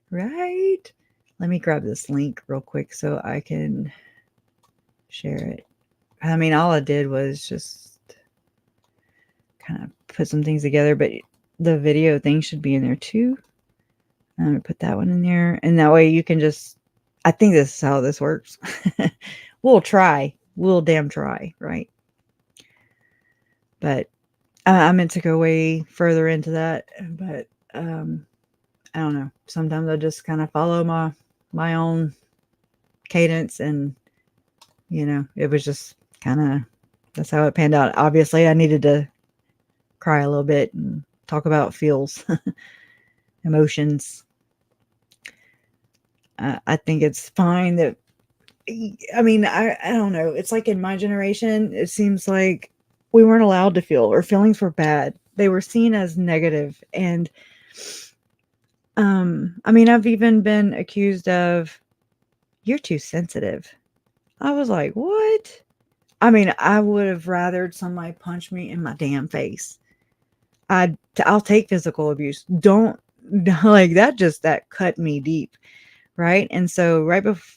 Right. Let me grab this link real quick so I can share it. I mean, all I did was just kind of put some things together, but the video thing should be in there too. I'm going to put that one in there. And that way you can I think this is how this works. We'll try. We'll damn try, right? But I meant to go way further into that, but I don't know. Sometimes I just kind of follow my own cadence, and it was just kind of, that's how it panned out. Obviously, I needed to cry a little bit and talk about feels, emotions. I think it's fine that, I mean, I don't know. It's like in my generation, it seems like we weren't allowed to feel, or feelings were bad. They were seen as negative. And I mean, I've even been accused of, you're too sensitive. I was like, what? I mean, I would have rathered somebody punch me in my damn face. I'll take physical abuse. Don't, like, that cut me deep. Right. And so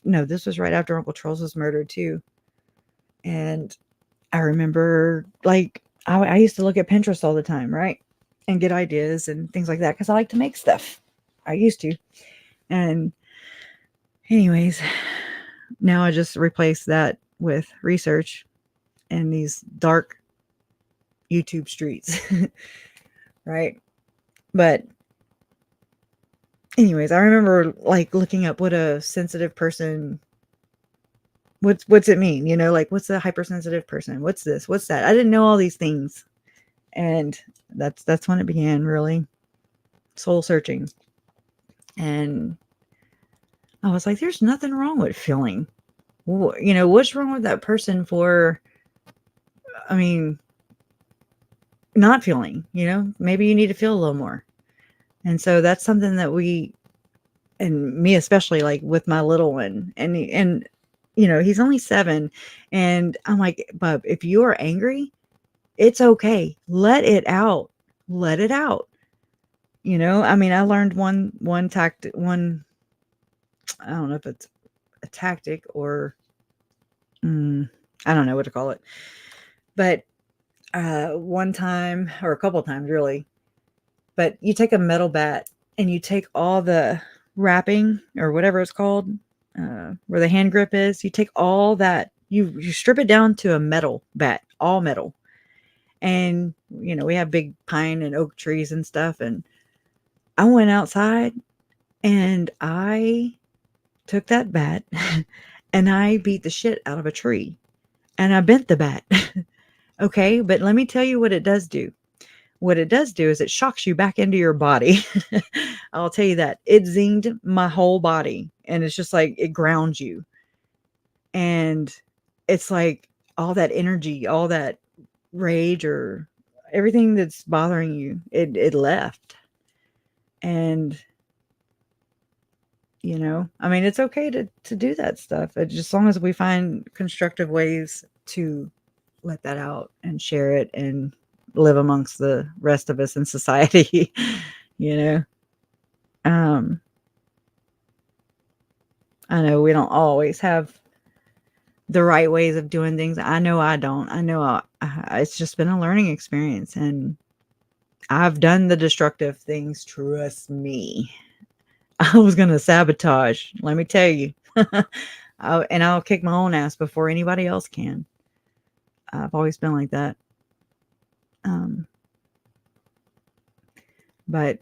this was right after Uncle Charles was murdered too. And I remember, like, I used to look at Pinterest all the time, right? And get ideas and things like that, because I like to make stuff. I used to. And anyways, now I just replace that with research and these dark YouTube streets. Right. But anyways, I remember, like, looking up what a sensitive person, what's it mean? Like, what's a hypersensitive person? What's this? What's that? I didn't know all these things. And that's when it began, really soul searching. And I was like, there's nothing wrong with feeling. What's wrong with that person for, I mean, not feeling, maybe you need to feel a little more. And so that's something that and me especially, like with my little one, and he's only 7, and I'm like, Bub, if you are angry, it's okay. Let it out. Let it out. I mean, I learned one tactic, I don't know if it's a tactic or, I don't know what to call it, but one time, or a couple times really, but you take a metal bat and you take all the wrapping or whatever it's called, where the hand grip is, you take all that, you strip it down to a metal bat, all metal. And, we have big pine and oak trees and stuff. And I went outside and I took that bat and I beat the shit out of a tree and I bent the bat. Okay. But let me tell you what it does do. What it does do is it shocks you back into your body. I'll tell you that. It zinged my whole body, and it's just like, it grounds you. And it's like all that energy, all that rage, or everything that's bothering you, it left. And I mean, it's okay to do that stuff. Just as long as we find constructive ways to let that out and share it and live amongst the rest of us in society. You know, I know we don't always have the right ways of doing things. I know I don't. I know it's just been a learning experience, and I've done the destructive things. Trust me. I was going to sabotage. Let me tell you. And I'll kick my own ass before anybody else can. I've always been like that. But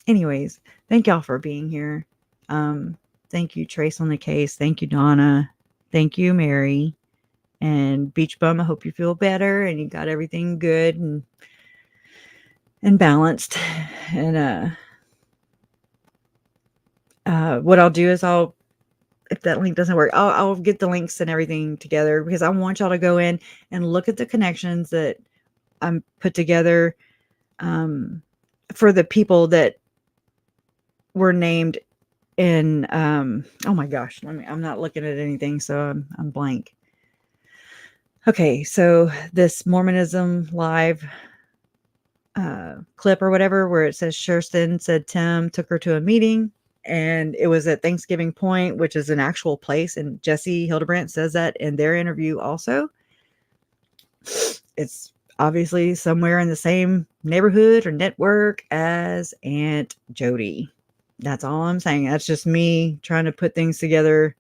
anyways, thank y'all for being here. Thank you, Trace on the case. Thank you, Donna. Thank you, Mary. And Beach Bum, I hope you feel better and you got everything good and balanced. And what I'll do is if that link doesn't work, I'll get the links and everything together, because I want y'all to go in and look at the connections that I'm put together for the people that were named in oh my gosh, I'm not looking at anything, so I'm blank. Okay, so this Mormonism live clip or whatever, where it says Sherston said Tim took her to a meeting, and it was at Thanksgiving Point, which is an actual place, and Jesse Hildebrandt says that in their interview also. It's obviously somewhere in the same neighborhood or network as Aunt Jody. That's all I'm saying. That's just me trying to put things together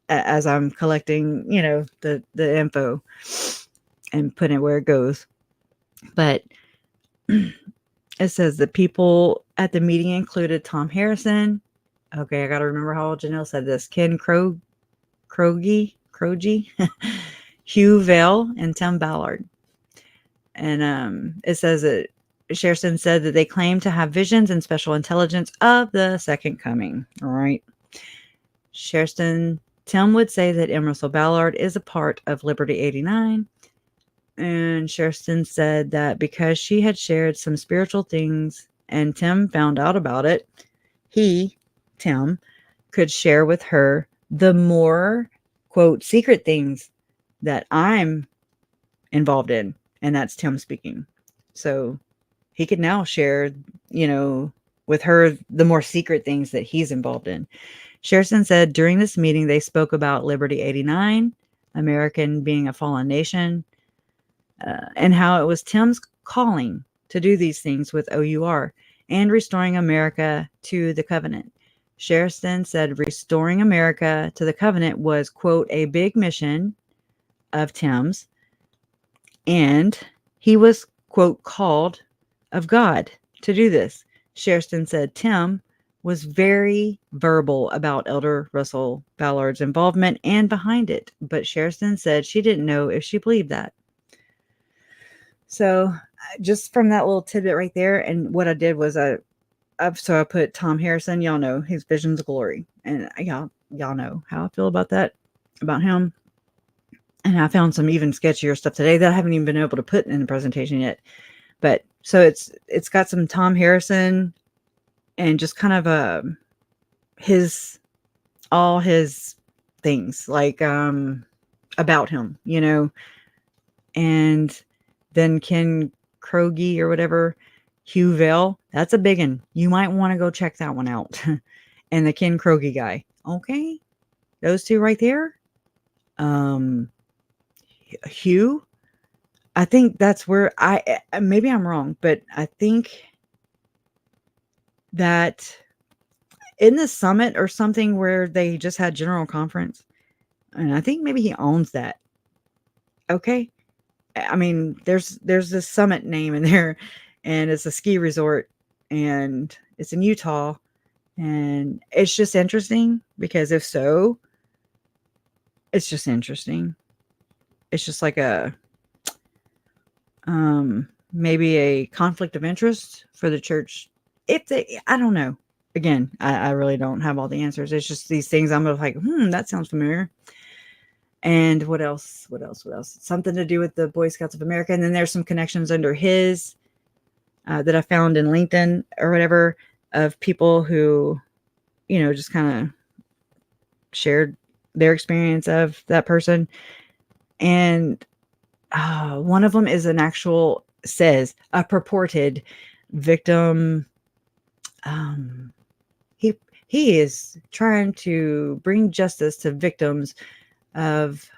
as I'm collecting, the info and putting it where it goes. But it says the people at the meeting included Tom Harrison. Okay, I got to remember how Janelle said this. Ken Krogi, Hugh Vale, and Tim Ballard. And it says that Sherston said that they claim to have visions and special intelligence of the second coming. All right. Tim would say that Emerson Ballard is a part of Liberty 89. And Sherston said that because she had shared some spiritual things and Tim found out about it, Tim, could share with her the more, quote, secret things that I'm involved in. And that's Tim speaking. So he could now share, with her the more secret things that he's involved in. Sherston said during this meeting, they spoke about Liberty 89, American being a fallen nation, and how it was Tim's calling to do these things with OUR and restoring America to the covenant. Sherston said restoring America to the covenant was, quote, a big mission of Tim's, and he was, quote, called of God to do this. Sherston said Tim was very verbal about Elder Russell Ballard's involvement and behind it, but Sherston said she didn't know if she believed that. So just from that little tidbit right there, and what I did was I put Tom Harrison. Y'all know his Visions of Glory, and y'all know how I feel about that, about him. And I found some even sketchier stuff today that I haven't even been able to put in the presentation yet. But so it's got some Tom Harrison and just kind of all his things like about him, and then Ken Krogi or whatever, Hugh Vale, that's a big one. You might want to go check that one out. And the Ken Krogi guy. Okay. Those two right there. Hugh, I think that's where maybe I'm wrong, but I think that in the summit or something where they just had general conference, and I think maybe he owns that. Okay. I mean, there's this summit name in there, and it's a ski resort, and it's in Utah, and it's just interesting because if so, it's just interesting. It's just like a maybe a conflict of interest for the church. I don't know. Again, I really don't have all the answers. It's just these things I'm like, that sounds familiar. And what else? Something to do with the Boy Scouts of America. And then there's some connections under his that I found in LinkedIn or whatever of people who, just kind of shared their experience of that person. And one of them is says a purported victim. He is trying to bring justice to victims of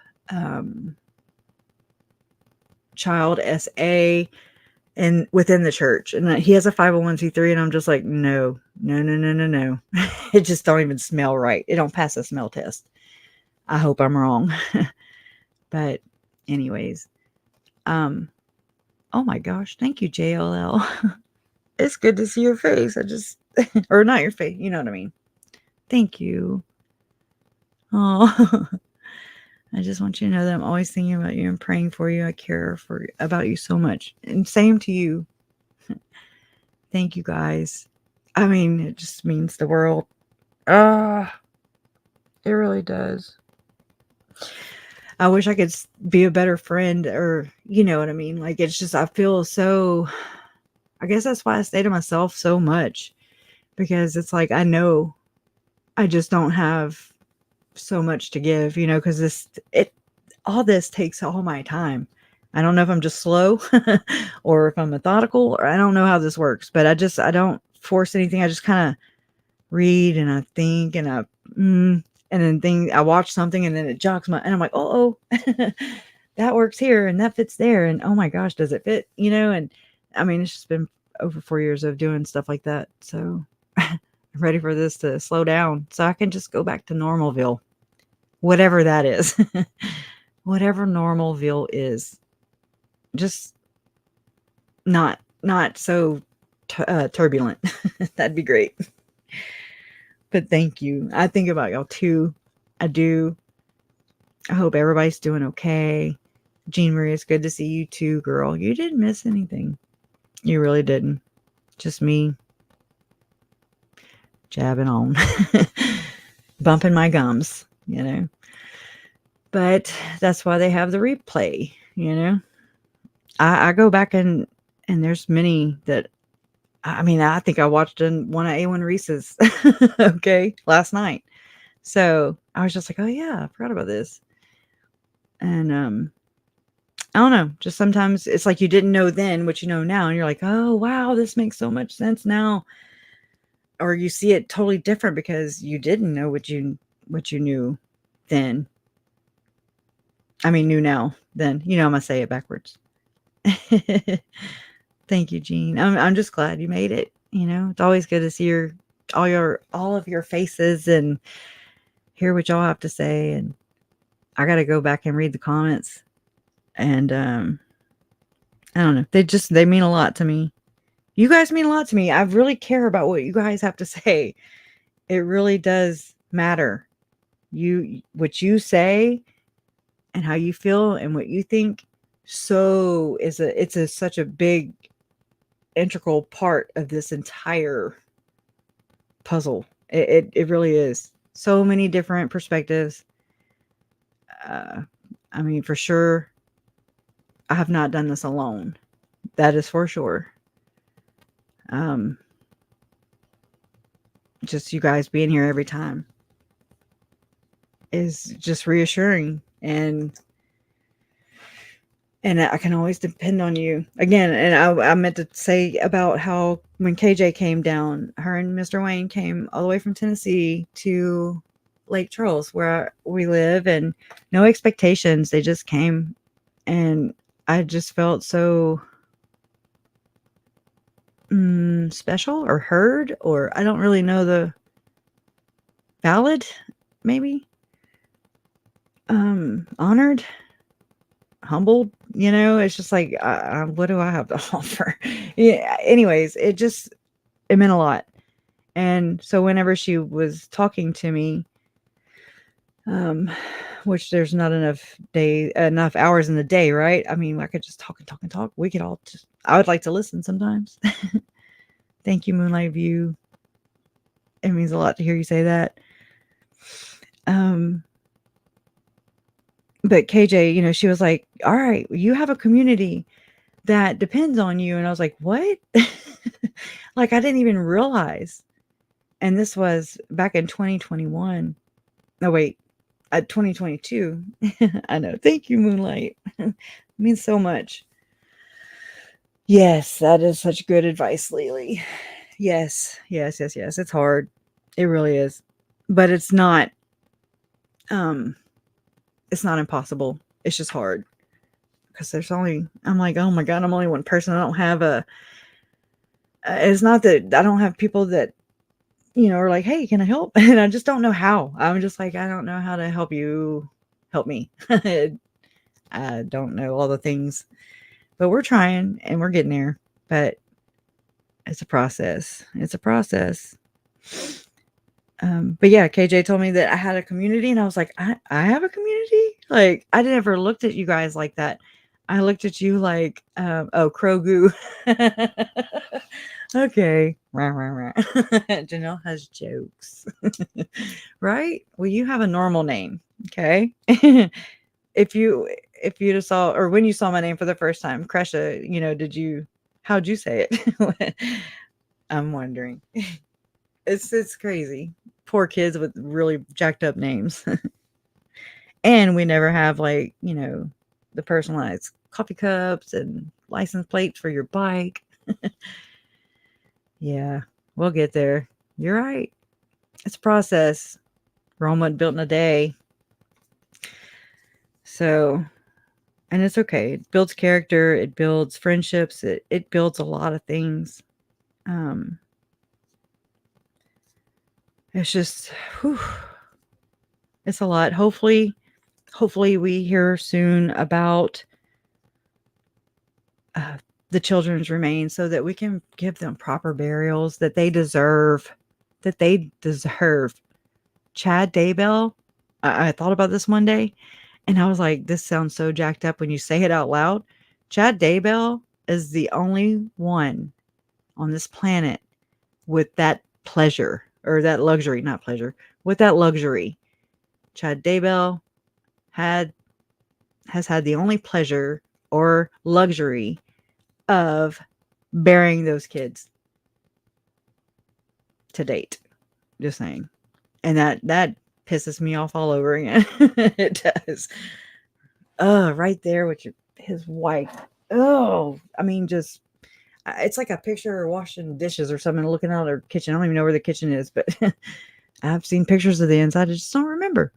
child SA and within the church. And he has a 501c3, and I'm just like, no. It just don't even smell right. It don't pass the smell test. I hope I'm wrong. But anyways, oh my gosh, thank you, JLL. It's good to see your face. Or not your face, you know what I mean. Thank you. Oh, I just want you to know that I'm always thinking about you and praying for you. I care about you so much. And same to you. Thank you, guys. I mean, it just means the world. It really does. I wish I could be a better friend, or you know what I mean? Like, it's just, I feel so, I guess that's why I stay to myself so much, because it's like, I know I just don't have so much to give, you know, because all this takes all my time. I don't know if I'm just slow or if I'm methodical, or I don't know how this works, but I don't force anything. I just kind of read and I think and and then I watch something and then it jogs and I'm like, oh, that works here and that fits there. And oh my gosh, does it fit? You know? And I mean, it's just been over 4 years of doing stuff like that. So I'm ready for this to slow down so I can just go back to Normalville, whatever that is, whatever Normalville is. Just not so turbulent. That'd be great. But thank you. I think about y'all too. I do. I hope everybody's doing okay. Jean Marie, it's good to see you too, girl. You didn't miss anything. You really didn't. Just me jabbing on, bumping my gums, you know. But that's why they have the replay, you know. I go back and there's many that, I mean, I think I watched one of A1 Reese's, okay, last night. So I was just like, oh yeah, I forgot about this. And I don't know, just sometimes it's like you didn't know then what you know now, and you're like, oh wow, this makes so much sense now. Or you see it totally different because you didn't know what you knew then. I mean, knew now, then. You know, I'm gonna say it backwards. Thank you, Jean. I'm just glad you made it. You know, it's always good to see all of your faces and hear what y'all have to say. And I got to go back and read the comments. And I don't know. They mean a lot to me. You guys mean a lot to me. I really care about what you guys have to say. It really does matter. What you say and how you feel and what you think. So it's such a big integral part of this entire puzzle. It really is. So many different perspectives. I mean, for sure, I have not done this alone. That is for sure. Just you guys being here every time is just reassuring, and I can always depend on you again. And I meant to say about how when KJ came down, her and Mr. Wayne came all the way from Tennessee to Lake Charles, where we live, and no expectations. They just came, and I just felt so special or heard, or I don't really know the valid, maybe. Honored, humbled, you know. It's just like, what do I have to offer? Yeah. Anyways, it meant a lot. And so whenever she was talking to me, which there's not enough hours in the day, right? I mean, I could just talk and talk and talk. We could all I would like to listen sometimes. Thank you, Moonlight View. It means a lot to hear you say that. But KJ, you know, she was like, all right, you have a community that depends on you. And I was like, what? Like, I didn't even realize. And this was back in 2021. No, wait, at 2022. I know. Thank you, Moonlight. It means so much. Yes, that is such good advice, Lily. Yes. It's hard. It really is. But it's not impossible. It's just hard. Because I'm like, oh my God, I'm only one person. I don't have it's not that I don't have people that, are like, hey, can I help? And I just don't know how. I'm just like, I don't know how to help you. Help me. I don't know all the things, but we're trying and we're getting there. But it's a process. But yeah, KJ told me that I had a community, and I was like, I have a community? Like, I never looked at you guys like that. I looked at you like, oh, Krogu. Okay. Janelle has jokes. Right? Well, you have a normal name. Okay. If you just saw, or when you saw my name for the first time, Kresha, how'd you say it? I'm wondering. It's crazy. Poor kids with really jacked up names. And we never have the personalized coffee cups and license plates for your bike. Yeah, we'll get there. You're right. It's a process. Rome wasn't built in a day. So, and it's okay. It builds character. It builds friendships. It builds a lot of things. It's just, it's a lot. Hopefully we hear soon about the children's remains so that we can give them proper burials that they deserve. Chad Daybell, I thought about this one day, and I was like, this sounds so jacked up when you say it out loud. Chad Daybell is the only one on this planet with that pleasure, or that luxury, not pleasure, with that luxury. Chad Daybell has had the only pleasure or luxury of burying those kids to date. Just saying. And that pisses me off all over again. It does. Right there with his wife. Oh, I mean, just, it's like a picture of washing dishes or something, looking out of their kitchen. I don't even know where the kitchen is, but I've seen pictures of the inside. I just don't remember.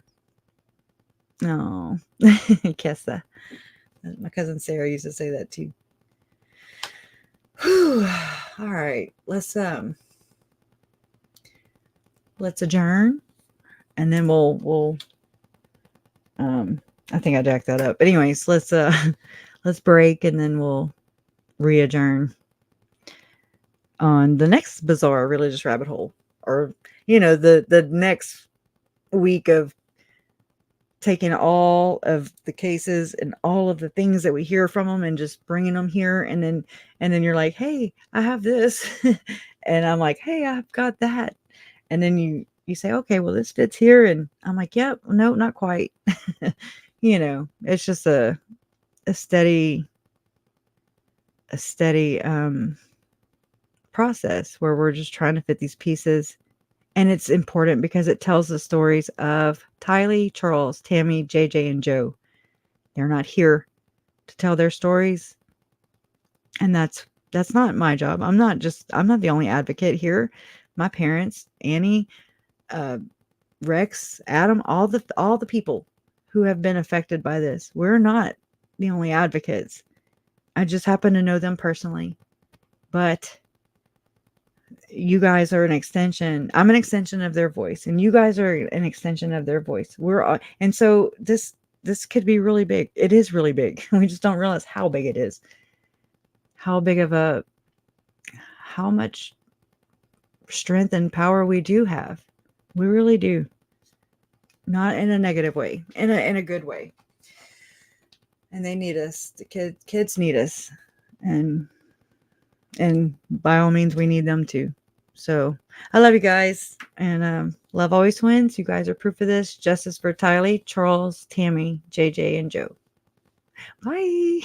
No, Kessa. My cousin Sarah used to say that too. Whew. All right, let's adjourn, and then we'll I think I jacked that up. But anyways, let's break, and then we'll re-adjourn on the next bizarre religious rabbit hole, or the next week of taking all of the cases and all of the things that we hear from them and just bringing them here. And then you're like, hey, I have this. And I'm like, hey, I've got that. And then you say, okay, well, this fits here. And I'm like, yep, no, not quite. It's just a steady process where we're just trying to fit these pieces. And it's important because it tells the stories of Tylee, Charles, Tammy, JJ, and Joe. They're not here to tell their stories. And that's not my job. I'm not the only advocate here. My parents, Annie, Rex, Adam, all the people who have been affected by this. We're not the only advocates. I just happen to know them personally. But you guys are an extension. I'm an extension of their voice, and you guys are an extension of their voice. We're all, and so this could be really big. It is really big. We just don't realize how big it is. How much strength and power we do have. We really do. Not in a negative way, in a good way. And they need us. The kids need us, and by all means, we need them too. So I love you guys, and love always wins. You guys are proof of this. Justice for Tylee, Charles, Tammy, JJ, and Joe. Bye.